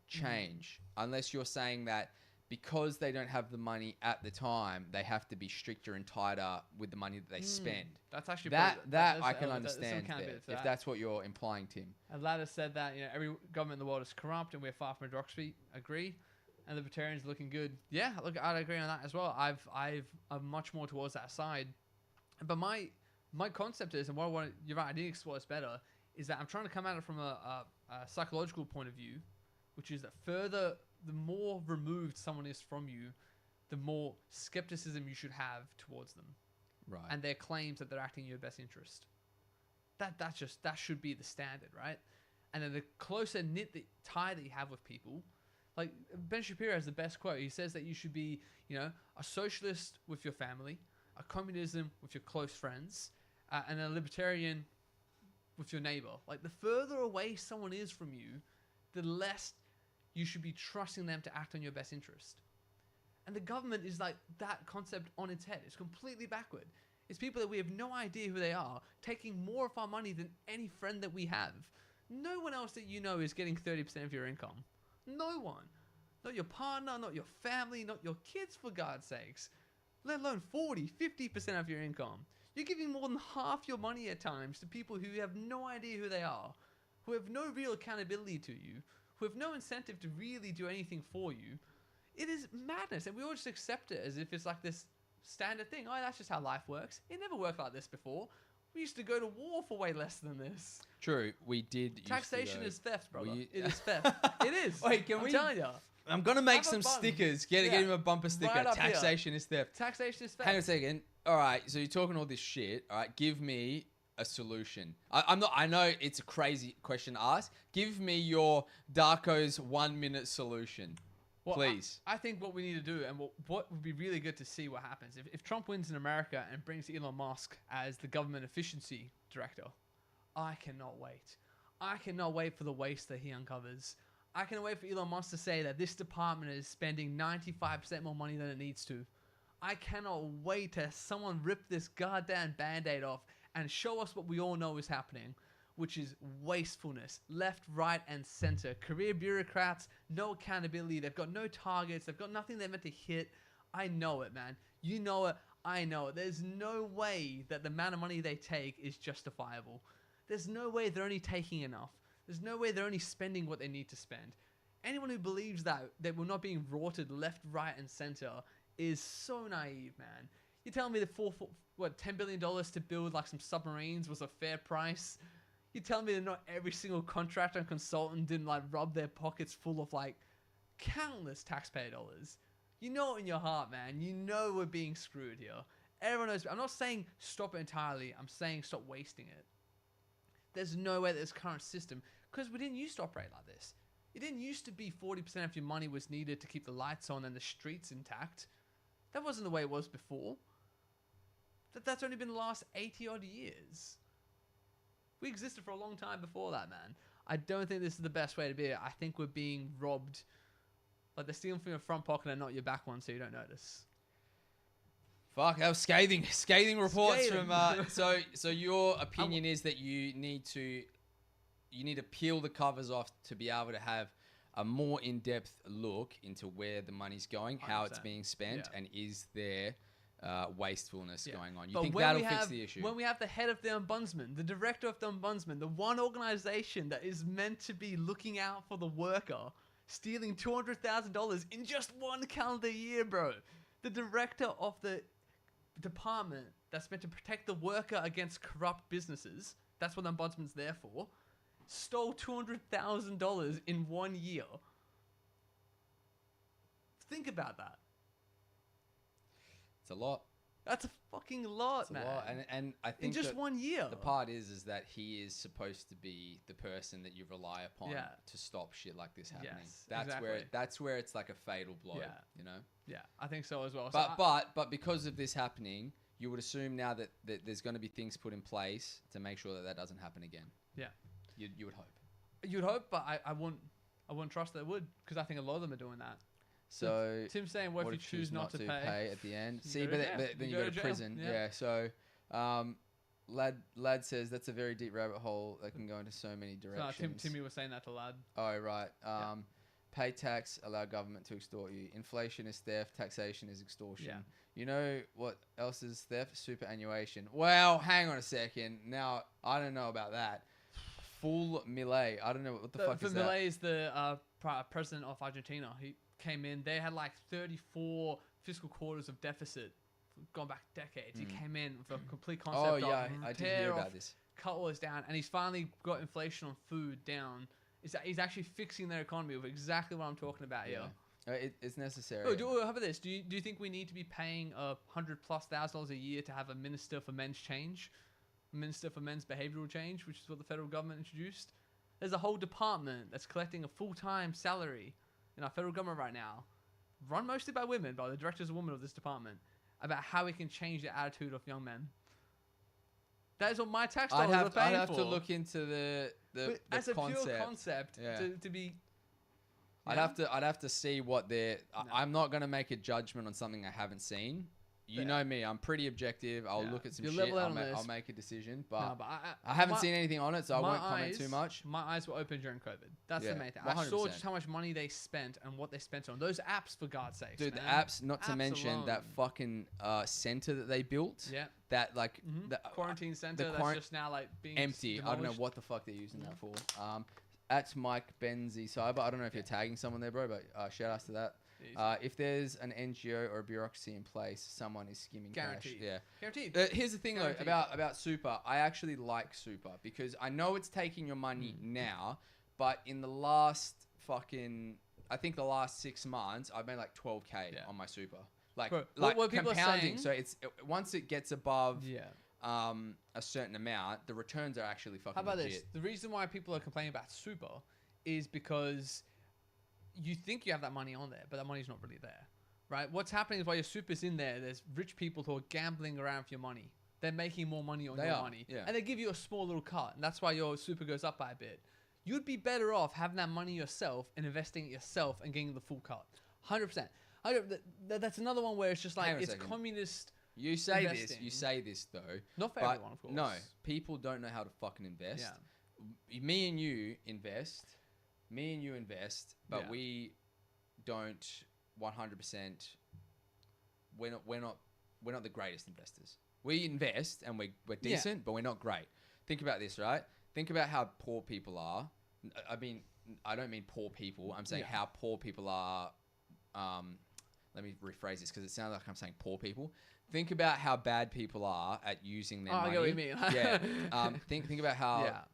change unless you're saying that because they don't have the money at the time, they have to be stricter and tighter with the money that they spend. That's actually that I can understand if that's what you're implying, Tim. And Ladder said that every government in the world is corrupt and we're far from democracy. Agree. And the libertarians are looking good. Yeah, look, I'd agree on that as well. I'm much more towards that side. But my concept is, and what I want, you're right, I need to explore this better, is that I'm trying to come at it from a psychological point of view, which is that the more removed someone is from you, the more skepticism you should have towards them. Right. And their claims that they're acting in your best interest. That should be the standard, right? And then the closer tie that you have with people, like Ben Shapiro has the best quote. He says that you should be, a socialist with your family, a communism with your close friends, and a libertarian with your neighbor. Like, the further away someone is from you, the less you should be trusting them to act on your best interest. And the government is like that concept on its head. It's completely backward. It's people that we have no idea who they are, taking more of our money than any friend that we have. No one else that you know is getting 30% of your income. No one. Not your partner, not your family, not your kids, for God's sakes. Let alone 40, 50% of your income. You're giving more than half your money at times to people who have no idea who they are, who have no real accountability to you, who have no incentive to really do anything for you. It is madness, and we all just accept it as if it's like this standard thing. Oh, that's just how life works. It never worked like this before. We used to go to war for way less than this. True, we did. Taxation is theft, brother. It is theft. It is. Wait, I'm telling you. I'm gonna make some stickers. Get him a bumper sticker. Right Taxation is theft. Taxation is theft. Hang on a second. All right, so you're talking all this shit. All right, give me a solution. I'm not. I know it's a crazy question to ask. Give me your Darko's 1 minute solution, please. I think what we need to do, and what would be really good to see what happens if Trump wins in America and brings Elon Musk as the government efficiency director. I cannot wait. I cannot wait for the waste that he uncovers. I cannot wait for Elon Musk to say that this department is spending 95% more money than it needs to. I cannot wait to someone rip this goddamn Band-Aid off and show us what we all know is happening, which is wastefulness, left, right, and center. Career bureaucrats, no accountability. They've got no targets. They've got nothing they're meant to hit. I know it, man. You know it. I know it. There's no way that the amount of money they take is justifiable. There's no way they're only taking enough. There's no way they're only spending what they need to spend. Anyone who believes that we're not being rorted left, right, and center is so naive, man. You're telling me the $10 billion to build like some submarines was a fair price? You're telling me that not every single contractor and consultant didn't like rub their pockets full of like countless taxpayer dollars? You know it in your heart, man. You know we're being screwed here. Everyone knows. I'm not saying stop it entirely. I'm saying stop wasting it. There's no way that this current system, because we didn't used to operate like this. It didn't used to be 40% of your money was needed to keep the lights on and the streets intact. That wasn't the way it was before. That's only been the last 80 odd years. We existed for a long time before that, man. I don't think this is the best way to be. I think we're being robbed. Like they're stealing from your front pocket and not your back one, so you don't notice. Fuck, that was scathing reports from. So your opinion is that you need to peel the covers off to be able to have a more in-depth look into where the money's going, 100%. How it's being spent, and is there wastefulness going on. You think that'll fix the issue? When we have the head of the ombudsman, the director of the ombudsman, the one organization that is meant to be looking out for the worker, stealing $200,000 in just one calendar year, bro. The director of the department that's meant to protect the worker against corrupt businesses, that's what the ombudsman's there for, stole $200,000 in 1 year. Think about that. It's a lot. That's a fucking lot, It's a man. lot. And I In think just that 1 year. the part is that he is supposed to be the person that you rely upon Yeah. to stop shit like this happening. Yes, That's where it's like a fatal blow. Yeah. You know. Yeah, I think so as well. But because of this happening, you would assume now that there's going to be things put in place to make sure that that doesn't happen again. Yeah. You would hope. You'd hope, but I wouldn't trust they would, because I think a lot of them are doing that. So Tim's saying, what if you choose not to pay? at the end? You See, go to but jail. then You you go go to to jail. prison. Yeah. Yeah. So, lad says that's a very deep rabbit hole that can go into so many So, directions. Timmy was saying that to Lad. Oh right. Yeah. Pay tax, allow government to extort you. Inflation is theft. Taxation is extortion. Yeah. You know what else is theft? Superannuation. Well, hang on a second. Now I don't know about that. Full Millet. I don't know what the fuck is that. Millet is the president of Argentina. He came in. They had like 34 fiscal quarters of deficit, gone back decades. He came in with a complete concept. Oh yeah, of I did hear about this. Cut all this down, and he's finally got inflation on food down. He's actually fixing their economy with exactly what I'm talking about here. It's necessary. Oh, how about this? Do you think we need to be paying $100,000+ a year to have a minister for men's change, a minister for men's behavioural change, which is what the federal government introduced? There's a whole department that's collecting a full-time salary in our federal government right now, run mostly by women, by the director's a woman of this department, about how we can change the attitude of young men. That is what my tax dollars are paying I'd have for. to look into the as a concept. pure concept, Yeah. to be. I'd have to see what they're. I'm not gonna make a judgment on something I haven't seen. You know me, I'm pretty objective. I'll look at some shit. I'll make a decision, but, I haven't seen anything on it, so I won't comment too much. My eyes were open during COVID. That's the main thing. 100%. I saw just how much money they spent and what they spent on those apps, for God's sake. Dude, man. the apps, not to Apps mention alone. that fucking center that they built. Yeah. That like the Quarantine center that's just now like being empty. I don't know demolished. what the fuck they're using that for. At Mike Benzie Cyber. I don't know if you're tagging someone there, bro, but shout outs to that. If there's an NGO or a bureaucracy in place, someone is skimming Guaranteed. cash. Yeah. Guaranteed. Here's the thing Guaranteed. though about super. I actually like super because I know it's taking your money now, but in the last I think the last 6 months, I've made like 12K on my super. Like, Bro, like what people are compounding. saying- So it's once it gets above Yeah. a certain amount, the returns are actually fucking How about legit. this? The reason why people are complaining about super is because you think you have that money on there, but that money's not really there, right? What's happening is while your super's in there, there's rich people who are gambling around for your money. They're making more money on your money. Yeah. And they give you a small little cut, and that's why your super goes up by a bit. You'd be better off having that money yourself and investing it yourself and getting the full cut. 100%. That's another one where it's just like, Hang on a it's second. communist. You say investing. this though. Not for but everyone, of course. No, people don't know how to fucking invest. Yeah. Me and you invest, but Yeah. we don't 100%. We're not the greatest investors. We invest and we're decent, but we're not great. Think about this, right? Think about how poor people are. I mean, I don't mean poor people. I'm saying how poor people are. Let me rephrase this because it sounds like I'm saying poor people. Think about how bad people are at using their money. I get what you mean. Yeah. Think about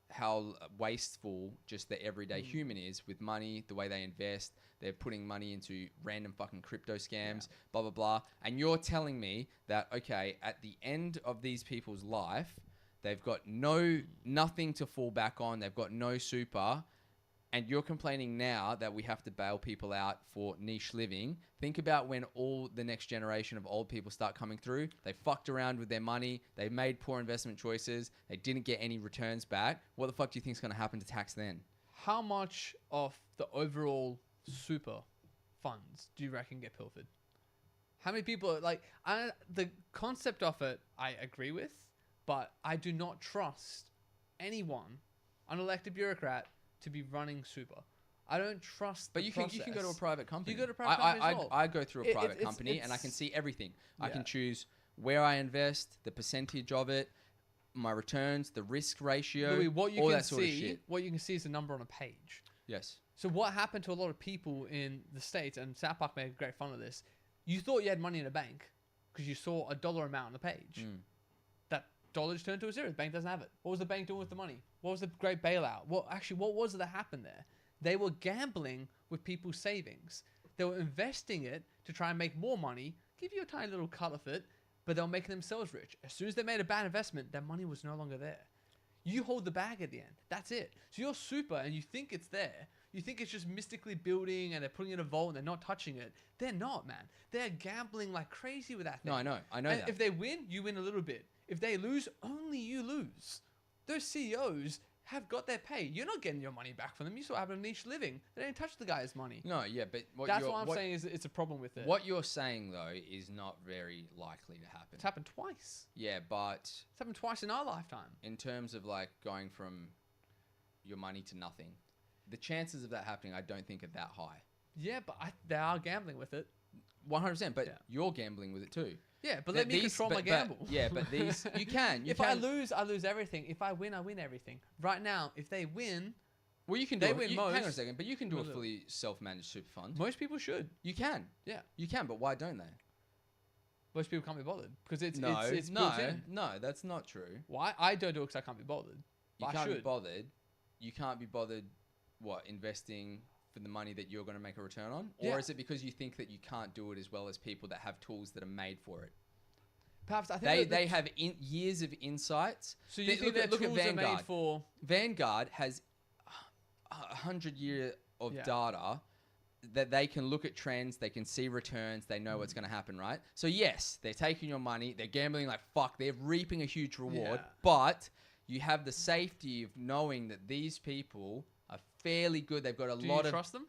how wasteful just the everyday human is with money, the way they invest. They're putting money into random fucking crypto scams, blah, blah, blah. And you're telling me that, okay, at the end of these people's life, they've got nothing to fall back on. They've got no super. And you're complaining now that we have to bail people out for niche living. Think about when all the next generation of old people start coming through. They fucked around with their money. They made poor investment choices. They didn't get any returns back. What the fuck do you think is going to happen to tax then? How much of the overall super funds do you reckon get pilfered? How many people the concept of it I agree with, but I do not trust anyone, unelected bureaucrat, to be running super. I don't trust. But the you can go to a private company. You go to a private company as well. I go through a private company and I can see everything. I can choose where I invest, the percentage of it, my returns, the risk ratio, Louis, what you all can that sort of see, shit. what you can see is a number on a page. Yes. So what happened to a lot of people in the States, and South Park made great fun of this, you thought you had money in a bank because you saw a dollar amount on the page. That dollar just turned to a zero. The bank doesn't have it. What was the bank doing with the money? What was the great bailout? What was it that happened there? They were gambling with people's savings. They were investing it to try and make more money, give you a tiny little cut of it, but they were making themselves rich. As soon as they made a bad investment, their money was no longer there. You hold the bag at the end. That's it. So you're super and you think it's there. You think it's just mystically building and they're putting it in a vault and they're not touching it. They're not, man. They're gambling like crazy with that thing. No, I know And that. if they win, you win a little bit. If they lose, only you lose. Those CEOs have got their pay. You're not getting your money back from them. You saw what happened to niche living. They didn't touch the guy's money. No, yeah, but That's what I'm saying is it's a problem with it. What you're saying though is not very likely to happen. It's happened twice. Yeah, but It's happened twice in our lifetime. in terms of like going from your money to nothing, the chances of that happening, I don't think are that high. Yeah, but they are gambling with it. 100%, but Yeah. you're gambling with it too. Yeah, but let me control my gamble. Yeah, but these you can. If I lose, I lose everything. If I win, I win everything. Right now, if they win, well, you can do. they it. win Hang on a most. second, but you can do a Well, fully self-managed super fund. most people should. You can. Yeah, You can, but why don't they? most people can't be bothered because it's No, it's no, built in. no, that's not true. Why I don't do it because I can't be bothered. You But I can't be should. bothered. You can't be bothered. What, investing for the money that you're going to make a return on, or Yeah. is it because you think that you can't do it as well as people that have tools that are made for it? Perhaps I think They have years of insights. So you think look their at tools are made Vanguard. for? Vanguard has 100 year of Yeah. data that they can look at trends, they can see returns, they know what's going to happen, right? So yes, they're taking your money, they're gambling like fuck, they're reaping a huge reward, Yeah. but you have the safety of knowing that these people are fairly good. They've got a Do lot you of. trust them?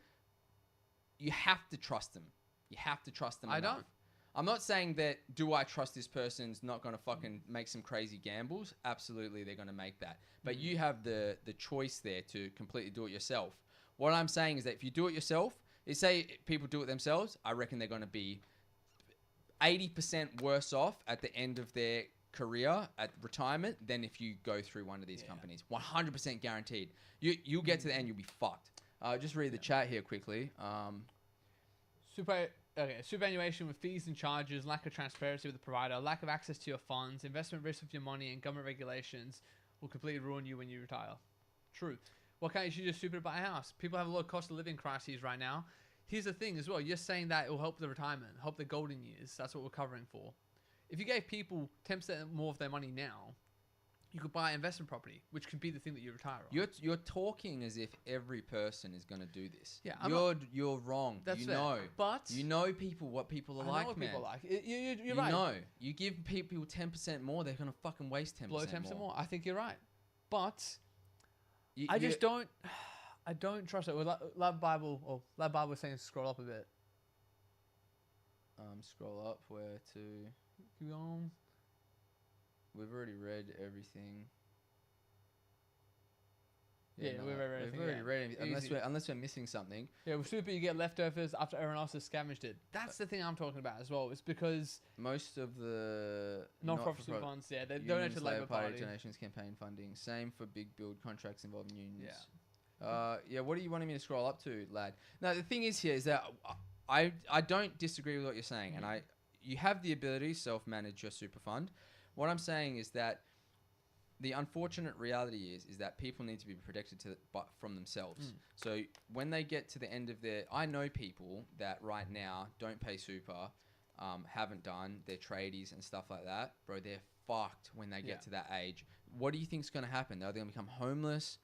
You have to trust them. You have to trust them. I enough. don't. I'm not saying that. Do I trust this person's not going to fucking make some crazy gambles? Absolutely, they're going to make that. But you have the choice there to completely do it yourself. What I'm saying is that if you do it yourself, say people do it themselves, I reckon they're going to be 80% worse off at the end of their career at retirement than if you go through one of these companies. 100% guaranteed. You'll get to the end, you'll be fucked. Just read the chat here quickly. Superannuation with fees and charges, lack of transparency with the provider, lack of access to your funds, investment risk with your money, and government regulations will completely ruin you when you retire. True. Why can't you just super buy a house? People have a lot of cost of living crises right now. Here's the thing as well. You're saying that it will help the retirement, help the golden years. That's what we're covering for. If you gave people 10% more of their money now, you could buy investment property, which could be the thing that you retire on. You're talking as if every person is going to do this. Yeah, you're wrong. That's you fair. know, But you know what people are I know like, what man. people like. You're You right. know, you give people 10% more, they're going to fucking waste 10% Blow 10% more. I think you're right. But You- I you- just don't. I don't trust it. Lab Bible is saying scroll up a bit. Scroll up where to. Keep going. We've already read everything. Yeah, we've read everything, already yeah. read everything. Easy. Unless we're missing something. Yeah, with Super, you get leftovers after everyone else has scavenged it. That's the thing I'm talking about as well. It's because Most of the non-profit super funds, yeah, they donate to the Labour Party. donations, campaign funding. Same for big build contracts involving unions. Yeah. What are you wanting me to scroll up to, lad? No, the thing is here is that I don't disagree with what you're saying, and you have the ability to self-manage your super fund. What I'm saying is that the unfortunate reality is that people need to be protected from themselves. So when they get to the end of I know people that right now don't pay super, haven't done, they're tradies and stuff like that. Bro, they're fucked when they get to that age. What do you think's going to happen? They're going to become homeless.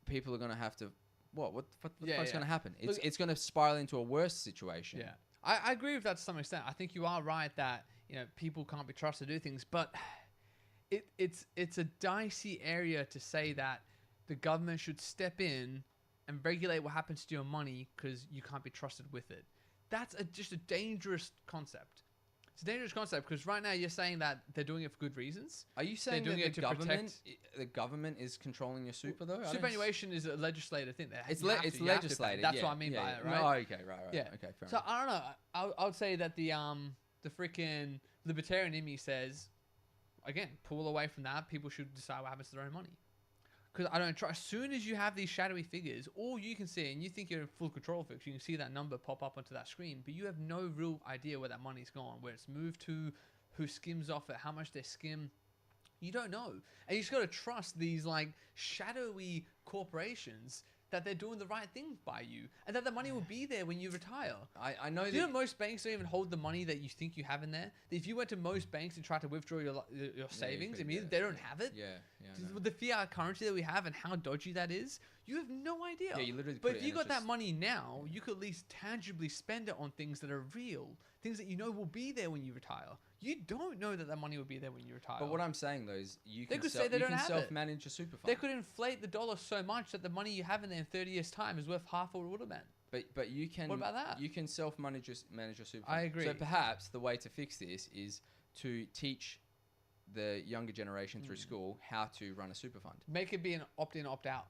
People are going to have to, what the fuck's going to happen? It's going to spiral into a worse situation. Yeah, I agree with that to some extent. I think you are right that people can't be trusted to do things, but it's a dicey area to say that the government should step in and regulate what happens to your money because you can't be trusted with it. That's just a dangerous concept. It's a dangerous concept because right now you're saying that they're doing it for good reasons. Are you saying doing that it to the government is controlling your super though? Superannuation is a legislative thing. It's You have to pay. legislated. That's yeah, what I mean by it, right? No, okay, right. Yeah. Okay, fair So enough. I don't know. I would say that the freaking libertarian in me says, again, pull away from that. People should decide what happens to their own money. Because I don't trust. As soon as you have these shadowy figures, all you can see, and you think you're in full control of it, 'cause you can see that number pop up onto that screen, but you have no real idea where that money's gone, where it's moved to, who skims off it, how much they skim. You don't know. And you just got to trust these like shadowy corporations that they're doing the right thing by you and that the money will be there when you retire. I know Do you know most banks don't even hold the money that you think you have in there? If you went to most banks and tried to withdraw your savings, couldn't immediately get they it. don't have it. Yeah, I know. With the fiat currency that we have and how dodgy that is, you have no idea. Yeah, you literally But put if it you in, got it's that just- money now, you could at least tangibly spend it on things that are real, things that you know will be there when you retire. You don't know that that money will be there when you retire. But what I'm saying though is you They can, could say they you don't can have it. self-manage a super fund. they could inflate the dollar so much that the money you have in there in 30 years' time is worth half what it would have been. But you can. What about that? You can self-manage manage your super I fund. agree. So perhaps the way to fix this is to teach the younger generation through school how to run a super fund. Make it be an opt-in, opt-out.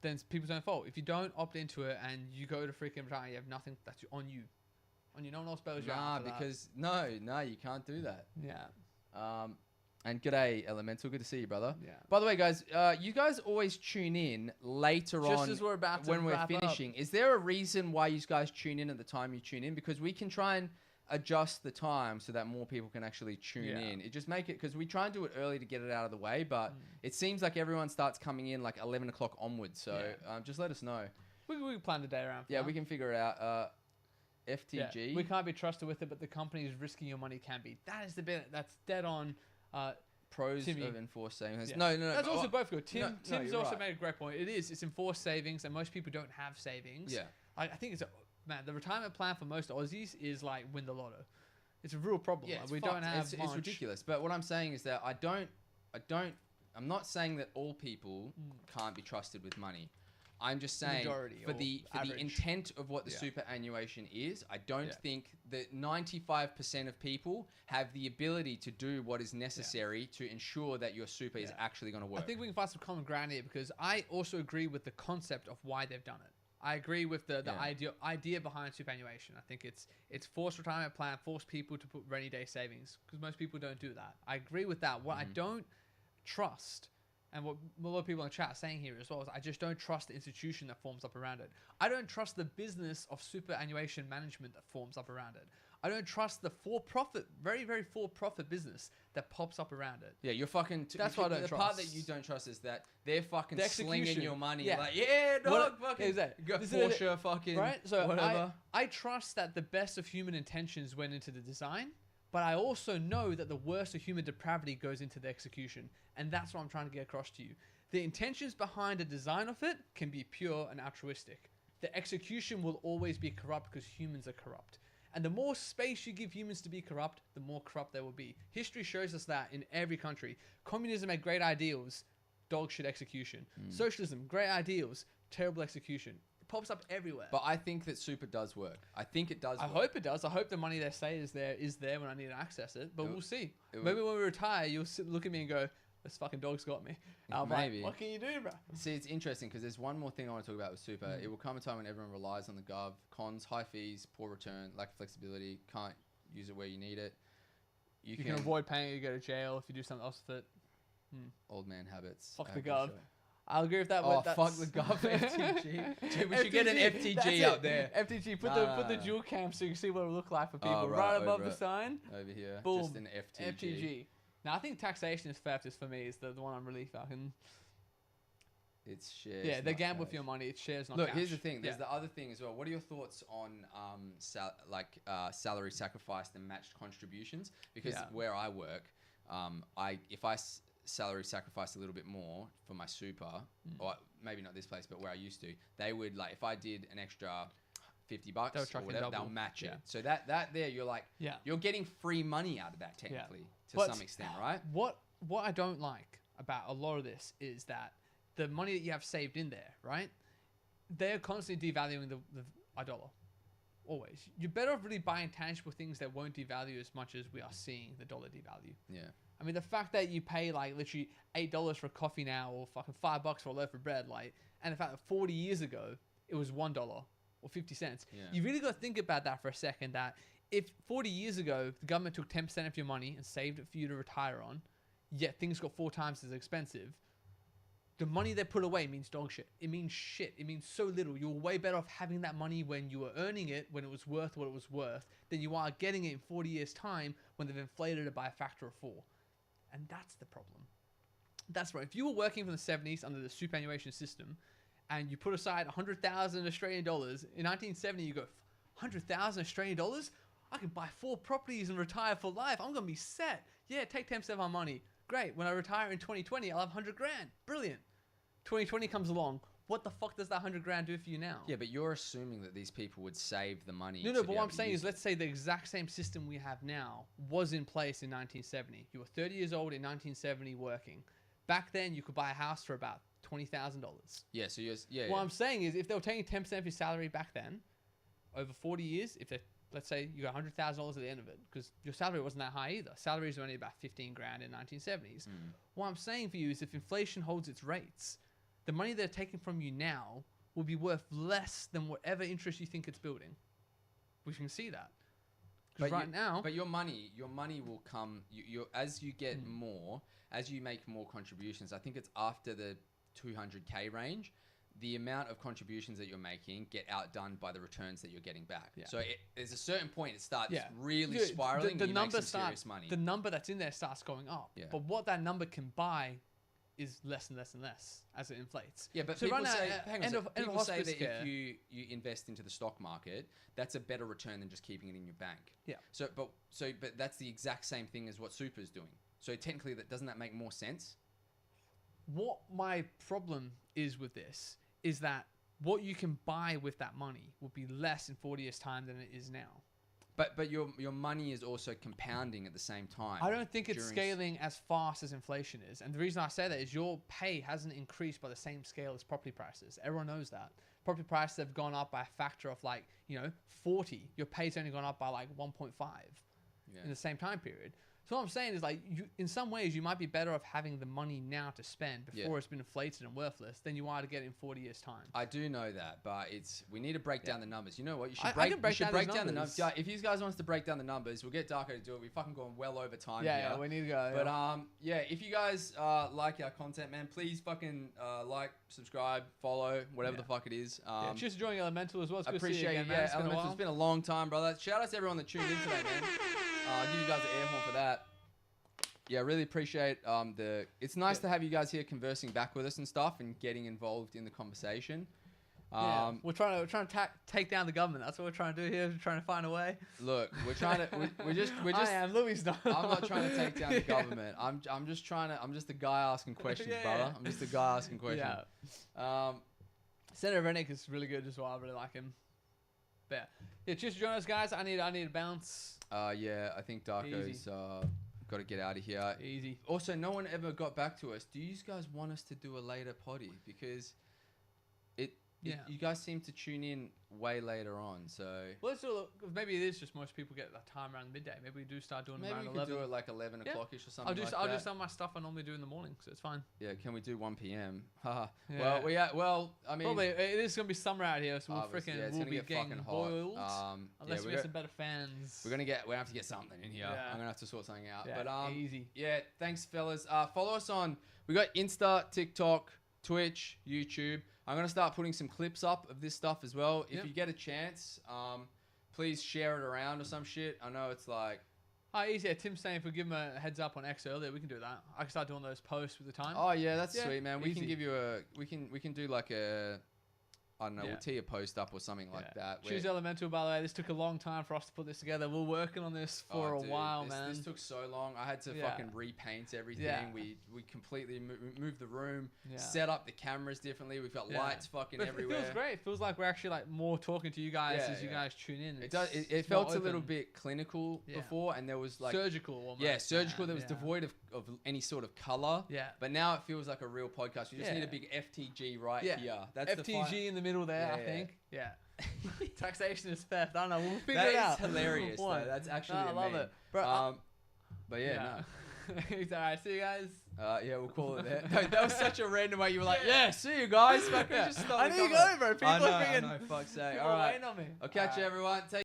Then it's people's own fault. If you don't opt into it and you go to freaking retire, you have nothing. That's on you. On you. No one else bails you out. Because no, you can't do that. Yeah. And g'day, Elemental. Good to see you, brother. Yeah. By the way, guys, you guys always tune in later Just on as we're about to when we're wrap up. finishing. Is there a reason why you guys tune in at the time you tune in? Because we can try and adjust the time so that more people can actually tune Yeah. in. It just make it, because we try and do it early to get it out of the way, but it seems like everyone starts coming in like 11 o'clock onwards. So just let us know. We can plan the day around. Yeah, we can figure it out. FTG. Yeah. We can't be trusted with it, but the companies risking your money can be. That is the bit that's dead on. Pros Timmy. of enforced savings. Yeah. No. That's but also what- both good. Tim's you're also right. made a great point. It's enforced savings, and most people don't have savings. Yeah. I think the retirement plan for most Aussies is like win the lotto. It's a real problem. Yeah, Like, it's we fucked. don't have It's much. ridiculous. But what I'm saying is that I'm not saying that all people can't be trusted with money. I'm just saying Majority for or the average. intent of what the Yeah. superannuation is, I don't Yeah. think that 95% of people have the ability to do what is necessary to ensure that your super is Yeah. actually going to work. I think we can find some common ground here because I also agree with the concept of why they've done it. I agree with the idea behind superannuation. I think it's forced retirement plan, force people to put rainy day savings because most people don't do that. I agree with that. What I don't trust, and what a lot of people in the chat are saying here as well, is I just don't trust the institution that forms up around it. I don't trust the business of superannuation management that forms up around it. I don't trust the for-profit, very, very for-profit business that pops up around it. Yeah, you're fucking. That's what I don't The part trust. that you don't trust is that they're fucking The slinging execution. your money. Yeah. Like, yeah, dog, fucking. Exactly. Got This is it. Porsche, fucking. Right? So whatever. I trust that the best of human intentions went into the design, but I also know that the worst of human depravity goes into the execution. And that's what I'm trying to get across to you. The intentions behind the design of it can be pure and altruistic. The execution will always be corrupt because humans are corrupt. And the more space you give humans to be corrupt, the more corrupt they will be. History shows us that in every country. Communism had great ideals, dog shit execution. Socialism, great ideals, terrible execution. It pops up everywhere. But I think that super does work. I think it does I work. hope it does. I hope the money they say is there when I need to access it. But It will- we'll see. it will- Maybe when we retire, you'll look at me and go, "This fucking dog's got me." And I'm Maybe. like, "What can you do, bro?" See, it's interesting because there's one more thing I want to talk about with super. It will come a time when everyone relies on the gov. Cons, high fees, poor return, lack of flexibility, can't use it where you need it. You You can avoid paying it, you go to jail if you do something else with it. old man habits. Fuck the Happy gov. show. I'll agree with that. Oh, but fuck that's- the gov FTG. Dude, we should get an That's FTG it. up there. FTG, put the Nah. dual cam so you can see what it look like for people. Oh, right, right above over the it. sign, Over here. Boom. Just an FTG. FTG. Now I think taxation is theft is for me is the one I'm really fucking. It's shares. Yeah, they not gamble with cash. your money. It's shares, not Look, cash. here's the thing. There's Yeah. the other thing as well. What are your thoughts on salary sacrificed and matched contributions? Because Yeah. where I work, if I salary sacrificed a little bit more for my super, or maybe not this place, but where I used to, they would like if I did an extra $50 They'll or chuck in whatever, they'll double. match Yeah. it. So that there you're like Yeah. you're getting free money out of that technically to But some extent, right? What I don't like about a lot of this is that the money that you have saved in there, right? They're constantly devaluing our dollar. Always. You're better off really buying tangible things that won't devalue as much as we are seeing the dollar devalue. Yeah. I mean, the fact that you pay like literally $8 for coffee now or fucking $5 for a loaf of bread, like, and the fact that 40 years ago it was $1 or 50 cents. Yeah. You really got to think about that for a second. That if 40 years ago the government took 10% of your money and saved it for you to retire on, yet things got 4 times as expensive, the money they put away means dog shit. It means shit. It means so little. You're way better off having that money when you were earning it, when it was worth what it was worth, than you are getting it in 40 years' time when they've inflated it by a factor of 4. And that's the problem. That's right. If you were working from the 70s under the superannuation system and you put aside 100,000 Australian dollars, in 1970 you go, 100,000 Australian dollars? I can buy 4 properties and retire for life. I'm going to be set. Yeah, take 10% of my money. Great. When I retire in 2020, I'll have 100 grand. Brilliant. 2020 comes along. What the fuck does that 100 grand do for you now? Yeah, but you're assuming that these people would save the money. No, but what I'm saying is, let's say the exact same system we have now was in place in 1970. You were 30 years old in 1970 working. Back then, you could buy a house for about $20,000. Yeah, so What I'm saying is, if they were taking 10% of your salary back then, over 40 years, if they, let's say you got $100,000 at the end of it, because your salary wasn't that high either. Salaries were only about 15 grand in 1970s. What I'm saying for you is, if inflation holds its rates, the money they're taking from you now will be worth less than whatever interest you think it's building. We can see that. Because but your money will come. As you get more, as you make more contributions. I think it's after the 200K range, the amount of contributions that you're making get outdone by the returns that you're getting back. Yeah. So there's a certain point it starts really spiraling. The number serious money. The number that's in there starts going up. Yeah. But what that number can buy is less and less and less as it inflates. Yeah, but so people say, people say that if you invest into the stock market, that's a better return than just keeping it in your bank. Yeah. But that's the exact same thing as what super is doing. So technically, doesn't that make more sense? What my problem is with this is that what you can buy with that money will be less in 40 years' time than it is now. But your money is also compounding at the same time. I don't think it's scaling as fast as inflation is. And the reason I say that is your pay hasn't increased by the same scale as property prices. Everyone knows that. Property prices have gone up by a factor of 40. Your pay's only gone up by 1.5 in the same time period. So what I'm saying is in some ways you might be better off having the money now to spend before it's been inflated and worthless than you are to get in 40 years time. I do know that, but we need to break down the numbers. You know what? You should break down the numbers. Yeah, if you guys want us to break down the numbers, we'll get Darko to do it. We've fucking gone well over time here. Yeah, we need to go. But if you guys like our content, man, please fucking like, subscribe, follow, whatever the fuck it is. Just joining Elemental as well. It's good appreciate to see you again, man. Elemental. It's been a long time, brother. Shout out to everyone that tuned in today, man. I'll give you guys an air horn for that. Yeah, really appreciate it's nice to have you guys here conversing back with us and stuff and getting involved in the conversation. We're trying to take down the government. That's what we're trying to do here. We're trying to find a way. Look, we're trying to we're just I am Louis. I'm not trying to take down the government. I'm just a guy asking questions, brother. I'm just a guy asking questions. Senator Rennick is really good as well. I really like him. But cheers for joining us, guys. I need a bounce. I think Darko's got to get out of here. Easy. Also, no one ever got back to us. Do you guys want us to do a later potty? Because you guys seem to tune in way later on. So let's do maybe it is just most people get that time around midday. Maybe we do start doing maybe around 11. Maybe we could do it 11 o'clock-ish or something I'll do some of my stuff I normally do in the morning, so it's fine. Yeah, can we do 1 p.m.? Yeah. I mean... Probably, it is going to be summer out here, so we'll be getting boiled. Unless we get some better fans. We're going to have to get something in here. I'm going to have to sort something out. Yeah, but easy. Yeah, thanks, fellas. Follow us on... We got Insta, TikTok, Twitch, YouTube. I'm going to start putting some clips up of this stuff as well. If you get a chance, please share it around or some shit. I know it's easy. Tim's saying if we give him a heads up on X earlier, we can do that. I can start doing those posts with the time. Oh, yeah, that's sweet, man. We can give you we can do I don't know, we'll tee a post up or something like that. Choose Elemental, by the way. This took a long time for us to put this together. We're working on this for a while, man. This took so long. I had to fucking repaint everything. Yeah. We completely moved the room, set up the cameras differently. We've got lights fucking everywhere. It feels great. It feels like we're actually more talking to you guys as you guys tune in. It felt a little bit clinical before, and there was surgical almost. Yeah, surgical. There was devoid of any sort of color. Yeah. But now it feels like a real podcast. You just need a big FTG here. That's FTG in the middle there, I think. Yeah. Taxation is theft. I don't know. We'll figure it out. That is hilarious, though. That's actually I love it. Bro, but no. It's all right. See you guys. We'll call it there. No, that was such a random way. You were like, see you guys. I need to go, bro. People are freaking... I know, fuck's sake. All right. On me. I'll catch you, everyone. Take